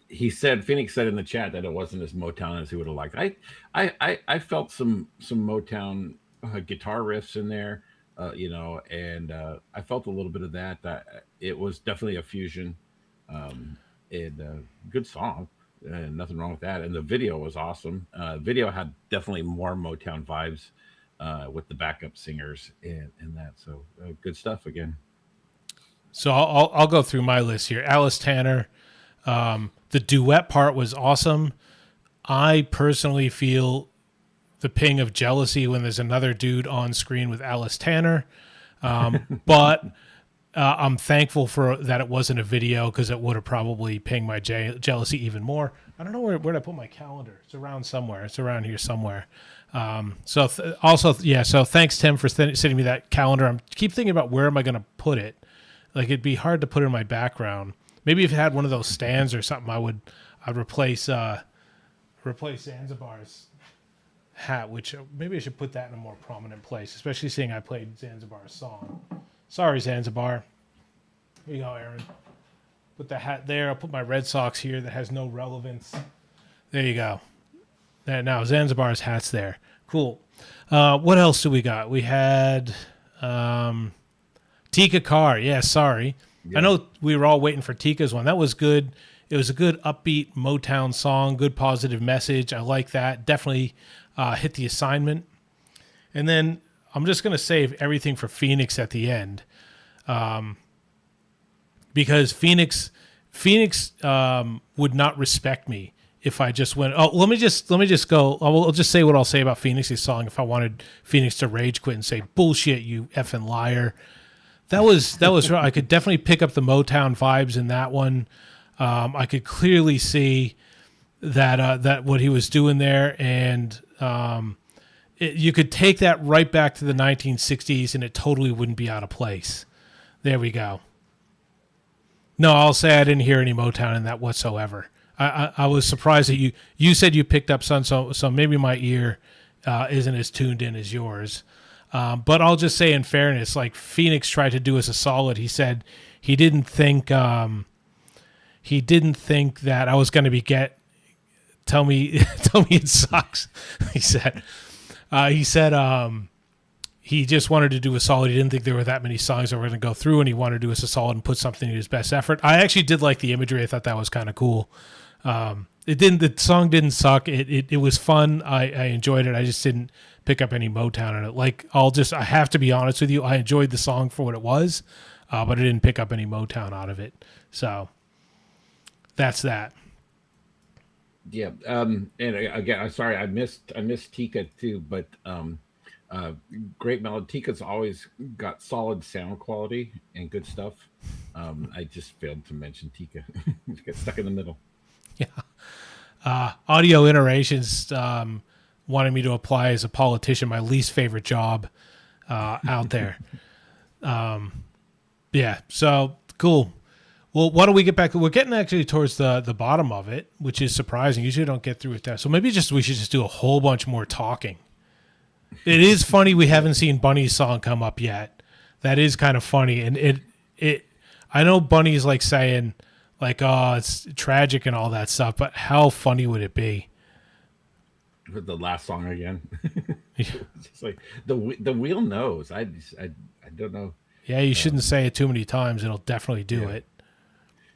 he said Phoenix said in the chat that it wasn't as Motown as he would have liked. I felt some Motown guitar riffs in there, and I felt a little bit of that. It was definitely a fusion, and good song. Nothing wrong with that. And the video was awesome. Video had definitely more Motown vibes with the backup singers and that. So good stuff again. So I'll go through my list here. Alice Tanner, the duet part was awesome. I personally feel the ping of jealousy when there's another dude on screen with Alice Tanner, but I'm thankful for that it wasn't a video because it would have probably pinged my jealousy even more. I don't know where I put my calendar. It's around somewhere. It's around here somewhere. So thanks, Tim, for sending me that calendar. I keep thinking about where am I going to put it. Like it'd be hard to put in my background. Maybe if it had one of those stands or something, I'd replace Zanzibar's hat, which maybe I should put that in a more prominent place, especially seeing I played Zanzibar's song. Sorry, Zanzibar. Here you go, Aaron. Put the hat there. I'll put my Red Sox here that has no relevance. There you go. There, now Zanzibar's hat's there. Cool. What else do we got? We had Tika Carr. Yeah, sorry. Yeah. I know we were all waiting for Tika's one. That was good. It was a good upbeat Motown song, good positive message. I like that. Definitely hit the assignment. And then I'm just going to save everything for Phoenix at the end, because Phoenix would not respect me if I just went. Oh, let me just go. I'll just say what I'll say about Phoenix's song. If I wanted Phoenix to rage quit and say bullshit, you effing liar. That was I could definitely pick up the Motown vibes in that one. I could clearly see that what he was doing there, and you could take that right back to the 1960s, and it totally wouldn't be out of place. There we go. No, I'll say I didn't hear any Motown in that whatsoever. I was surprised that you said you picked up some, so maybe my ear isn't as tuned in as yours. But I'll just say in fairness, like Phoenix tried to do us a solid. He said he didn't think that I was going to be tell me it sucks. He said he just wanted to do a solid. He didn't think there were that many songs that were going to go through, and he wanted to do us a solid and put something in his best effort. I actually did like the imagery. I thought that was kind of cool. The song didn't suck. It was fun. I enjoyed it. I just didn't pick up any Motown in it. Like I have to be honest with you. I enjoyed the song for what it was, but I didn't pick up any Motown out of it. So that's that. Yeah. And again, I'm sorry, I missed Tika too, but great melody. Tika's always got solid sound quality and good stuff. I just failed to mention Tika. Get stuck in the middle. Audio iterations wanted me to apply as a politician, my least favorite job out there. Yeah, so cool. Well, why don't we get back? We're getting actually towards the bottom of it, which is surprising. Usually don't get through with that. So maybe we should just do a whole bunch more talking. It is funny we haven't seen Bunny's song come up yet. That is kind of funny. And it I know Bunny's like saying like, oh, it's tragic and all that stuff, but how funny would it be? With the last song again. Just like the wheel knows. I don't know. Yeah, you shouldn't say it too many times. It'll definitely do it.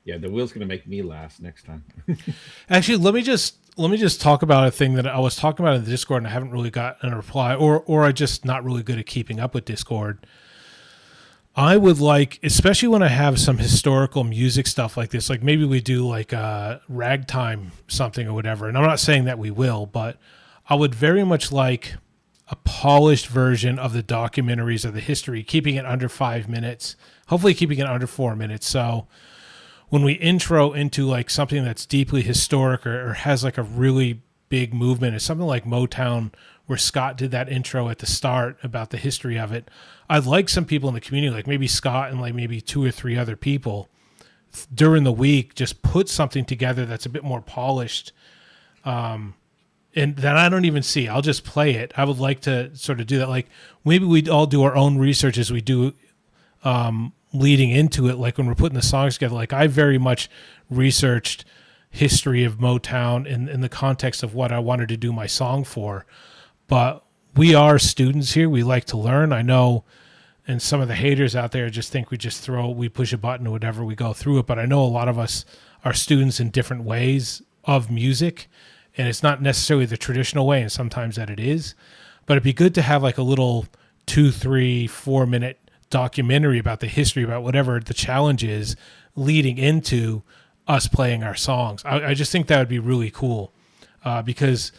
Yeah, the wheel's gonna make me last next time. Actually, let me just talk about a thing that I was talking about in the Discord and I haven't really gotten a reply, or I'm just not really good at keeping up with Discord. I would like, especially when I have some historical music stuff like this, like maybe we do like a ragtime something or whatever. And I'm not saying that we will, but I would very much like a polished version of the documentaries of the history, keeping it under 5 minutes, hopefully keeping it under 4 minutes. So when we intro into like something that's deeply historic or has like a really big movement, it's something like Motown, where Scott did that intro at the start about the history of it. I'd like some people in the community, like maybe Scott and like maybe 2 or 3 other people during the week, just put something together that's a bit more polished. And that I don't even see. I'll just play it. I would like to sort of do that. Like maybe we'd all do our own research as we do leading into it. Like when we're putting the songs together, like I very much researched history of Motown in the context of what I wanted to do my song for. But we are students here. We like to learn. I know, and some of the haters out there just think we push a button or whatever, we go through it. But I know a lot of us are students in different ways of music, and it's not necessarily the traditional way, and sometimes that it is. But it'd be good to have like a little 2, 3, 4 minute documentary about the history, about whatever the challenge is leading into us playing our songs. I just think that would be really cool because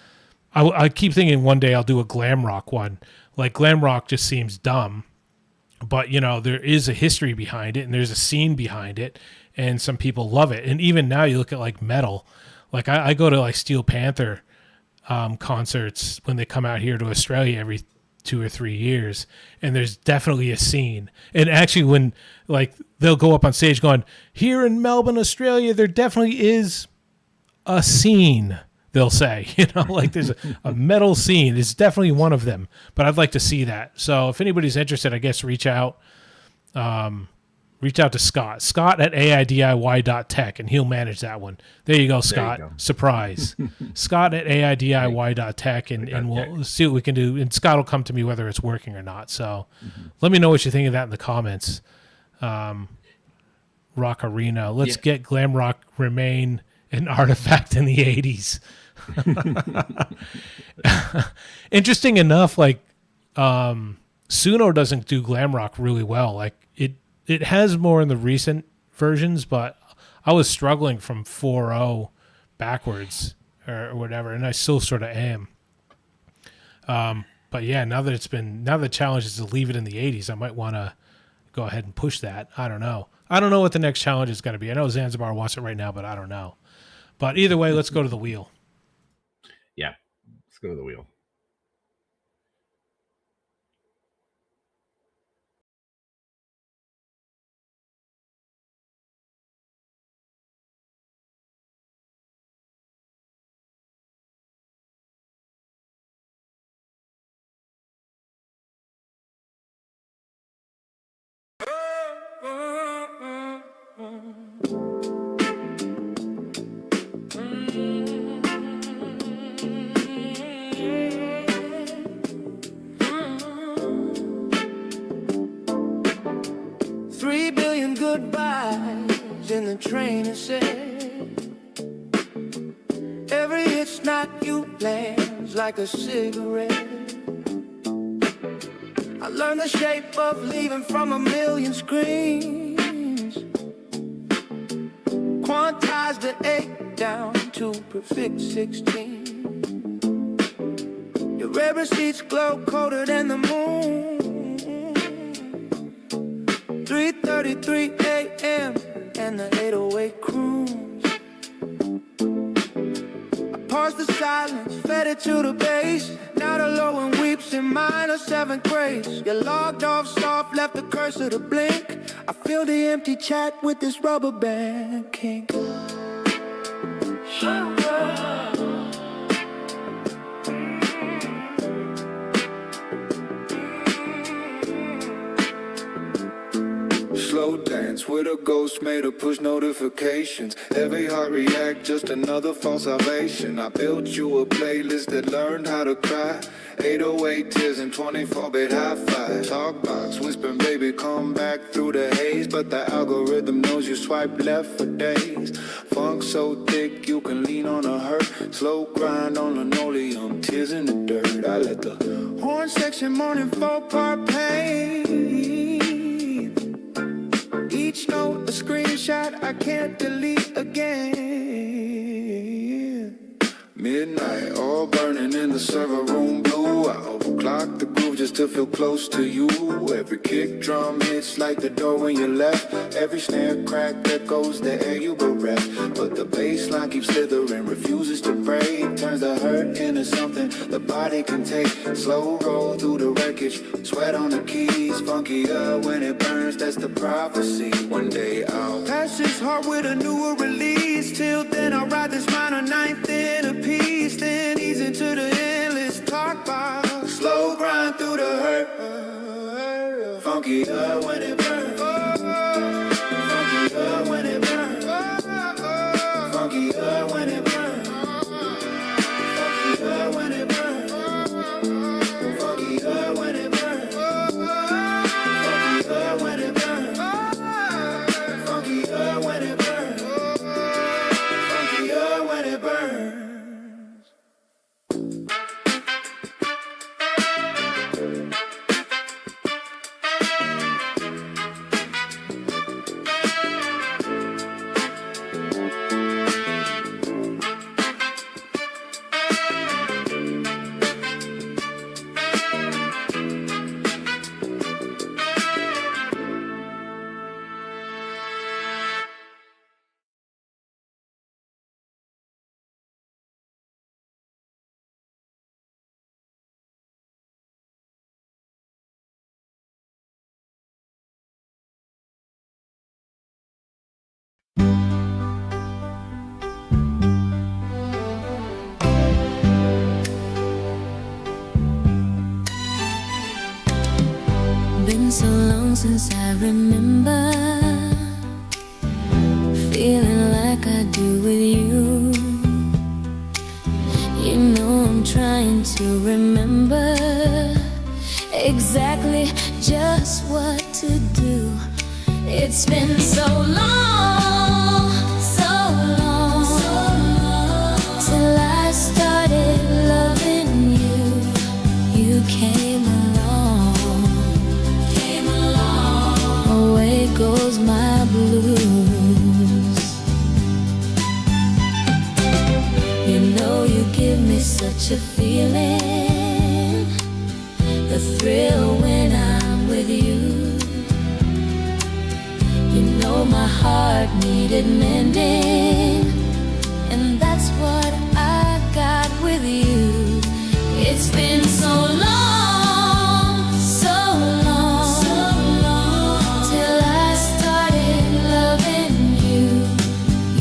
I keep thinking one day I'll do a glam rock one. Like glam rock just seems dumb, but you know, there is a history behind it and there's a scene behind it and some people love it. And even now you look at like metal, like I go to like Steel Panther concerts when they come out here to Australia every 2 or 3 years, and there's definitely a scene. And actually when like they'll go up on stage going, here in Melbourne, Australia, there definitely is a scene. They'll say, you know, like there's a metal scene. It's definitely one of them, but I'd like to see that. So if anybody's interested, I guess reach out to Scott at aidiy.tech, and he'll manage that one. There you go, Scott. You go. Surprise. Scott at aidiy.tech, and we'll see what we can do. And Scott will come to me whether it's working or not. So let me know what you think of that in the comments. Rock Arena. Let's get glam rock remain an artifact in the 80s. Interesting enough, like Suno doesn't do glam rock really well. Like it has more in the recent versions, but I was struggling from 4.0 backwards or whatever, and I still sort of am. But yeah, now the challenge is to leave it in the 80s, I might want to go ahead and push that. I don't know what the next challenge is going to be. I know Zanzibar wants it right now, but I don't know. But either way, let's go to the wheel. Yeah, let's go to the wheel. Goodbyes in the train is said. Every hit's not you lands like a cigarette. I learned the shape of leaving from a million screens. Quantize the 8 down to perfect 16. Your red receipts glow colder than the moon. 3:33 a.m. and the 808 cruise. silence, fed it to the bass. Now the low and weeps in minor 7th grade. You logged off soft, left the cursor to blink. I feel the empty chat with this rubber band kink. Slow dance with a ghost made of push notifications. Every heart react, just another false salvation. I built you a playlist that learned how to cry. 808 tears and 24-bit hi-fi. Talkbox whispering, baby, come back through the haze. But the algorithm knows you swipe left for days. Funk so thick you can lean on a hurt. Slow grind on linoleum, tears in the dirt. I let the horn section morning 4-part pain. Each note a screenshot I can't delete again. Midnight, all burning in the server room blue. I overclock the groove just to feel close to you. Every kick drum hits like the door when you left. Every snare crack echoes the air you bereft. But the bass line keeps slithering, refuses to break. Turns the hurt into something the body can take. Slow roll through the wreckage, sweat on the keys. Funkier when it burns, that's the prophecy. One day I'll pass this heart with a newer release. Till then I'll ride this minor 9th in a piece. Then ease into the endless talk box. Slow grind through the hurt. Funkier when it burns. Funkier when it burns. Funkier when it burns. Funkier when it burns. Funkier when it burns. Funkier when it burns. Funkier when it burns. Funkier when it burns. Been so long since I remember feeling like I do with you. You know I'm trying to remember exactly just what to do. It's been so long, so long, so long, till I started loving you. You came along, away goes my blues. You know you give me such a feeling, the thrill when I'm with you. You know my heart needed mending, and that's what I got with you. It's been so long, so long, so long, till I started loving you.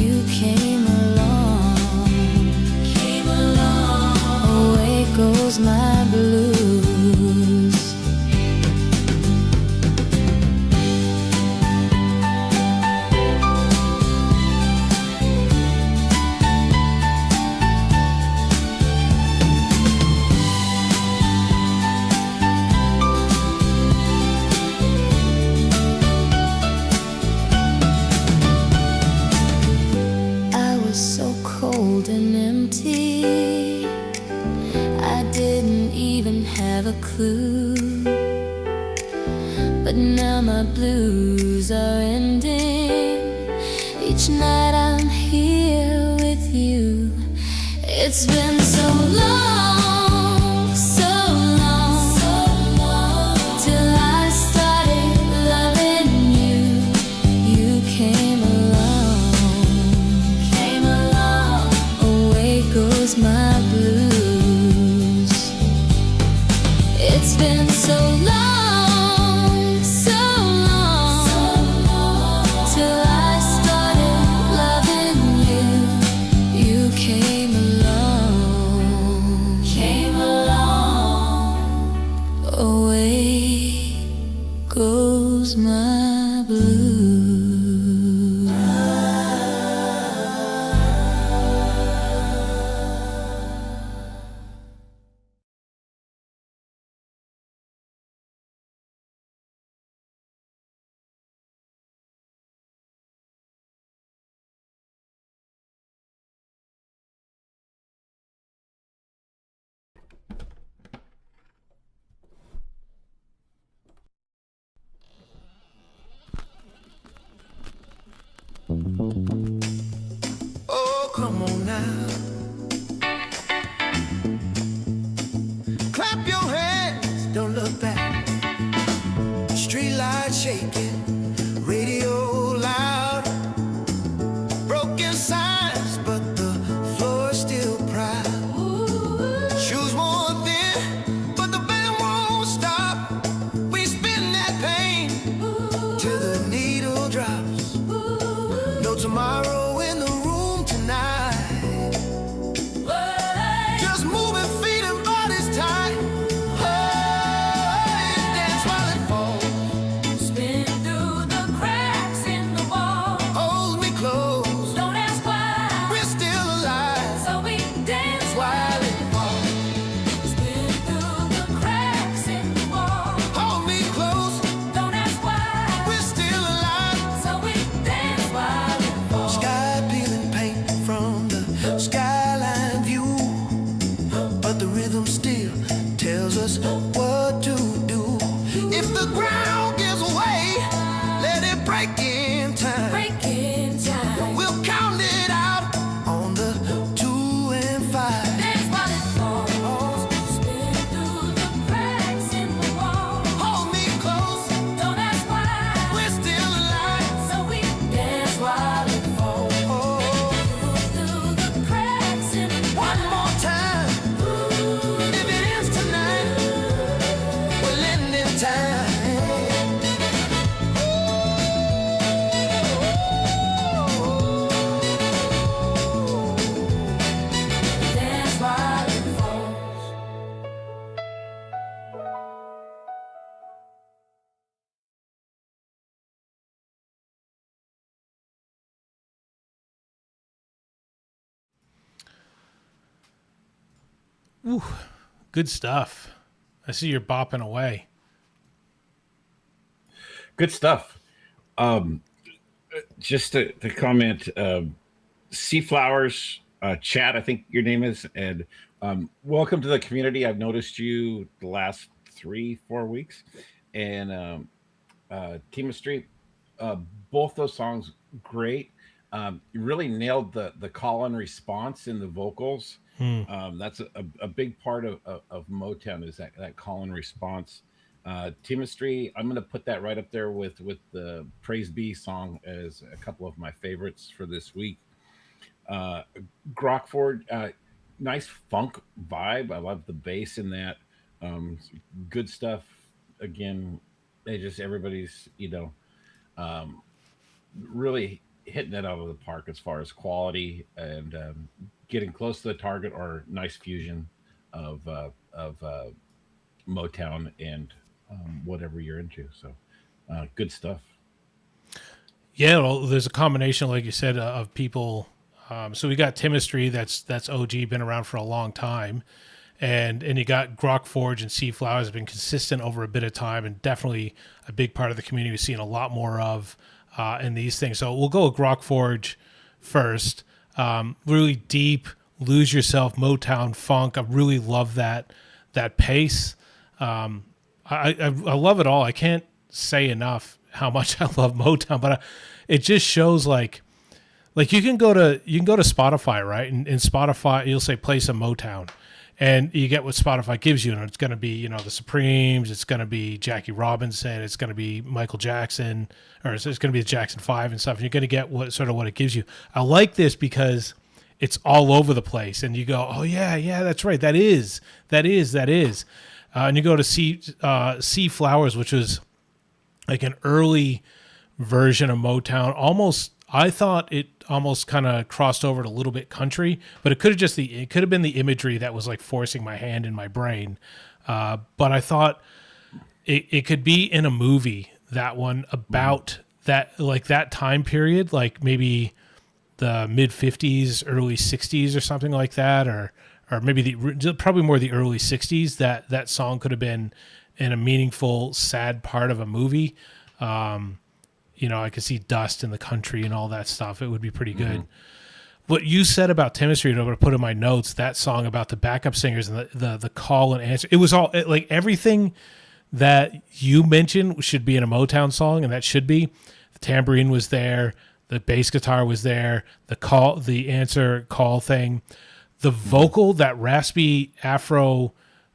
You came along, away goes my blues. I was so cold and empty, I didn't even have a clue. But now my blues are ending. Each night I'm here with you. It's been so long, so long, so long, till I started loving you. You came along, away goes my blues. goes my blue. Oh, come on now. Clap your hands, don't look back. Street lights shaking, radio loud. Broken signs, but the floor is still proud. Shoes worn thin, but the band won't stop. We spin that pain till the needle drops. No tomorrow in the room tonight. Just moving feet and bodies tight. Oh, dance while it falls. Spin through the cracks in the wall. Hold me close. Don't ask why. We're still alive So we dance while it falls. spin through the cracks in the wall. Hold me close. Don't ask why. We're still alive. So we dance while it falls. Sky peeling paint from the skyline view, but the rhythm still tells us what to do. If the ground gives way, let it break in time. Breaking time. We'll count it out on the 2 and 5. Dance while it falls. Spin through the cracks in the wall. Hold me close. Don't ask why. We're still alive. So we dance while it falls. Oh, Through the cracks in the one more time. If it ends tonight, we'll end in time. dance while it falls. Ooh, good stuff. I see you're bopping away. Good stuff. Just to comment, Sea Flowers, Chad, I think your name is, and welcome to the community. I've noticed you the last 3-4 weeks, and Team of Street, both those songs great. You really nailed the call and response in the vocals. That's a big part of Motown is that call and response. Chemistry, I'm going to put that right up there with the Praise Be song as a couple of my favorites for this week. Grockford, nice funk vibe. I love the bass in that. Good stuff. Again, everybody's really hitting it out of the park as far as quality and getting close to the target, or nice fusion of Motown and whatever you're into. So good stuff. Yeah, well, there's a combination, like you said, of people. So we got Chemistry, that's OG, been around for a long time, and you got Grok Forge and Sea Flowers have been consistent over a bit of time, and definitely a big part of the community we're seeing a lot more of in these things. So we'll go with Grok Forge first. Really deep, lose yourself, Motown funk. I really love that pace. I love it all. I can't say enough how much I love Motown, but it just shows like you can go to Spotify, right? And in Spotify, you'll say play some Motown, and you get what Spotify gives you, and it's going to be the Supremes, it's going to be Jackie Robinson, it's going to be Michael Jackson, or it's going to be the Jackson 5 and stuff. And you're going to get what it gives you. I like this because it's all over the place, and you go, oh yeah, that's right, that is. And you go to Sea Flowers, which was like an early version of Motown. Almost, I thought it almost kind of crossed over to a little bit country, but it could have been the imagery that was like forcing my hand in my brain. But I thought it could be in a movie, that one, about that, like that time period, like maybe the mid 50s, early 60s or something like that, or maybe probably more the early 60s, that song could have been in a meaningful, sad part of a movie. You know, I could see dust in the country and all that stuff. It would be pretty good. What you said about Chemistry, I'm going to put in my notes, that song about the backup singers and the call and answer. It was all like everything that you mentioned should be in a Motown song, and that should be. The tambourine was there, the bass guitar was there, the answer call thing, the vocal, that raspy Afro,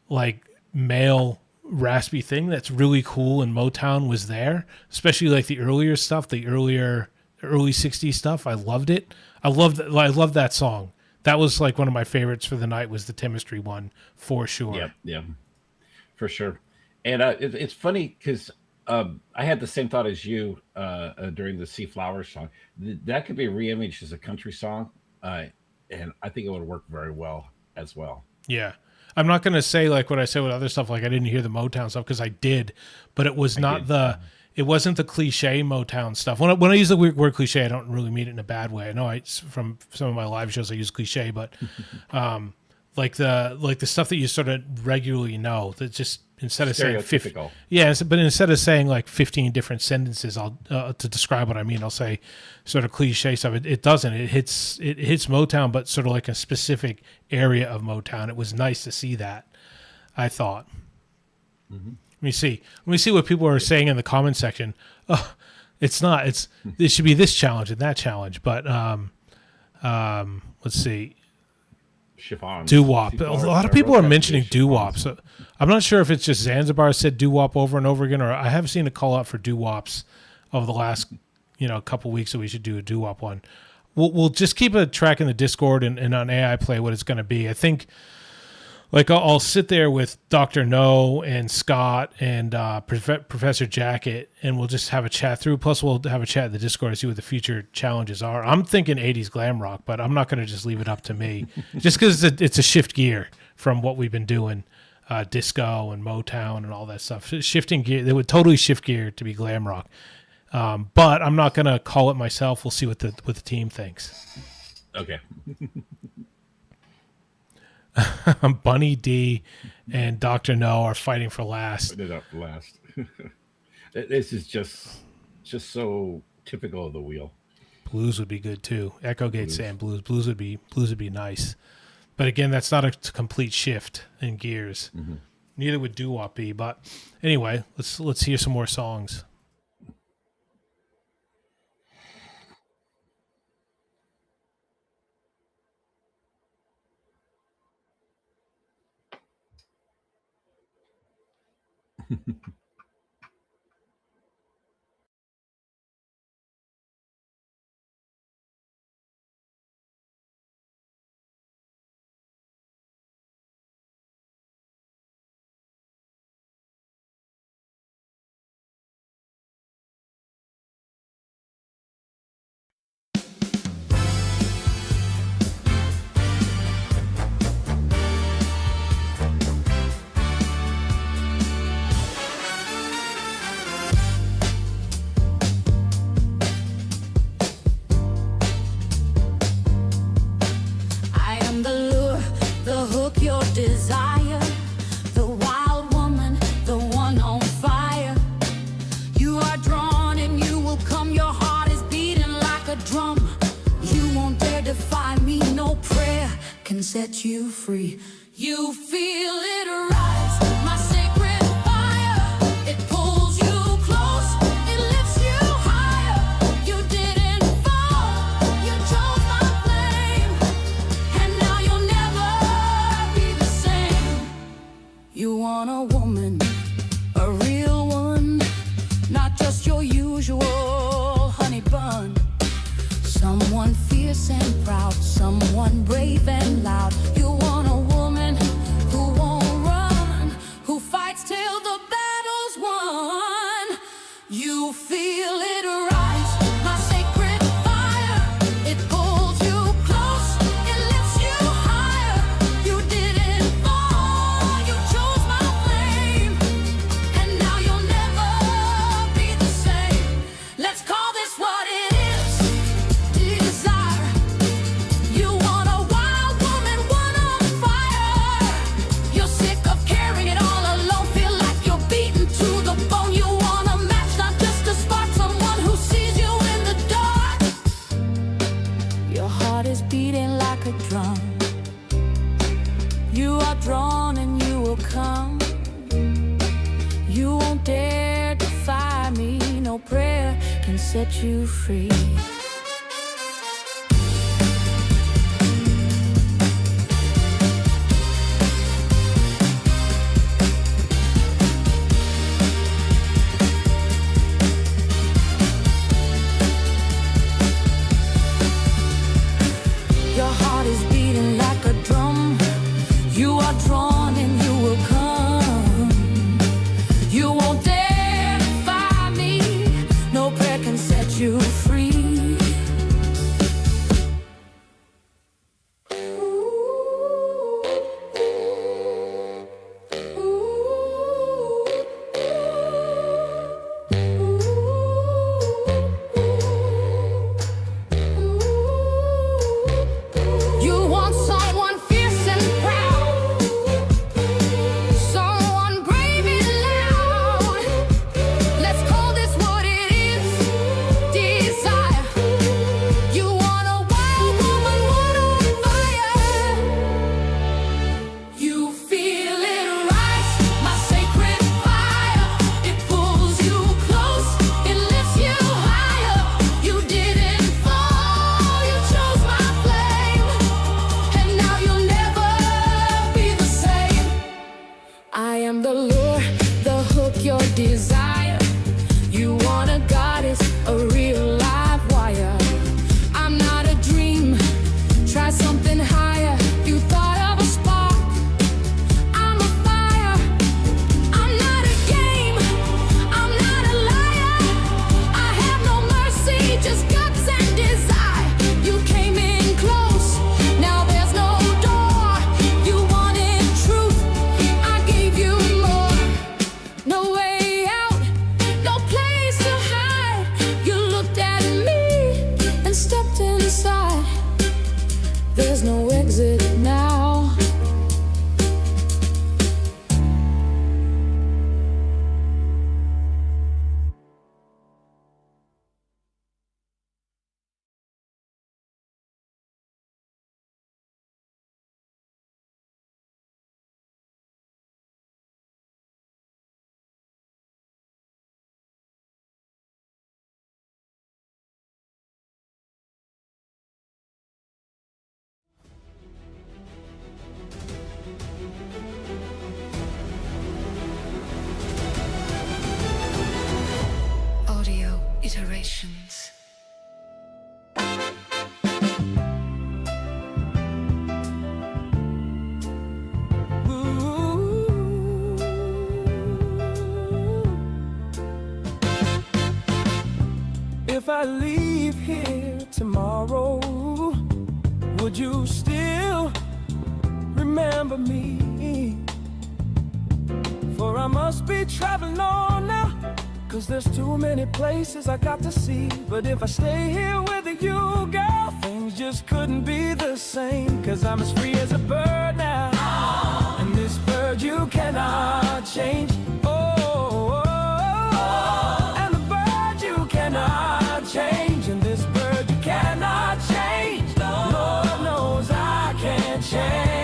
like male raspy thing that's really cool in Motown was there, especially like the earlier stuff, the early 60s stuff. I loved it. I loved that song. That was like one of my favorites for the night, was the Chemistry one, for sure. Yeah, for sure. And it's funny because I had the same thought as you during the Sea Flowers song. That could be reimaged as a country song, and I think it would work very well as well. Yeah. I'm not going to say like what I said with other stuff, like I didn't hear the Motown stuff, because I did, but it was it wasn't the cliche Motown stuff. When I use the word cliche, I don't really mean it in a bad way. I know from some of my live shows I use cliche, but like the stuff that you sort of regularly know, that just instead of saying but instead of saying like 15 different sentences, to describe what I mean, I'll say sort of cliche stuff. It doesn't. It hits Motown, but sort of like a specific area of Motown. It was nice to see that, I thought. Let me see what people are saying in the comment section. Oh, it's not. It should be this challenge and that challenge. But let's see. Chiffon. Doo-wop. A lot of people are mentioning doo-wop. So I'm not sure if it's just Zanzibar said doo-wop over and over again, or I have seen a call out for doo-wops over the last couple weeks that we should do a doo-wop one. We'll just keep a track in the Discord and on AI Play what it's going to be. I think. Like, I'll sit there with Dr. No and Scott and Professor Jacket, and we'll just have a chat through. Plus, we'll have a chat in the Discord to see what the future challenges are. I'm thinking 80s glam rock, but I'm not going to just leave it up to me. Just because it's a shift gear from what we've been doing, disco and Motown and all that stuff. Shifting gear, they would totally shift gear to be glam rock. But I'm not going to call it myself. We'll see what the team thinks. Okay. Bunny D and Dr. No are fighting for last. This is just so typical of the wheel. Blues would be good too. Echo Gate saying blues. Blues would be nice. But again, that's not a complete shift in gears. Neither would doo-wop be. But anyway, let's hear some more songs. Desire, the wild woman, the one on fire. You are drawn and you will come. Your heart is beating like a drum. You won't dare defy me. No prayer can set you free. You feel it rise, my sacred fire. It pulls you close, it lifts you higher. You didn't fall, you chose my flame, and now you'll never be the same. You want a woman, a real one, not just your usual honey bun. Someone fierce and proud, someone brave and loud. You want a woman who won't run, who fights till the battle's won. You feel it rise, my sacred fire. It pulls you close, it lifts you higher. You didn't fall, you chose my flame, and now can set you free. Your heart is beating like a drum. You are drawn and you will come. You won't dare defy me. No prayer can set you free. You want someone fierce and proud, someone brave and loud. Let's call this what it is, desire. You want a wild woman, one on fire. You feel it rise, my sacred fire. It pulls you close, it lifts you higher. You didn't fall, you chose my flame. And now you'll never be the same. I am the lure, the hook, your desire. You want a goddess, a real live wire. I'm not a dream, try something higher. You thought of a spark, I'm a fire. I'm not a game, I'm not a liar. I have no mercy, just guts and desire. You came in close, now there's no door. You wanted truth, I gave you more. No way out, no place to hide. You looked at me and stepped inside. There's no exit now. Audio iterations. If I leave here tomorrow, would you still remember me? For I must be traveling on now, 'cause there's too many places I got to see. But if I stay here with you, girl, things just couldn't be the same. 'Cause I'm as free as a bird now, and this bird you cannot change. And the bird you cannot change, and this bird you cannot change. Lord knows I can't change.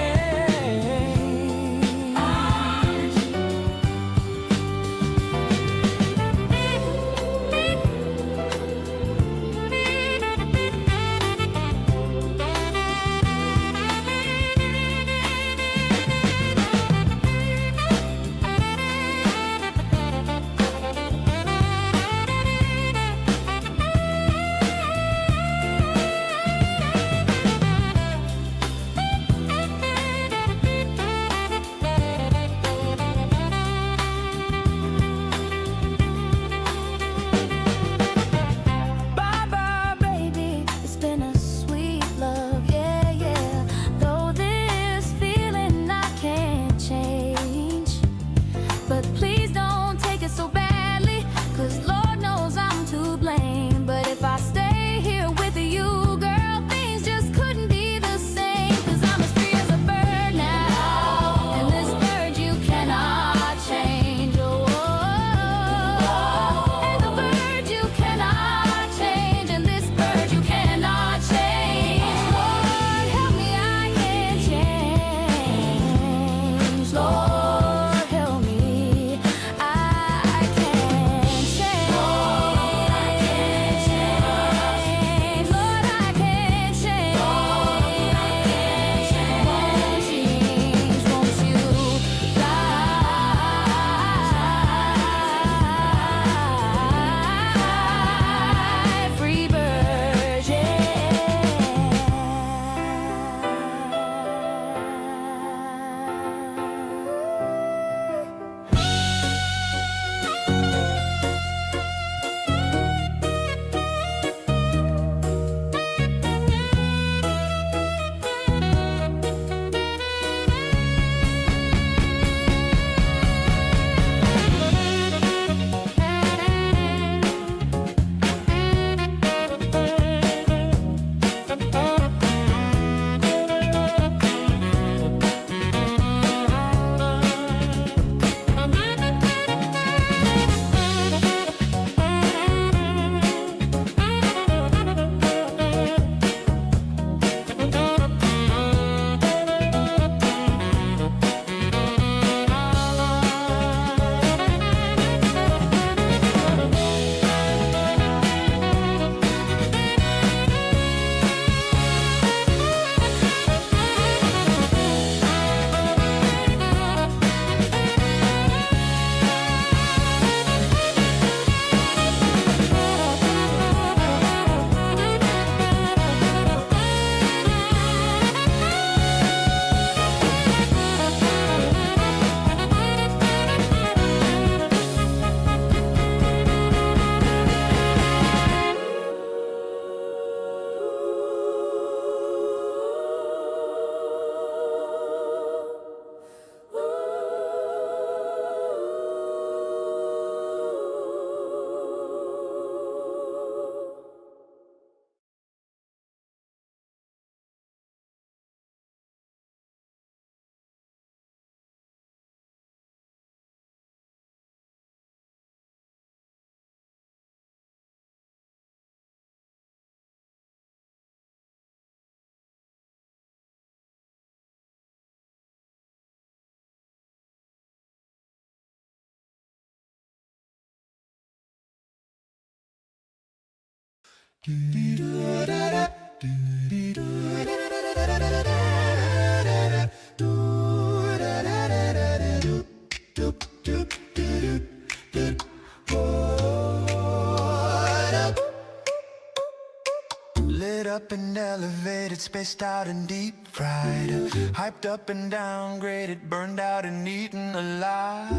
Lit up and elevated, spaced out and deep fried, hyped up and downgraded, burned out and eaten alive.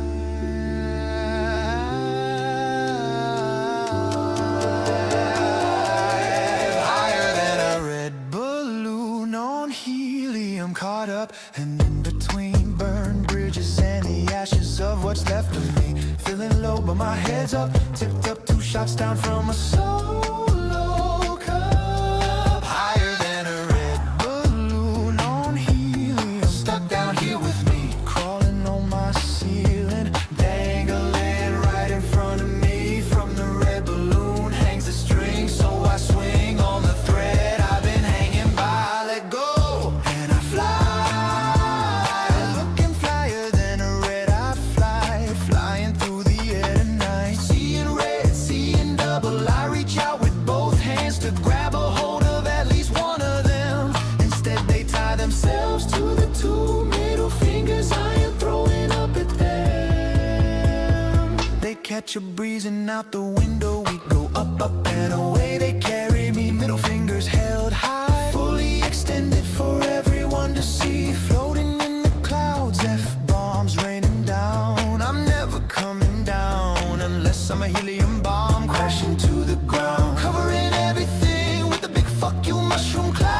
Higher than a red balloon on helium, caught up and in between burned bridges and the ashes of what's left of me. Feeling low but my head's up, tipped up 2 shots down from a solo cup. Higher than a red balloon on helium, stuck down here with me, crawling on my ceiling, dangling right in front of me. From the red balloon hangs the string, so I swing on the thread I've been hanging by. Let go and I fly, looking flyer than a red eye fly, flying through the air tonight, seeing red, seeing double. I reach out with both hands to grab a hold of at least one of them. Instead they tie themselves to the 2 middle fingers I am throwing up at them. They catch a breeze and out the window we go, up, up and away. They carry me, middle fingers held high, fully extended for everyone to see, floating in the clouds, F-bombs raining down. I'm never coming down unless I'm a helium bomb crashing to the ground, covering everything with a big fuck you mushroom cloud.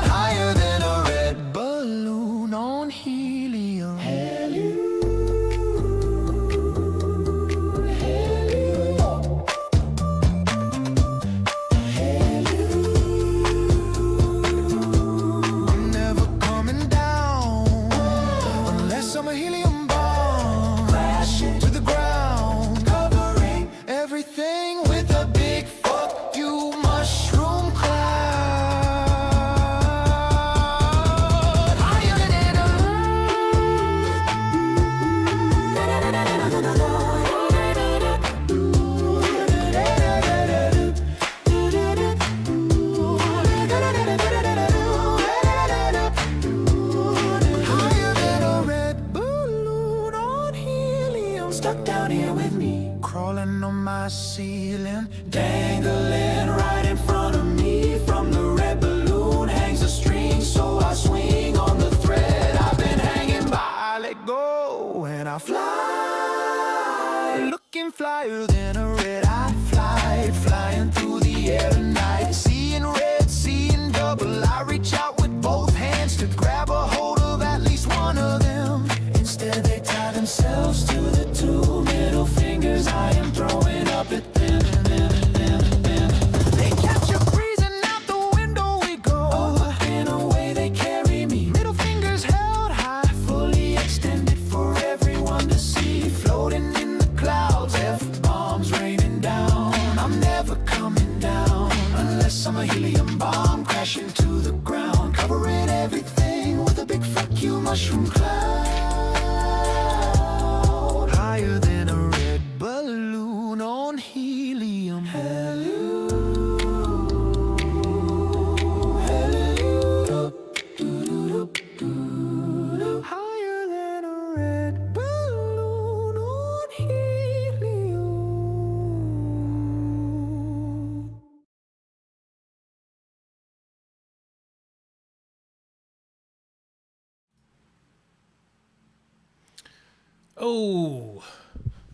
Higher than a red balloon on helium. I'm never coming down unless I'm a helium bomb, crashing to the ground, covering everything with a big fuck you mushroom cloud. Higher than higher than a red balloon on helium, stuck down here with me, crawling on my ceiling, dangling right in front of me. From the red balloon hangs a string, so I swing on the thread I've been hanging by. I let go and I fly, looking flyer than a red eye fly, flying through the air tonight, seeing red, seeing double. I reach out with both hands to grab a hold of at least one of them. Instead they tie themselves to the 2 middle fingers I am throwing up at them. They catch a breeze and out the window we go, up and away they carry me, middle fingers held high, fully extended for everyone to see, floating in the clouds, F-bombs raining down. I'm never coming down unless I'm a helium bomb crashing to the ground, covering everything with a big fuck you mushroom cloud. Higher than a red balloon on helium. Higher than a red balloon on helium.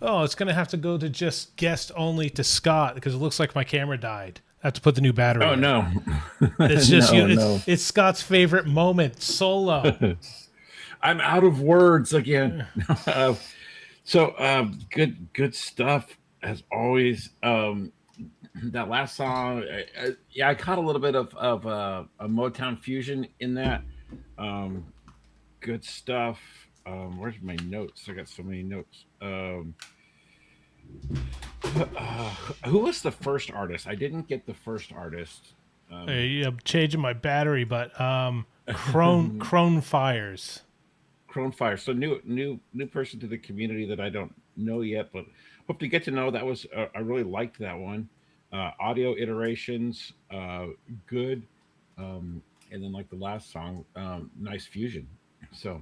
Oh, it's going to have to go to just guest only to Scott because it looks like my camera died. I have to put the new battery Oh in. no. It's just No, you. no. It's Scott's favorite moment, solo. I'm out of words again. Good stuff as always. That last song, yeah, I caught a little bit of a Motown fusion in that. Good stuff. Where's my notes? I got so many notes. Who was the first artist? I didn't get the first artist. I'm changing my battery, but Crone Fires. Crone Fire. So new person to the community that I don't know yet, but hope to get to know. That was I really liked that one. Audio iterations, good, and then like the last song, nice fusion. So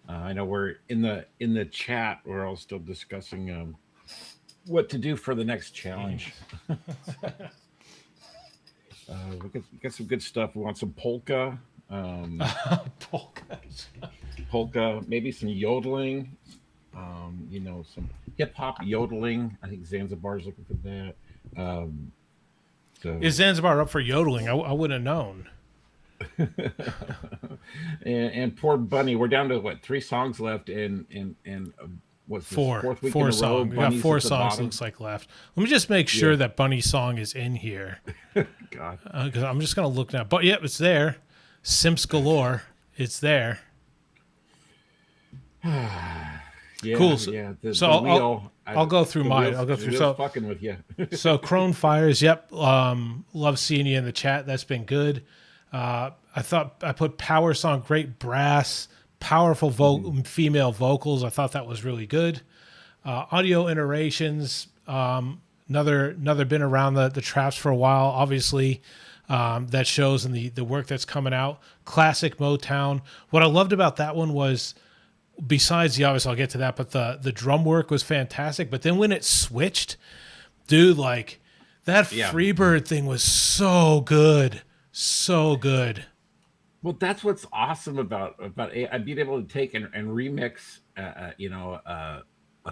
I know we're in the chat. We're all still discussing what to do for the next challenge. We got some good stuff. We want some polka. Polkas. Polka, maybe some yodeling, some hip hop yodeling. I think Zanzibar's looking for that. So Is Zanzibar up for yodeling? I wouldn't have known. and poor Bunny, we're down to what, 3 songs left, and what's this, Four 4th week four in a row? songs. We got Bunny's 4 at the songs bottom. looks like left. Let me just make sure that Bunny's song is in here. God, Because I'm just gonna look now. But yep, it's there. Simps galore. It's there. yeah, Cool. Yeah, So the I'll- wheel, I'll go through the mine. wheel's- I'll go the through- wheel's so- fucking with you. So Crone Fires, yep. Love seeing you in the chat. That's been good. I thought I put Power Song, great brass, powerful female vocals. I thought that was really good. Audio iterations, another been around the traps for a while. Obviously, that shows in the work that's coming out. Classic Motown. What I loved about that one was, besides the obvious, I'll get to that, but the drum work was fantastic. But then when it switched, dude, like that Freebird thing was so good. So good. Well, that's what's awesome about being able to take and remix, a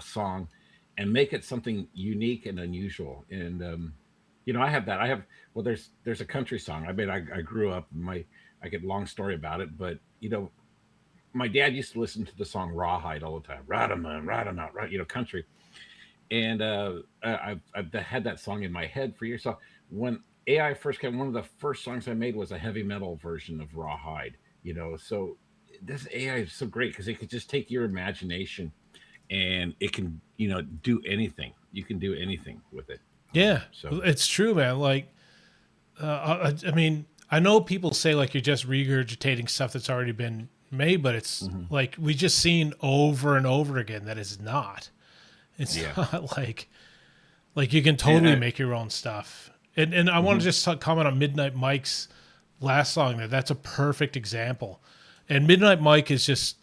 song, and make it something unique and unusual. And I have that. There's a country song. I mean, I grew up. I get a long story about it, but my dad used to listen to the song Rawhide all the time. Ride 'em out, right? Country. And I've had that song in my head for years. So when AI first came, one of the first songs I made was a heavy metal version of Rawhide. So this AI is so great because it could just take your imagination, and it can do anything. You can do anything with it. Yeah, So it's true, man. Like, I mean, I know people say like you're just regurgitating stuff that's already been made, but it's like we just seen over and over again that it's not. It's not like you can totally make your own stuff. And I want to just comment on Midnight Mike's last song there. That's a perfect example. And Midnight Mike is just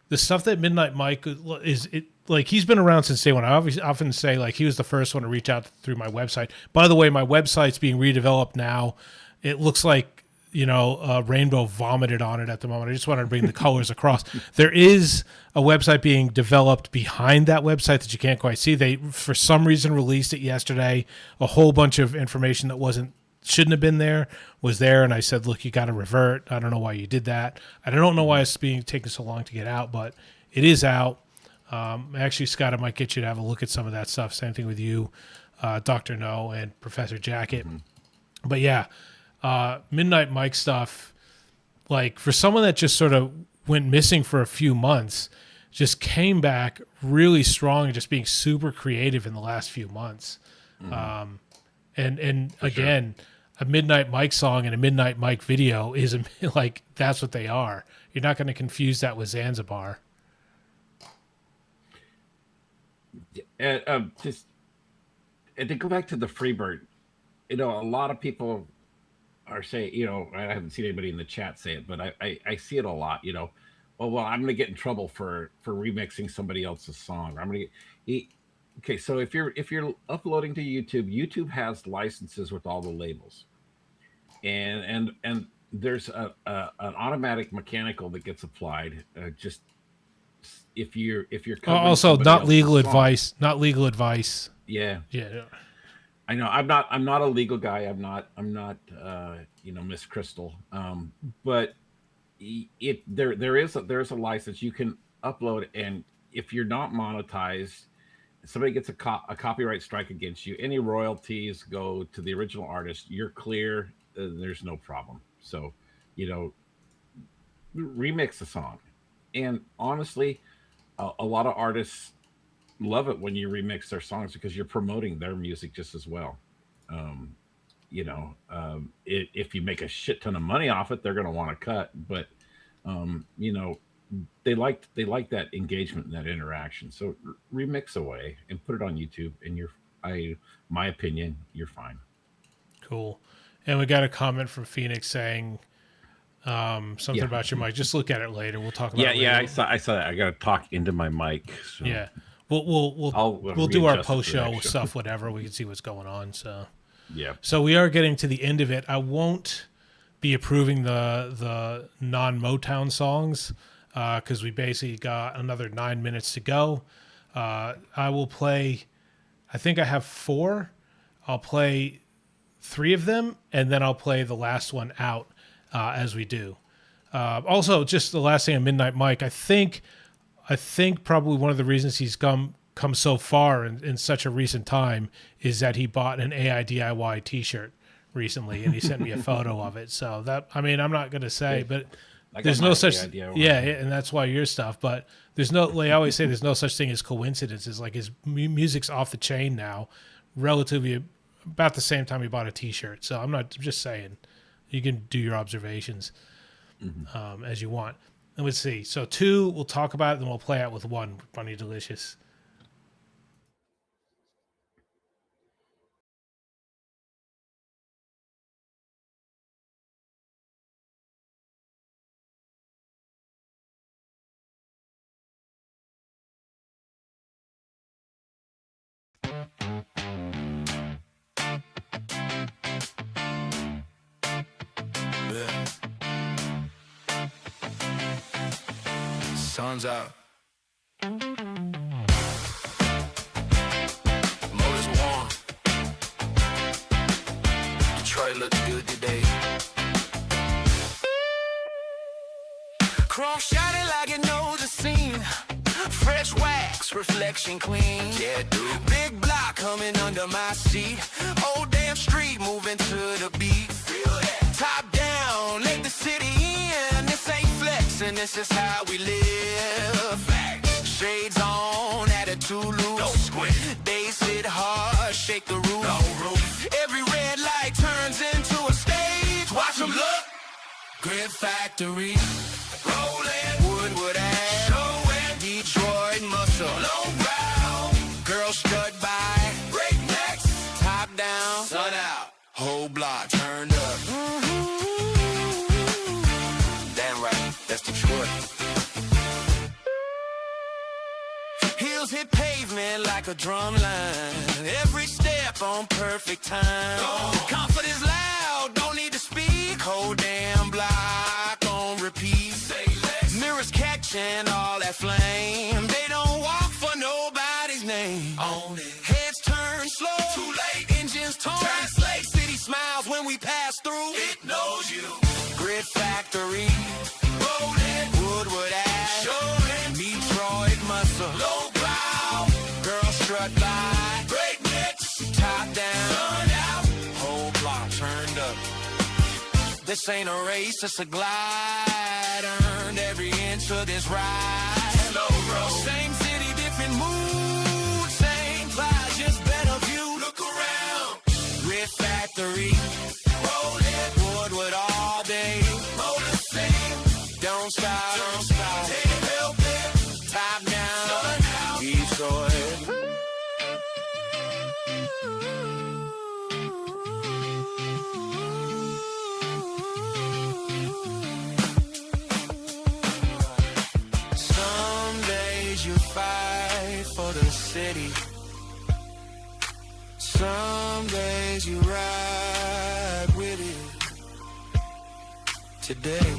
the stuff that Midnight Mike is. Like he's been around since day one. I often say like he was the first one to reach out through my website. By the way, my website's being redeveloped now. It looks like Rainbow vomited on it at the moment. I just wanted to bring the colors across. There is a website being developed behind that website that you can't quite see. They, for some reason, released it yesterday. A whole bunch of information that shouldn't have been there was there, and I said, look, you got to revert. I don't know why you did that. I don't know why it's taking so long to get out, but it is out. Actually, Scott, I might get you to have a look at some of that stuff. Same thing with you, Dr. No, and Professor Jacket. But yeah, Midnight Mike stuff, like for someone that just sort of went missing for a few months, just came back really strong and just being super creative in the last few months. And again, a Midnight Mike song and a Midnight Mike video is like, that's what they are. You're not going to confuse that with Zanzibar. and to go back to the Freebird, a lot of people are saying, I haven't seen anybody in the chat say it, but I see it a lot. Well, I'm going to get in trouble for remixing somebody else's song. I'm going to okay. So if you're uploading to YouTube has licenses with all the labels, and there's an automatic mechanical that gets applied. Just if you're covering also somebody not legal else's song. advice, not legal advice. Yeah. I know I'm not a legal guy. I'm not Miss Crystal. But there is a license you can upload, and if you're not monetized, somebody gets a copyright strike against you, any royalties go to the original artist. You're clear. There's no problem. So, remix a song, and honestly, a lot of artists love it when you remix their songs because you're promoting their music just as well. If you make a shit ton of money off it, they're going to want to cut. But they like that engagement and that interaction. So remix away and put it on YouTube, and my opinion, you're fine. Cool. And we got a comment from Phoenix saying something about your mic. Just look at it later. We'll talk about it later. I saw that. I got to talk into my mic. So. Yeah. We'll do our post show stuff, whatever. We can see what's going on. So yeah. So we are getting to the end of it. I won't be approving the non-Motown songs because we basically got another 9 minutes to go. I will play. I think I have 4. I'll play 3 of them, and then I'll play the last one out as we do. Also, just the last thing on Midnight Mike, I think probably one of the reasons he's come so far in such a recent time is that he bought an AI DIY T-shirt recently, and he sent me a photo of it. So that, I mean, I'm not going to say, but there's no such, yeah, and that's why your stuff. But there's no, like I always say, there's no such thing as coincidences. Like his music's off the chain now, relatively about the same time he bought a T-shirt. So I'm just saying, you can do your observations as you want. And let's see. So 2, we'll talk about it, then we'll play out with 1. Funny Delicious. Sun's out. Motor's warm. Detroit looks good today. Cross shot it like it knows the scene. Fresh wax, reflection clean. Yeah, dude. Big block coming under my seat. Old damn street moving to the beat. Feel that. Top down, let the city in. This ain't flexing, this is how we live. Facts. Shades on, attitude loose. No squint. Bass hit hard, shake the roof. No roof. Every red light turns into a stage. Watch them look. Grid Factory. Rolling. Woodward Ave. Showing. Detroit muscle. Low brow. Girls strut by. Breaknecks. Top down. Sun out. Whole block turned up. Damn right, that's Detroit. Heels hit pavement like a drum line. Every step on perfect time. Comfort is loud, don't need to speak. Whole damn block on repeat. Mirrors catching all that flame. They don't walk for nobody's name. On it. Heads turn slow. Too late. Engines torn. Translate. City smiles when we pass through. It knows you. Grid Factory. Rolling. Woodward Ave. Showing. Detroit muscle. Low brow. Girl strut by. Breaknecks. Top down. Sun out. Whole block turned up. This ain't a race, it's a glide. Earned every inch of this ride. Slow roll. Same city, different mood. Same vibe, just better view. Look around. Grid Factory. Rolling. Woodward all day. Motor sing. Don't stop. Don't stop. Can't help it. Top down. Sun out. Detroit. Some days you fight for the city. Some days you ride with it. Today,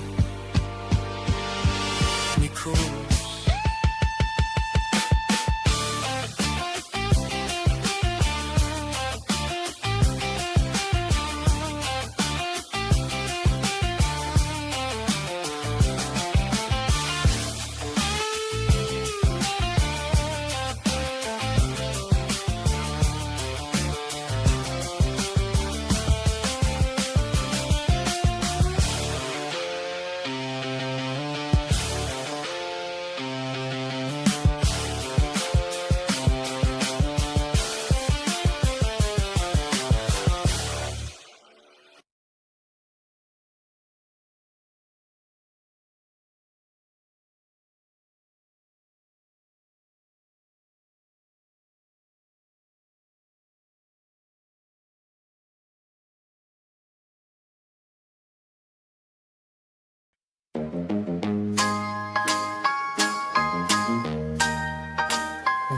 we cruise.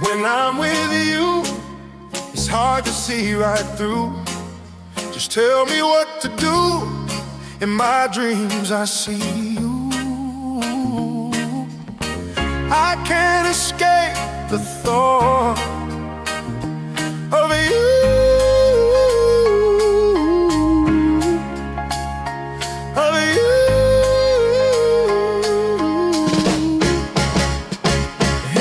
When I'm with you, it's hard to see right through. Just tell me what to do. In my dreams I see you. I can't escape the thought of you. Of you.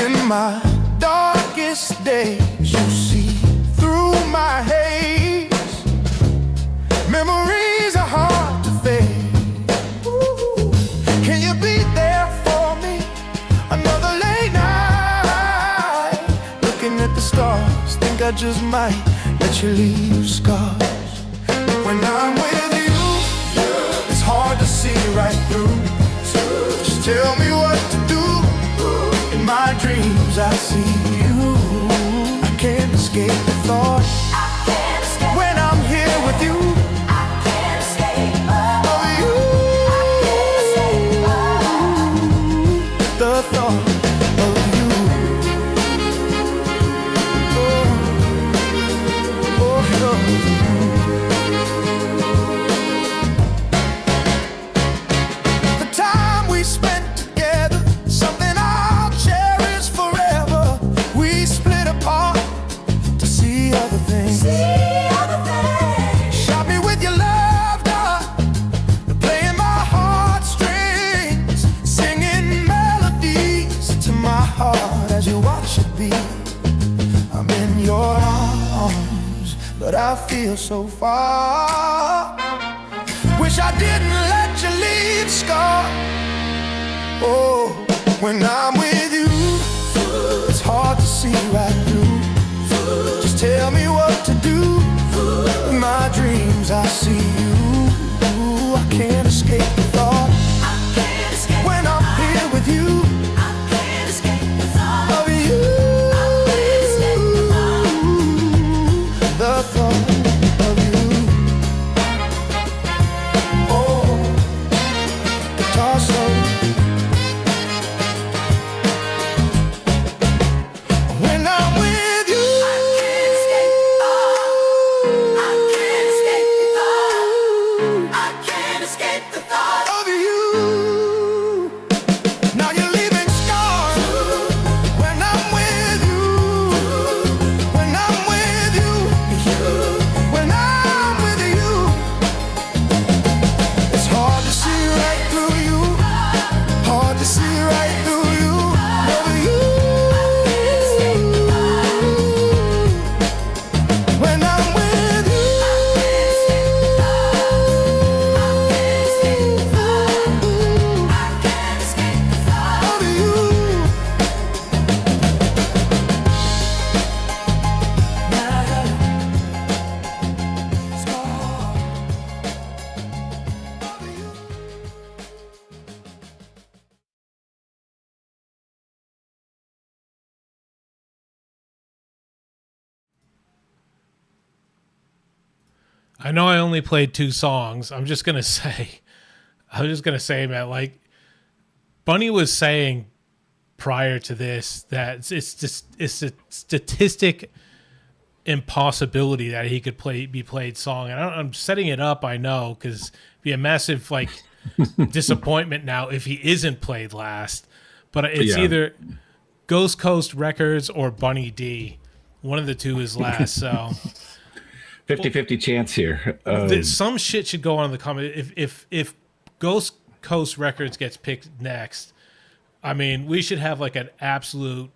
In my darkest days, you see through my haze. Memories are hard to fade. Ooh. Can you be there for me? Another late night, looking at the stars. Think I just might let you leave scars. When I'm with you, it's hard to see right through. Just tell me what to do. In my dreams I see you. I can't escape the thought. When I'm here with you, the thought of you. Oh, oh, the time we spent together, something I'll cherish forever. We split apart to see other things. Shot me with your love dart, playing my heartstrings, singing melodies to my heart as you watch it beat. I'm in your arms, but I feel so far. Wish I didn't let you leave scar. Oh, when I'm with you, it's hard to see right through. Just tell me what to do. In my dreams I see you. I can't escape the thought. When I'm here with you, of you. The thought of you. Oh, the torso. When I'm with you, of you. Now you're leaving scars. When I'm with you, when I'm with you, when I'm with you, it's hard to see right through you. Hard to see right through you. Of you. When I'm with you, of you. I know I only played 2 songs. I'm just gonna say, man, like Bunny was saying prior to this that it's a statistic impossibility that he could be played song. And I'm setting it up, I know, because it'd be a massive like disappointment now if he isn't played last. But it's either Ghost Coast Records or Bunny D. One of the two is last. So 50-50 chance here. some shit should go on in the comment. If Ghost Coast Records gets picked next, I mean, we should have like an absolute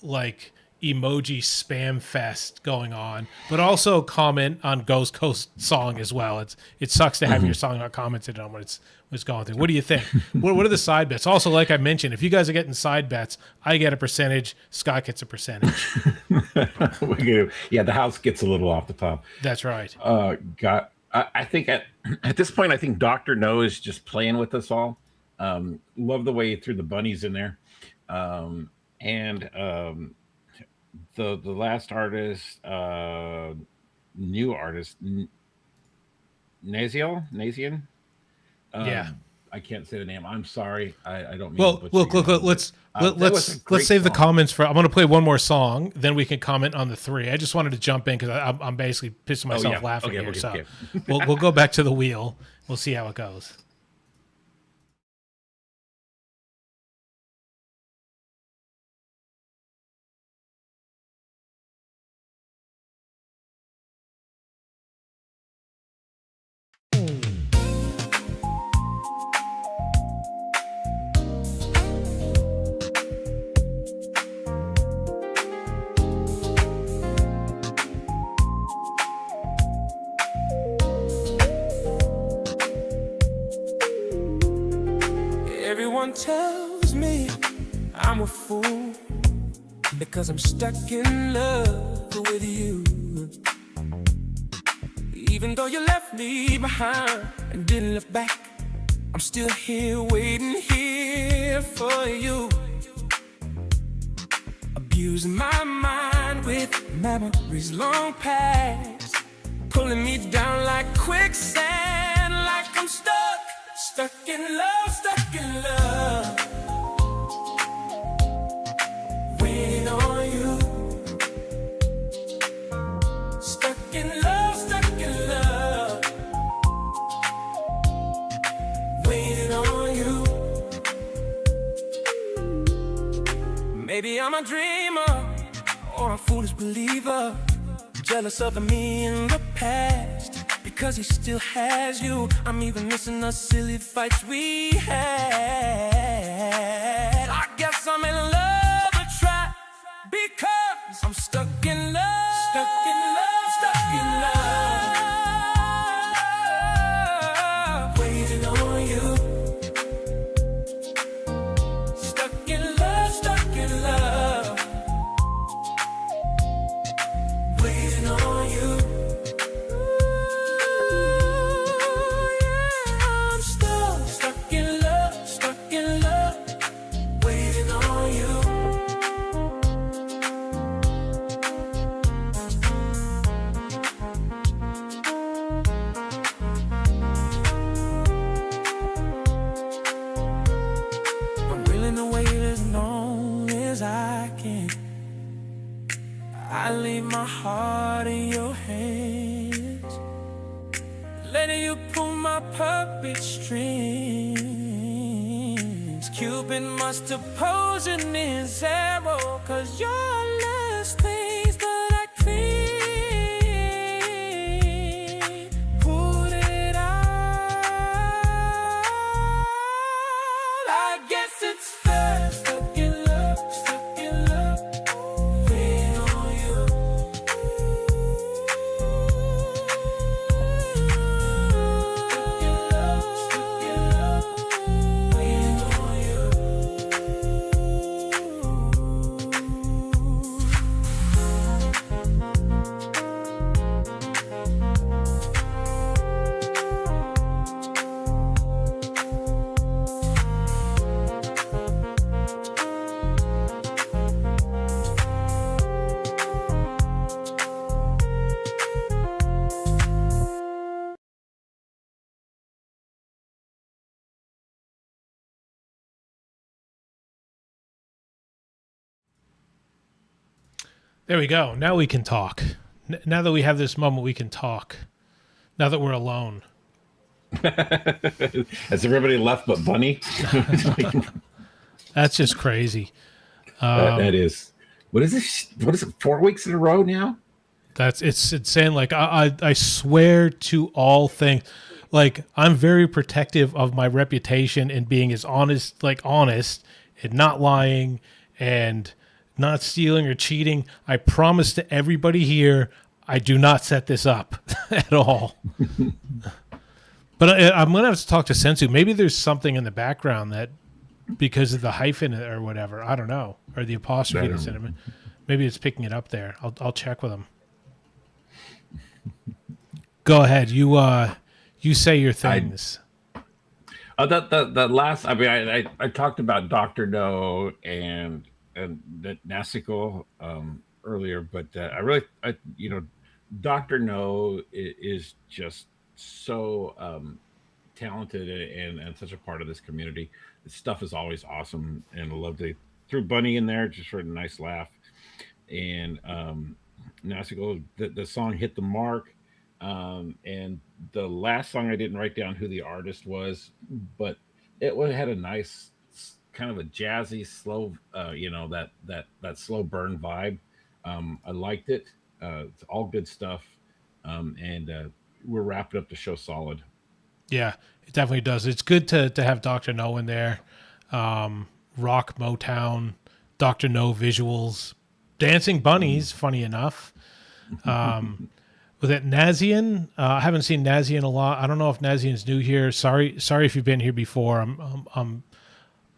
like emoji spam fest going on, but also comment on Ghost Coast song as well. It sucks to have your song not commented on when it's going through. What do you think? what are the side bets? Also, like I mentioned, if you guys are getting side bets, I get a percentage, Scott gets a percentage. Yeah, the house gets a little off the top. That's right. I think at this point, I think Dr. No is just playing with us all. Love the way he threw the bunnies in there. The last artist, new artist, Nazian. Yeah. I can't say the name. I'm sorry. I don't mean to Well, butcher look, your look, look name, let's but, that was a let's great save the song. comments for. I'm going to play one more song, then we can comment on the three. I just wanted to jump in because I'm basically pissing myself yeah. laughing Okay, here. okay, so okay. we'll go back to the wheel. We'll see how it goes. Everyone tells me I'm a fool because I'm stuck in love with you. Even though you left me behind and didn't look back, I'm still here waiting here for you. Abusing my mind with memories long past, pulling me down like quicksand, like I'm stuck in love, stuck in love. Waiting on you. Stuck in love, stuck in love. Waiting on you. Maybe I'm a dreamer or a foolish believer, jealous of the me in the past because he still has you. I'm even missing the silly fights we had. I guess I'm in love a trap because I'm stuck in love, stuck in love, stuck in love. Waiting on you. Stuck in love, stuck in love. Waiting on you. I'm stuck in love, stuck in love. Waiting on you. I'm willing to wait as long as I can. I leave my heart in your hands, letting you pull my puppet strings. Cupid must have poisoned his arrow, 'cause your last things that I clean, put it out. I guess it's fair. Stuck in love, stuck in love. Waiting on you. Stuck in love, stuck in love. Waiting on you. There we go. Now we can talk. Now that we have this moment, we can talk. Now that we're alone. Has everybody left but Bunny? That's just crazy. That is. What is this? What is it? 4 weeks in a row now? It's insane. Like I swear to all things, like I'm very protective of my reputation and being as honest and not lying and not stealing or cheating. I promise to everybody here, I do not set this up at all. But I'm gonna have to talk to Sensu. Maybe there's something in the background that, because of the hyphen or whatever, I don't know, or the apostrophe that's in it. Maybe it's picking it up there. I'll check with him. Go ahead. You say your things. That last. I mean, I talked about Dr. No and Nasico earlier, but Dr. No is just so talented and such a part of this community. The stuff is always awesome, and I love to threw Bunny in there just for a nice laugh. And now to go, the song hit the mark. And the last song I didn't write down who the artist was, but had a nice kind of a jazzy, slow, that slow burn vibe. I liked it. It's all good stuff. And we're wrapping up the show solid. Yeah, it definitely does. It's good to have Dr. No in there. Rock Motown, Dr. No visuals, dancing bunnies, funny enough. Was it Nazian? I haven't seen Nazian a lot. I don't know if Nazian's new here. Sorry if you've been here before.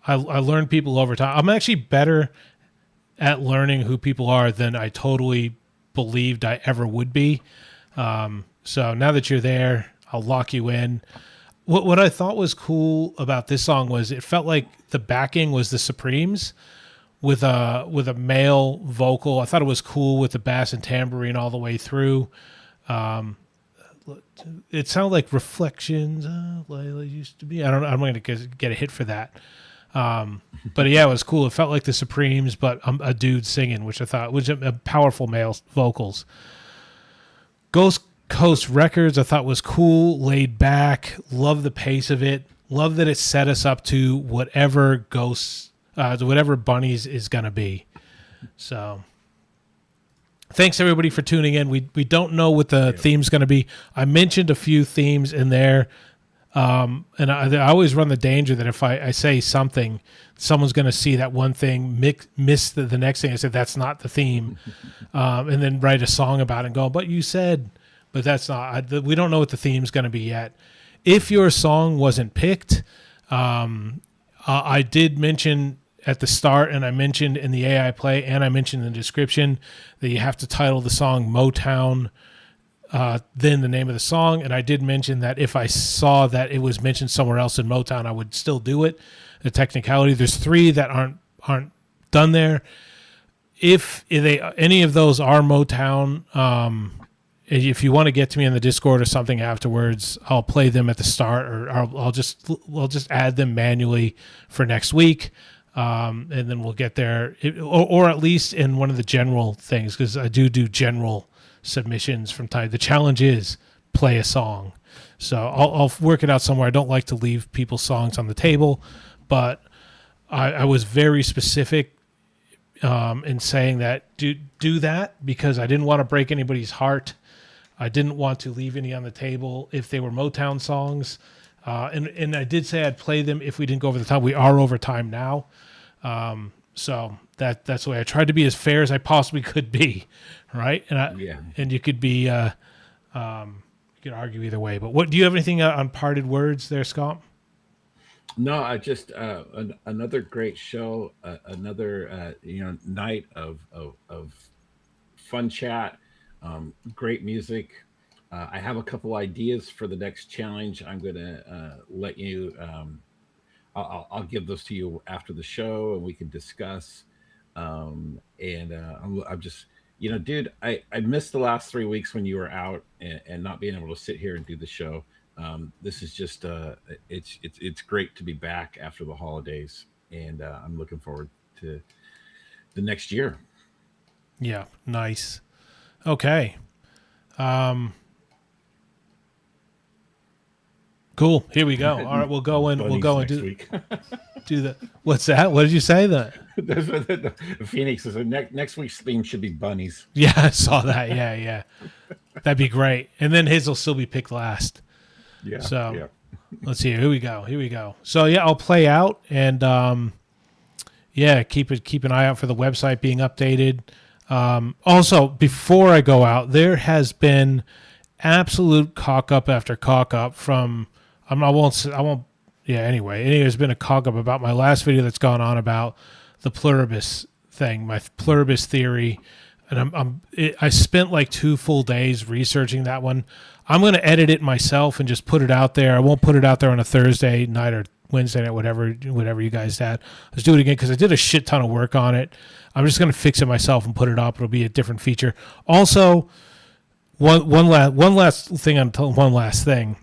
I learn people over time. I'm actually better at learning who people are than I totally believed I ever would be. So now that you're there, I'll lock you in. What I thought was cool about this song was it felt like the backing was the Supremes with a male vocal. I thought it was cool with the bass and tambourine all the way through. It sounded like Reflections, Layla used to be. I'm going to get a hit for that. But yeah, it was cool. It felt like the Supremes, but a dude singing, which I thought was a powerful male vocals. Ghost Coast Records, I thought was cool, laid back. Love the pace of it. Love that it set us up to whatever whatever Bunnies is going to be. So thanks everybody for tuning in. We don't know what the theme's going to be. I mentioned a few themes in there. And I always run the danger that if I say something, someone's going to see that one thing, miss the next thing. I said, that's not the theme. And then write a song about it and go, but you said, but that's not, we don't know what the theme's going to be yet. If your song wasn't picked, I did mention at the start, and I mentioned in the AI play, and I mentioned in the description that you have to title the song Motown, then the name of the song. And I did mention that if I saw that it was mentioned somewhere else in Motown, I would still do it. The technicality, there's 3 that aren't done there. If any of those are Motown, if you want to get to me in the Discord or something afterwards, I'll play them at the start, or I'll just add them manually for next week. And then we'll get there, or at least in one of the general things, because I do general submissions from time. The challenge is play a song, so I'll work it out somewhere. I don't like to leave people's songs on the table, but I was very specific in saying that do that because I didn't want to break anybody's heart. I didn't want to leave any on the table if they were Motown songs. And I did say I'd play them if we didn't go over the time. We are over time now. So that's the way I tried to be as fair as I possibly could be. Right. And you could be, you could argue either way, but do you have anything on parted words there, Scott? No, I just, another great show, another, night of fun chat, great music. I have a couple ideas for the next challenge. I'm going to let you, I'll give those to you after the show and we can discuss. I'm just, dude, I missed the last 3 weeks when you were out and not being able to sit here and do the show. This is just, it's great to be back after the holidays, and I'm looking forward to the next year. Yeah. Nice. Okay. Cool. Here we go. All right, we'll go in. We'll go and do the. What's that? What did you say? Phoenix is next week's theme should be bunnies. Yeah, I saw that. Yeah. That'd be great. And then his will still be picked last. Yeah. So let's see. Here we go. So yeah, I'll play out and keep an eye out for the website being updated. Also, before I go out, there has been absolute cock up after cock up from. Anyway, there's been a cock up about my last video that's gone on about the pluribus thing, my pluribus theory, and I spent like 2 full days researching that one. I'm going to edit it myself and just put it out there. I won't put it out there on a Thursday night or Wednesday night, whatever you guys had. Let's do it again because I did a shit ton of work on it. I'm just going to fix it myself and put it up. It'll be a different feature. Also, one last thing.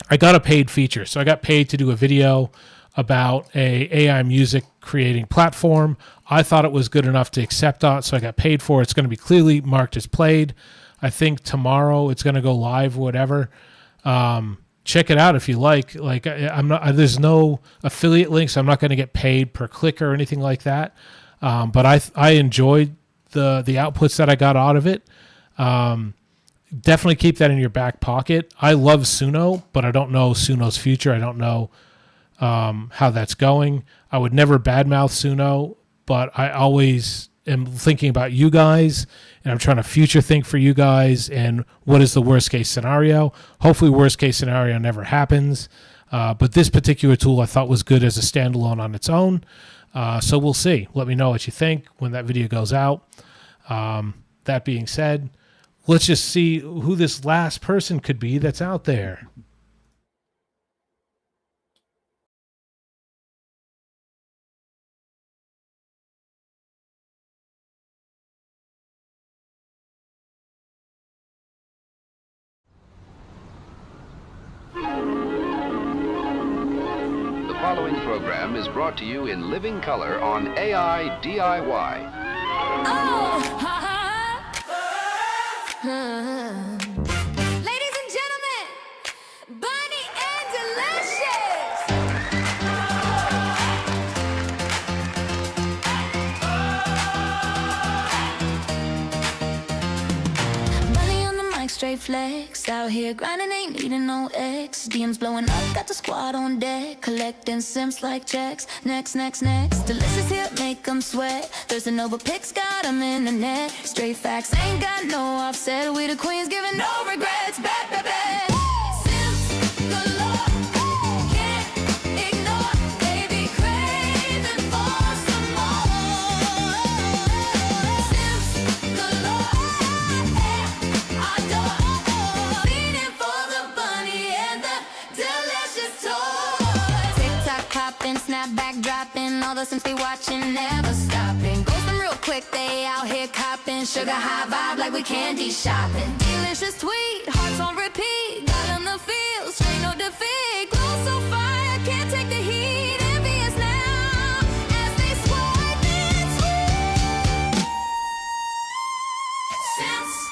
I got a paid feature. So I got paid to do a video about a AI music creating platform. I thought it was good enough to accept that, so I got paid for it. It's going to be clearly marked as played. I think tomorrow it's going to go live or whatever. Check it out if you like. Like I'm not, there's no affiliate links. I'm not going to get paid per click or anything like that. But I enjoyed the outputs that I got out of it. Definitely keep that in your back pocket. I love Suno, but I don't know Suno's future. I don't know how that's going. I would never badmouth Suno, but I always am thinking about you guys, and I'm trying to future think for you guys and what is the worst case scenario. Hopefully worst case scenario never happens. But this particular tool I thought was good as a standalone on its own. So we'll see. Let me know what you think when that video goes out. That being said, let's just see who this last person could be that's out there. The following program is brought to you in living color on AI DIY. Ladies and gentlemen, Bunny and Delicious. Money on the mic, straight flex. Out here grinding, ain't needing no ex. DMs blowing up, got the squad on deck. Collecting simps like checks. Next. Delicious here, make them sweat. Thirsting over pics, got them in the net. Straight facts, ain't got no offset. We the queens, giving no regrets. Bad. Simps galore, can't ignore. Baby craving for some more. Simps galore, adore. Feeding for the bunny and the delicious toy. TikTok popping, snapback dropping. All the sims be watching, never stopping. Ghosting real quick, they out here copping. Sugar high vibe like we candy shopping. Delicious tweet, hearts on repeat. Got on the field, straight no defeat. Glow so fire, can't take the heat. Envious now, as they swipe and tweet. Simps